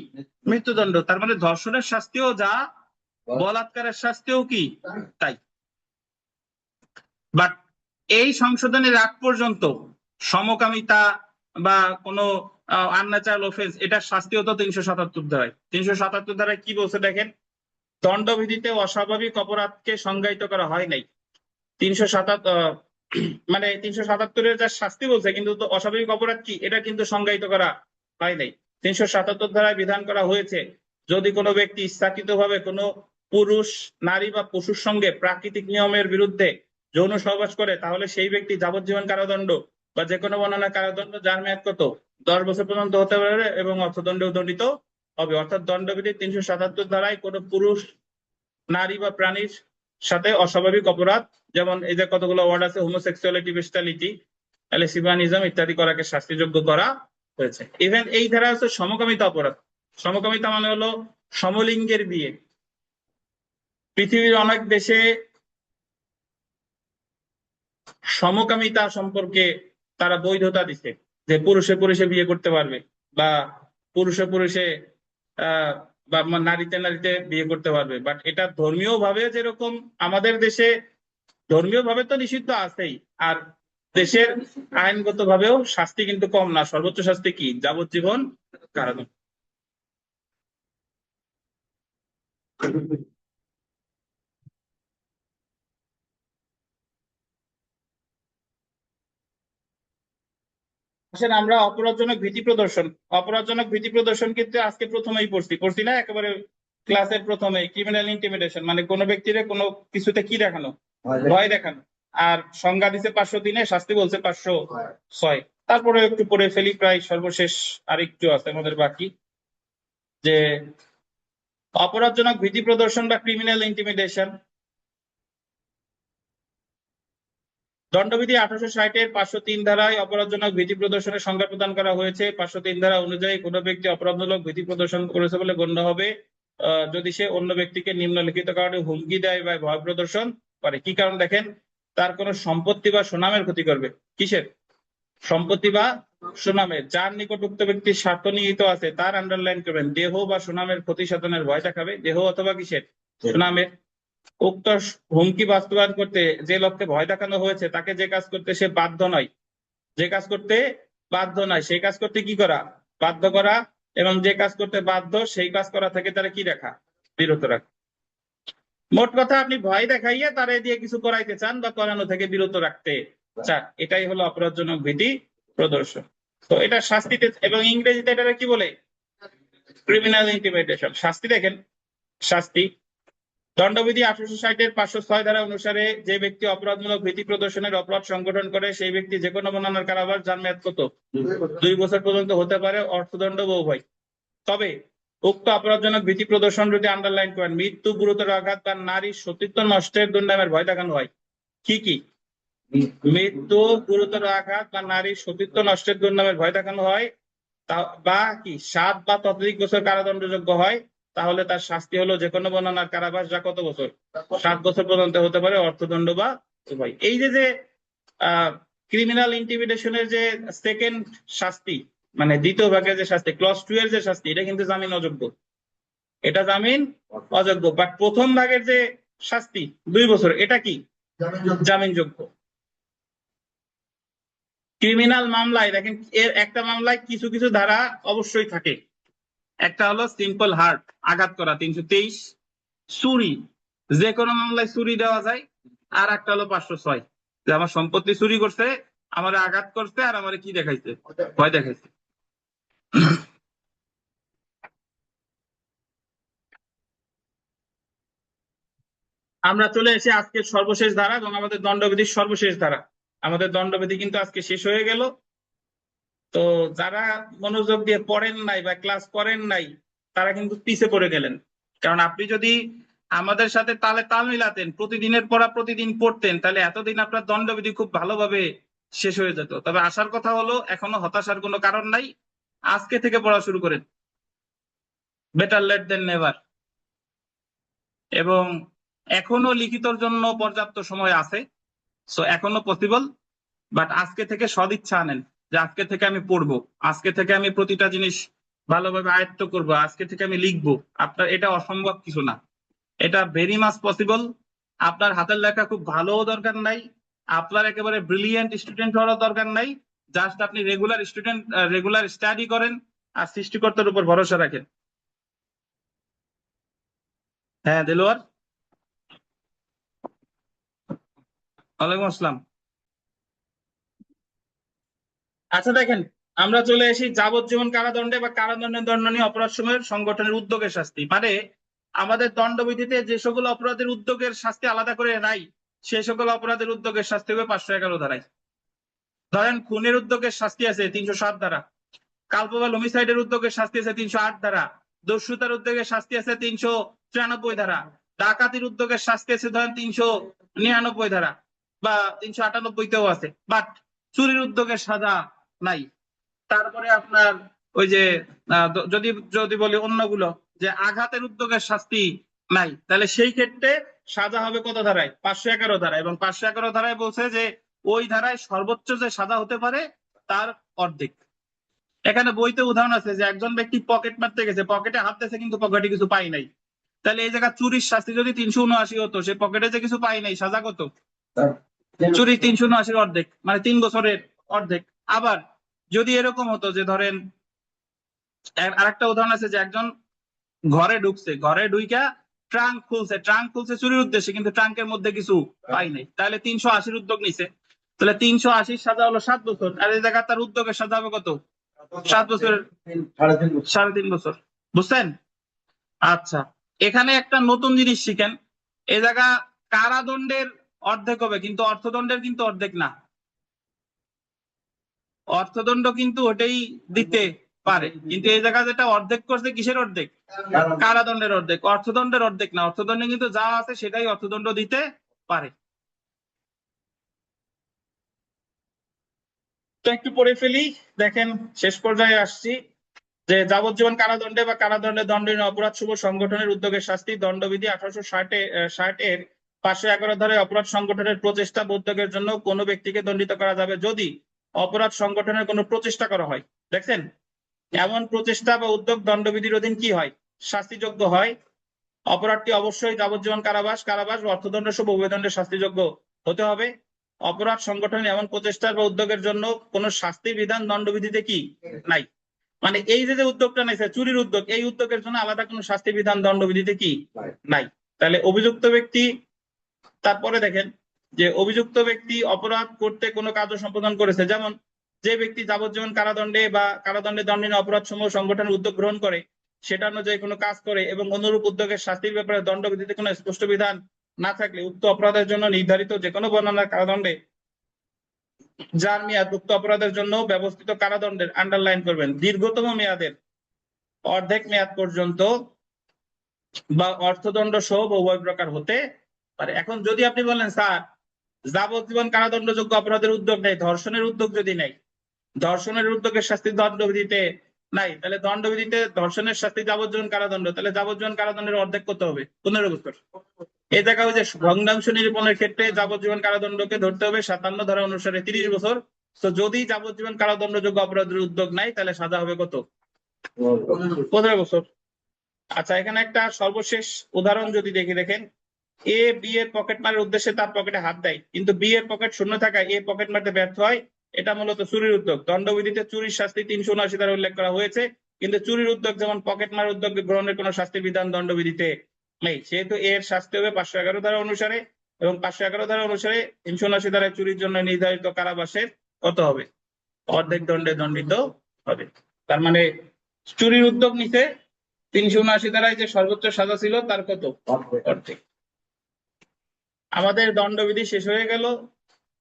মৃত্যুদণ্ড। তার মানে ধর্ষণের শাস্তিও যা, বলাৎকারের শাস্তিও কি তাই। বাট এই সংশোধনের আগ পর্যন্ত সমকামিতা বা কোনো আনন্যাচারাল অফেন্স এটার শাস্তি হতো 377 ধারায়। 377 ধারায় কি বলছে দেখেন, দণ্ডবিধিতে অস্বাভাবিক অপরাধকে সংজ্ঞায়িত করা হয় নাই। 377 যা শাস্তি বলছে, কিন্তু অস্বাভাবিক অপরাধ কি এটা কিন্তু সংজ্ঞায়িত করা হয় নাই। 377 ধারায় বিধান করা হয়েছে যদি কোনো ব্যক্তি ইচ্ছাকৃতভাবে কোনো পুরুষ নারী বা পশুর সঙ্গে প্রাকৃতিক নিয়মের বিরুদ্ধে যৌন সহবাস করে, তাহলে সেই ব্যক্তি যাবজ্জীবন কারাদণ্ড বা যে কোনো বর্ণনা কারাদণ্ড, যার মেয়াদ কত 10 বছর পর্যন্ত হতে পারে এবং অর্থদণ্ডেও দণ্ডিত হবে। অর্থাৎ দণ্ডবিধির 377 ধারায় কোনো পুরুষ নারী বা প্রাণীর সাথে অস্বাভাবিক অপরাধ, যেমন এই যে কতগুলো ওয়ার্ড আছে, হোমোসেক্সুয়ালিটি, বেস্টালিটি, লেসবিয়ানিজম ইত্যাদি করাকে শাস্তিযোগ্য করা হয়েছে। ইভেন এই ধারা হচ্ছে সমকামিতা অপরাধ। সমকামিতা মানে হলো সমলিঙ্গের বিয়ে। পৃথিবীর অনেক দেশে সমকামিতা সম্পর্কে তারা বৈধতা দিচ্ছে, যে পুরুষে পুরুষে বিয়ে করতে পারবে, বা পুরুষে পুরুষে বা নারীতে নারীতে বিয়ে করতে পারবে। বাট এটা ধর্মীয় ভাবে যেরকম আমাদের দেশে ধর্মীয় ভাবে তো নিষিদ্ধ আছেই, আর দেশের আইনগত ভাবেও শাস্তি কিন্তু কম না। সর্বোচ্চ শাস্তি কি? যাবজ্জীবন কারাদণ্ড। আসেন আমরা অপরাধজনক ভীতি প্রদর্শন। অপরাধজনক ভীতি প্রদর্শন কিন্তু আজকে প্রথমেই পড়ছি না, একেবারে ক্লাসের প্রথমে। ক্রিমিনাল ইন্টিমিডেশন মানে কোনো ব্যক্তিরে কোনো কিছুতে কি দেখানো? ভয় দেখানো। আর সংজ্ঞা দিছে 503-এ, শাস্তি বলছে 506। তারপরে একটু পড়ে ফেলি, প্রায় সর্বশেষ আরেকটু আছে আমাদের বাকি, যে অপরাধজনক ভীতি প্রদর্শন বা ক্রিমিনাল ইন্টিমিডেশন। দণ্ডবিধি 1860-এর 503 ধারায় অপরাধজনক ভীতি প্রদর্শনের সংজ্ঞা প্রদান করা হয়েছে। 503 ধারা অনুযায়ী কোনো ব্যক্তি অপরাধমূলক ভীতি প্রদর্শন করেছে বলে গণ্য হবে যদি সে অন্য ব্যক্তিকে নিম্নলিখিত কারণে হুমকি দেয় বা ভয় প্রদর্শন করে। কি কারণ? দেখেন, তার কোনো সম্পত্তি বা সুনামের ক্ষতি করবে। কিসের? সম্পত্তি বা সুনামের। যার নিকট উক্ত ব্যক্তির স্বার্থ নিহিত আছে তার আন্ডারলাইন করবেন, দেহ বা সুনামের ক্ষতি সাধনের ভয় দেখাবে। দেহ অথবা কিসের? সুনামের। উক্ত হুমকি বাস্তবায়ন করতে যে লোককে ভয় দেখানো হয়েছে তাকে যে কাজ করতে সে বাধ্য নয়, যে কাজ করতে বাধ্য নয় সেই কাজ করতে কি করা? বাধ্য করা। এবং যে কাজ করতে বাধ্য সেই কাজ করা থেকে তারা কি রাখা? বিরত রাখা। মোট কথা, আপনি ভয় দেখাইয়া তারা দিয়ে কিছু করাইতে চান বা করানো থেকে বিরত রাখতে চান, এটাই হলো অপরাধজনক ভীতি প্রদর্শন। তো এটা শাস্তিতে, এবং ইংরেজিতে এটা কি বলে? Criminal intimidation. শাস্তি দেখেন, শাস্তি দণ্ডবিধি 1860-এর 506 ধারা অনুসারে যে ব্যক্তি অপরাধমূলক ভীতি প্রদর্শনের অপরাধ সংগঠন করে সেই ব্যক্তি যে কোনো বর্ণনার কারাবাস, যার মেয়াদ কত 2 বছর পর্যন্ত হতে পারে, অর্থদণ্ড বা উভয়। তবে উক্ত অপরাধজনক ভীতি প্রদর্শন যদি আন্ডারলাইন করেন, মৃত্যু, গুরুতর আঘাত বা নারীর সতীত্ব নষ্টের দুর্নামের ভয় দেখানো হয়। কি কি? মৃত্যু, গুরুতর আঘাত বা নারীর সতীত্ব নষ্টের দুর্নামের ভয় দেখানো হয়, বা কি 7 বা ততোধিক বছর কারাদণ্ডযোগ্য হয়, তাহলে তার শাস্তি হলো যে কোনো বর্ণনার কারাবাস, যা কত বছর? 7 বছর পর্যন্ত হতে পারে, অর্থদণ্ড বা উভয়। এই যে ক্রিমিনাল ইন্টিমিডেশনের যে সেকেন্ড শাস্তি, মানে দ্বিতীয় ভাগের যে শাস্তি, ক্লজ 2 এর যে শাস্তি, এটা কিন্তু জামিন অযোগ্য, এটা জামিন অযোগ্য। বাট প্রথম ভাগের যে শাস্তি 2 বছর, এটা কি? জামিনযোগ্য। ক্রিমিনাল মামলায় দেখেন, এর একটা মামলায় কিছু কিছু ধারা অবশ্যই থাকে। একটা হলো সিম্পল হার্ট, আঘাত করা, 323। চুরি, যে কোনো মামলায় চুরি দেওয়া যায়। আর একটা হলো 506, যে আমার সম্পত্তি চুরি করছে, আমার আঘাত করছে, আর আমার কি দেখাইছে? ভয় দেখাইছে। আমরা চলে এসে আজকের সর্বশেষ ধারা এবং আমাদের দণ্ডবিধির সর্বশেষ ধারা। আমাদের দণ্ডবিধি কিন্তু আজকে শেষ হয়ে গেল। তো যারা মনোযোগ দিয়ে পড়েন নাই বা ক্লাস করেন নাই, তারা কিন্তু পিছে পড়ে গেলেন। কারণ আপনি যদি আমাদের সাথে তালে তাল মিলাতেন, প্রতিদিনের পড়া প্রতিদিন পড়তেন, তাহলে এতদিন আপনার দণ্ডবিধি খুব ভালোভাবে শেষ হয়ে যেত। তবে আসার কথা হলো, এখনো হতাশার কোনো কারণ নাই, আজকে থেকে পড়া শুরু করেন। বেটার লেট দেন নেভার। এবং এখনো লিখিতর জন্য পর্যাপ্ত সময় আছে, সো এখনো পসিবল। বাট আজকে থেকে সদিচ্ছা আনেন, যে আজকে থেকে আমি পড়বো, আজকে থেকে আমি প্রতিটা জিনিস ভালোভাবে আয়ত্ত করব, আজকে থেকে আমি লিখবো। আপনার এটা অসম্ভব কিছু না, এটা ভেরি মাচ পসিবল। আপনার হাতের লেখা খুব ভালো দরকার নাই, আপনার একেবারে ব্রিলিয়েন্ট স্টুডেন্ট হওয়ার দরকার নাই। জাস্ট আপনি রেগুলার স্টুডেন্ট, রেগুলার স্টাডি করেন আর সৃষ্টিকর্তার উপর ভরসা রাখেন। হ্যাঁ দেলোয়ার, ওয়ালাইকুম আসসালাম। আচ্ছা দেখেন, আমরা চলে আসি যাবজ্জীবন কারাদণ্ডে বা কারাদণ্ডের দণ্ডনীয় অপরাধ সময়ের সংগঠনের উদ্যোগের শাস্তি। মানে আমাদের দণ্ডবিধিতে যে সকল অপরাধের উদ্যোগের শাস্তি আলাদা করে নাই, সে সকল অপরাধের উদ্যোগের শাস্তি হবে 511 ধারায়। ধরেন খুনের উদ্যোগের শাস্তি আছে 307 ধারা, কালপোবাল হোমিসাইডের উদ্যোগের শাস্তি আছে 308 ধারা, দস্যুতার উদ্যোগের শাস্তি আছে 393 ধারা, ডাকাতির উদ্যোগের শাস্তি আছে ধরেন 399 ধারা বা 398তেও আছে, বাট চুরির উদ্যোগের সাজা নাই। তারপরে আপনার ওই যে যদি যদি বলি অন্যগুলো যে আঘাতের উদ্যোগের শাস্তি নাই, তাহলে সেই ক্ষেত্রে সাজা হবে কত ধারায়? 511 ধারায়। এবং 511 ধারায় বলছে যে ওই ধারায় সর্বোচ্চ যে সাজা হতে পারে তার অর্ধেক। এখানে বইতে উদাহরণ আছে যে একজন ব্যক্তি পকেট মারতে গেছে, পকেটে হাত দিয়েছে কিন্তু পকেটে কিছু পাই নাই, তাহলে এই জায়গায় চুরির শাস্তি যদি 379 হতো, সে পকেটে যে কিছু পাই নাই, সাজা কত? চুরি 379 অর্ধেক, মানে 3 বছরের অর্ধেক। আবার যদি এরকম হতো যে ধরেন আরেকটা উদাহরণ আছে যে একজন ঘরে ঢুকছে, ঘরে ঢুইকা ট্রাঙ্ক খুলছে চুরির উদ্দেশ্যে, কিন্তু ট্রাঙ্কের মধ্যে কিছু পাই নাই, তাহলে 380 উদ্যোগ নিছে, তাহলে 380 সাজা হলো 7 বছর। আর এই জায়গায় তার উদ্যোগের সাজা হবে কত? 7 বছরের 3.5 বছর। বুঝছেন? আচ্ছা, এখানে একটা নতুন জিনিস শিখেন, এ জায়গা কারাদণ্ডের অর্ধেক হবে, কিন্তু অর্থদণ্ডের কিন্তু অর্ধেক না। অর্থদণ্ড কিন্তু ওটাই দিতে পারে, কিন্তু এই জায়গা যেটা অর্ধেক করছে, কিসের অর্ধেক? কারাদণ্ডের অর্ধেক, অর্থদণ্ডের অর্ধেক না। অর্থদণ্ডে কিন্তু যা আছে সেটাই অর্থদণ্ড দিতে পারে। তো একটু পড়ে ফেলি, দেখেন শেষ পর্যায়ে আসছি যে যাবজ্জীবন কারাদণ্ডে বা কারাদণ্ডে দণ্ডনীয় অপরাধ সমূহ সংগঠনের উদ্যোগের শাস্তি। দণ্ডবিধি 1860 এর 511 ধারায় অপরাধ সংগঠনের প্রচেষ্টা বা উদ্যোগের জন্য কোনো ব্যক্তিকে দণ্ডিত করা যাবে যদি অপরাধ সংগঠনের কোনো প্রচেষ্টা করা হয়। দেখছেন, এমন প্রচেষ্টা বা উদ্যোগ দণ্ডবিধির অধীন কি হয়? শাস্তিযোগ্য হয়। অপরাধটি অবশ্যই যাবজ্জীবন কারাবাস বা অর্থদণ্ড সহ উভয় দণ্ডের শাস্তিযোগ্য হতে হবে। অপরাধ সংগঠনের এমন প্রচেষ্টা বা উদ্যোগের জন্য কোনো শাস্তি বিধান দণ্ডবিধিতে কি নাই। মানে এই যে উদ্যোগটা নিয়েছে চুরির উদ্যোগ, এই উদ্যোগের জন্য আলাদা কোনো শাস্তি বিধান দণ্ডবিধিতে কি নাই। তাহলে অভিযুক্ত ব্যক্তি, তারপরে দেখেন যে অভিযুক্ত ব্যক্তি অপরাধ করতে কোনো কার্য সম্পাদন করেছে, যেমন যে ব্যক্তি যাবজ্জীবন কারাদণ্ডে বা কারাদণ্ডে দণ্ডনীয় অপরাধ সমূহ সংগঠনের উদ্যোগ গ্রহণ করে, সেটা অনুযায়ী কোনো কাজ করে এবং অনুরূপ উদ্যোগের শাস্তির ব্যাপারে দণ্ডবিধিতে কোনো স্পষ্ট বিধান না থাকলে উক্ত অপরাধের জন্য নির্ধারিত যে কোনো বর্ণনার কারাদণ্ডে যার মেয়াদ উক্ত অপরাধের জন্য ব্যবস্থিত কারাদণ্ডের, আন্ডারলাইন করবেন, দীর্ঘতম মেয়াদের অর্ধেক মেয়াদ পর্যন্ত বা অর্থদণ্ড সহ উভয় প্রকার হতে পারে। এখন যদি আপনি বলেন স্যার যাবজ্জীবন কারাদণ্ডযোগ্য অপরাধের উদ্যোগ নেই, ধর্ষণের উদ্যোগ যদি নেই, ধর্ষণের উদ্যোগের শাস্তি দণ্ডবিধিতে নাই, তাহলে দণ্ডবিধিতে ধর্ষণের শাস্তি যাবজ্জীবন কারাদণ্ড, তাহলে যাবজ্জীবন কারাদণ্ডের অর্ধেক কত হবে? 15 বছর। এই জায়গায় ওই যে ভগ্নাংশ নিরূপণের ক্ষেত্রে যাবজ্জীবন কারাদণ্ডকে ধরতে হবে 57 ধারা অনুসারে 30 বছর। তো যদি যাবজ্জীবন কারাদণ্ডযোগ্য অপরাধের উদ্যোগ নাই, তাহলে সাজা হবে কত? 15 বছর। আচ্ছা, এখানে একটা সর্বশেষ উদাহরণ যদি দেখেন, এ বি এর পকেট মারার উদ্দেশ্যে তার পকেটে হাত দেয়, কিন্তু বি এর পকেট শূন্য থাকায় এ পকেট মারতে ব্যর্থ হয়, এটা মূলত চুরির উদ্যোগ। দণ্ডবিধিতে চুরির শাস্তি 379 ধারা উল্লেখ করা হয়েছে, কিন্তু চুরির উদ্যোগ যেমন পকেট মারার উদ্যোগ গ্রহণের কোনো শাস্তির বিধান দণ্ডবিধিতে নেই, সেহেতু এর শাস্তি হবে 511 ধারা অনুসারে, এবং 511 ধারা অনুসারে 379 ধারায় চুরির জন্য নির্ধারিত কারাবাসের কত হবে? অর্ধেক দণ্ডে দণ্ডিত হবে। তার মানে চুরির উদ্যোগ নিতে 379 ধারায় যে সর্বোচ্চ সাজা ছিল তার কত? অর্ধেক। আমাদের দণ্ডবিধি শেষ হয়ে গেল।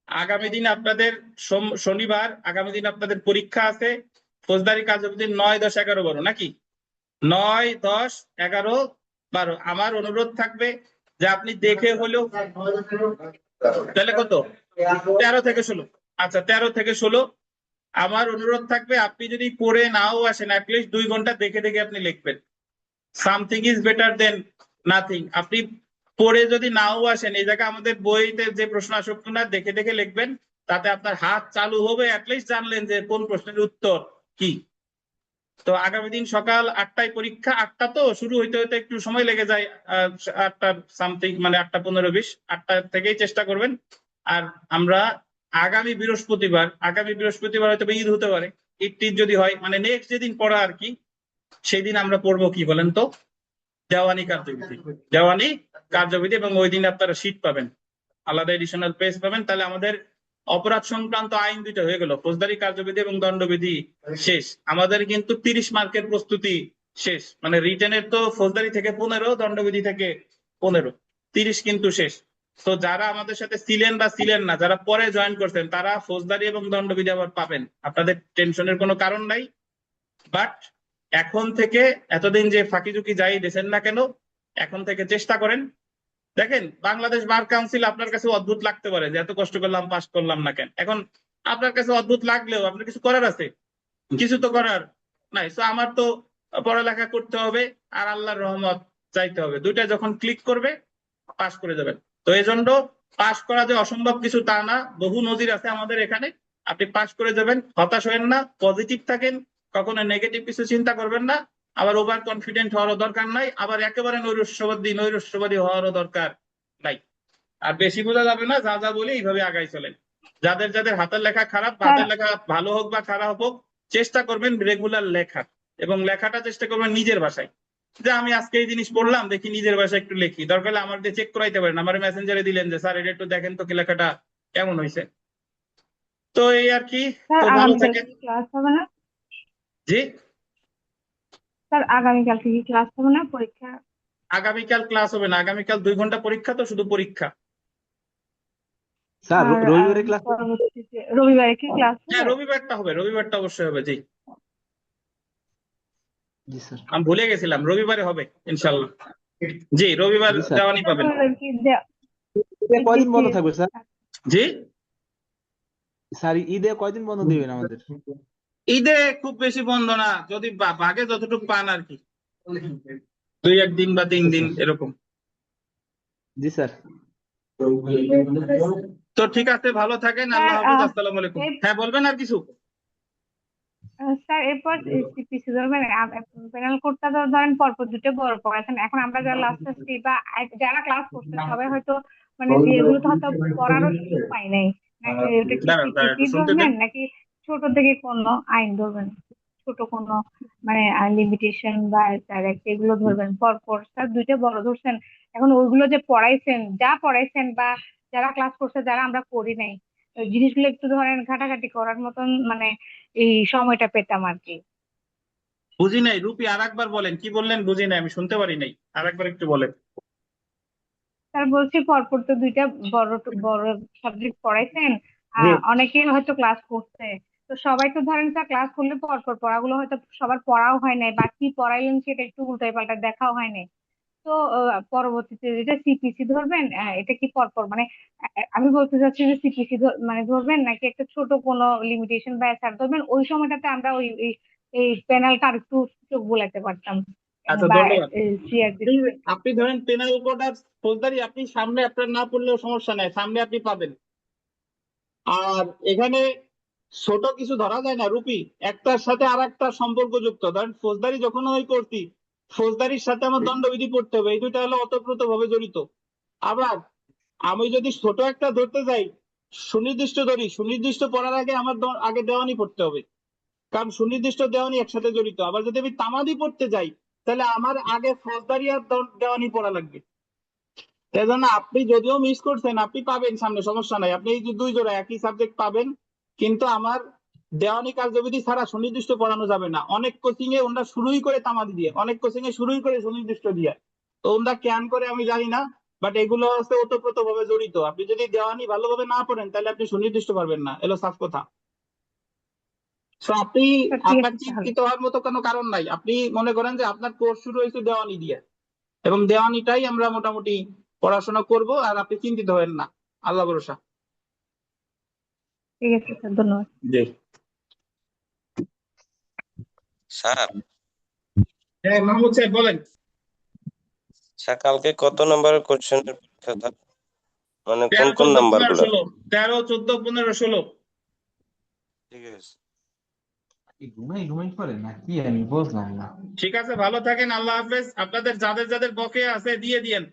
আগামী দিন আপনাদের শনিবার আগামী দিন আপনাদের পরীক্ষা আছে। ফৌজদারি কার্যবিধি 9, 10, 11, 12 নাকি? 9, 10, 11, 12। আমার অনুরোধ থাকবে যে আপনি দেখে হলেও, তাহলে কত? 13 থেকে 16। আচ্ছা, 13 থেকে 16। আমার অনুরোধ থাকবে আপনি যদি পড়ে নাও আসেন, অ্যাটলিস্ট 2 ঘন্টা দেখে আপনি লিখবেন। Something is better then nothing. আপনি পড়ে যদি নাও আসেন, এই জায়গায় আমাদের বইতে যে প্রশ্ন আসক্ত না, দেখে লিখবেন, তাতে আপনার হাত চালু হবে, অ্যাটলিস্ট জানলেন যে কোন প্রশ্নের উত্তর কি। তো আগামী দিন সকাল 8টায় পরীক্ষা। 8টা তো শুরু হইতে একটু সময় লেগে যায়, 8টা সামথিং, মানে 8:15-20, 8টা থেকেই চেষ্টা করবেন। আর আমরা আগামী বৃহস্পতিবার হয়তো ঈদ হতে পারে, ঈদ যদি হয়, মানে নেক্সট যেদিন পড়া আর কি, সেই দিন আমরা পড়বো কি বলেন তো? দেওয়ানি কার্যবিধি। এবং ওই দিন আপনারা শীট পাবেন, আলাদা এডিশনাল পেজ পাবেন। তাহলে আমাদের অপরাধ সংক্রান্ত আইন 2টা হয়ে গেল, ফৌজদারি কার্যবিধি এবং দণ্ডবিধি শেষ। আমাদের কিন্তু 30 মার্কের প্রস্তুতি শেষ, মানে রিটেনের তো ফৌজদারি থেকে 15, দণ্ডবিধি থেকে 15, 30 কিন্তু শেষ। তো যারা আমাদের সাথে ছিলেন বা ছিলেন না, যারা পরে জয়েন করছেন, তারা ফৌজদারি এবং দণ্ডবিধি আবার পাবেন, আপনাদের টেনশনের কোনো কারণ নাই। বাট এখন থেকে এতদিন যে ফাঁকি ঝুঁকি যাই দিয়েছেন না কেন, এখন থেকে চেষ্টা করেন। দেখেন, বাংলাদেশ বার কাউন্সিল আপনার কাছে অদ্ভুত লাগতে পারে যে এত কষ্ট করলাম পাস করলাম না কেন। এখন আপনার কাছে অদ্ভুত লাগলেও আপনার কিছু করার আছে? কিছু তো করার নাই। তো আমার তো পড়ালেখা করতে হবে আর আল্লাহর রহমত চাইতে হবে, দুইটা যখন ক্লিক করবে পাস করে যাবেন। তো এই জন্য পাস করা যে অসম্ভব কিছু তা না, বহু নজির আছে আমাদের এখানে, আপনি পাস করে যাবেন। হতাশ হবেন না, পজিটিভ থাকেন, কখনো নেগেটিভ কিছু চিন্তা করবেন না। আবার ওভার কনফিডেন্ট হওয়ারও দরকার নাই, আবার একেবারে নৈরাশ্যবাদী হওয়ারও দরকার নাই। আর বেশি বোঝা যাবে না, যা যা বলি এইভাবে আগাই চলেন। যাদের যাদের হাতের লেখা খারাপ, হাতের লেখা ভালো হোক বা খারাপ হোক, চেষ্টা করবেন রেগুলার লেখার, এবং লেখাটা চেষ্টা করবেন নিজের ভাষায়। যে আমি আজকে এই জিনিস পড়লাম, দেখি নিজের ভাষায় একটু লিখি, দরকার হলে আমার দিয়ে চেক করাইতে পারেন, আমার মেসেঞ্জারে দিলেন যে স্যার এটা একটু দেখেন তো কি লেখাটা কেমন হয়েছে। তো এই আর কি। স্যার তো ভালো আগামীকাল থাকেন। কি ক্লাস হবে না? জি, স্যার আগামীকাল কি ক্লাস হবে না? পরীক্ষা? আগামীকাল ক্লাস হবে না, আগামীকাল 2 ঘন্টা পরীক্ষা, তো শুধু পরীক্ষা। স্যার আর রবিবারে ক্লাস? পরবর্তীতে রবিবারে কি ক্লাস হ্যাঁ, হবে? রবিবারটা হবে, রবিবারটা অবশ্যই হবে। জি, জি স্যার। আমি ভুলে গেছিলাম, রবিবারে হবে ইনশাল্লাহ। জি, রবিবার জি স্যার। দেওয়ানি পাবেন। কি ঈদে কয়দিন বন্ধ থাকবে স্যার? জি, স্যার ঈদে কয়দিন বন্ধ দিবেন আমাদের? ঈদে খুব বেশি বন্ধ না, যদি ভাগে যতটুকু পান আর কি, 2-1 দিন বা 3 দিন এরকম। জি স্যার। তো ঠিক আছে, ভালো থাকেন, আল্লাহ স্যার, হাফিজ, আসসালামু আলাইকুম। হ্যাঁ, বলবেন আর কিছু? স্যার এরপর সিপিসি ধরবেন, প্যানেল কোডটা তো ধরেন পরপর দুটো বড় পড়াচ্ছেন। এখন আমরা যারা লাস্ট আসছি বা যারা ক্লাস করছে সবাই হয়তো মানে যেগুলো তো হয়তো পড়ারও সুযোগ পাই নাই। ওটা কি দাঁড়ান দাঁড়ান, সিপিসি একটু শুনতে দেন। ধরবেন নাকি ছোট থেকে কোনো আইন ধরবেন? ছোট কোনো মানে লিমিটেশন বা ডাইরেক্ট এগুলো ধরবেন পরপর? স্যার দুইটা বড় ধরছেন, এখন ওইগুলো যে পড়াইছেন, যা পড়াইছেন বা যারা ক্লাস করছে যারা আমরা করি নাই, ওই জিনিসগুলো একটু ধরেন ঘাটাঘাটি করার মতন মানে এই সময়টা পেতাম আর কি। বুঝি নাই রুপি, আর একবার বলেন, কি বললেন বুঝি নাই, আমি শুনতে পারি নাই, আর একবার একটু বলেন। স্যার বলছি পরপর তো দুইটা বড় বড় সাবজেক্ট পড়াইছেন, জি, অনেকেই হয়তো ক্লাস করছে, তো সবাই তো ধরেন স্যার ক্লাস করলে পরপর পড়াগুলো হয়তো সবার পড়াও হয় নাই বা কি পড়াইলেন সেটা একটু উল্টাই পাল্টা দেখাও হয় নাই। তো পরবর্তীতে যেটা সিপিসি ধরবেন, এটা কি পরপর মানে আমি বলতে চাচ্ছি যে সিপিসি মানে ধরবেন নাকি একটা ছোট কোনো লিমিটেশন বা এসআর ধরবেন, ওই সময়টাতে আমরা ওই এই প্যানেলটা আর একটু চোখ বোলাতে পারতাম আচ্ছা, বা ধন্যবাদ। সিআর দিতে পারতাম। আপনি ধরেন পেনাল কোড আর ফৌজদারি আপনি সামনে, আপনার না পড়লেও সমস্যা নাই, সামনে আপনি পাবেন। আর এখানে ছোট কিছু ধরা যায় না রুপি, একটার সাথে আর একটা সম্পর্কযুক্ত। ধরেন ফৌজদারি যখন আমি করছি, ফৌজদারির সাথে আমার দণ্ডবিধি পড়তে হবে, এই দুইটা হলো ওতপ্রোত ভাবে জড়িত। আবার আমি যদি ছোট একটা ধরতে যাই, সুনির্দিষ্ট ধরি, সুনির্দিষ্ট পড়ার আগে আমার আগে দেওয়ানি পড়তে হবে, কারণ সুনির্দিষ্ট দেওয়ানি একসাথে জড়িত। আবার যদি আমি তামাদি পড়তে যাই, তাহলে আমার আগে ফৌজদারি আর দেওয়ানি পড়া লাগবে। এই জন্য আপনি যদিও মিস করছেন, আপনি পাবেন সামনে, সমস্যা নাই, আপনি এই যে 2 জোড়া একই সাবজেক্ট পাবেন। কিন্তু আমার দেওয়ানি কার্যবিধি ছাড়া সুনির্দিষ্ট পড়ানো যাবে না। অনেক কোচিং এ ওনারা শুরুই করে তামাদি দিয়ে, অনেক কোচিং এ শুরুই করে সুনির্দিষ্ট দিয়ে, তো ওনারা কেন করে আমি জানি না, বাট এগুলো হচ্ছে ওতপ্রোত ভাবে জড়িত। আপনি যদি দেওয়ানি ভালোভাবে না পড়েন, তাহলে আপনি সুনির্দিষ্ট পারবেন না, এলো সাফ কথা। তো আপনি, তো ঠিক আপনার আছে তাহলে। চিন্তিত হওয়ার মতো কোনো কারণ নাই। আপনি মনে করেন যে আপনার কোর্স শুরু হয়েছে দেওয়ানি দিয়ে, এবং দেওয়ানিটাই আমরা মোটামুটি পড়াশোনা করব, আর আপনি চিন্তিত হবেন না, আল্লাহ ভরসা। ঠিক আছে স্যার, ধন্যবাদ। জি, স্যার হ্যাঁ মাহমুদ সাহেব বলেন। স্যার কালকে কত নাম্বারের কোশ্চেনের পরীক্ষা স্যার? মানে কোন 13, কোন 14, নাম্বার 15, গুলো? 16, 13, 14, 15, 16। ঠিক আছে। ঘুমাই পড়ে না কি আমি বুঝলাম না। ঠিক আছে, ভালো থাকেন, আল্লাহ হাফেজ। আপনাদের যাদের যাদের বকেয়া আছে দিয়ে দিয়েন।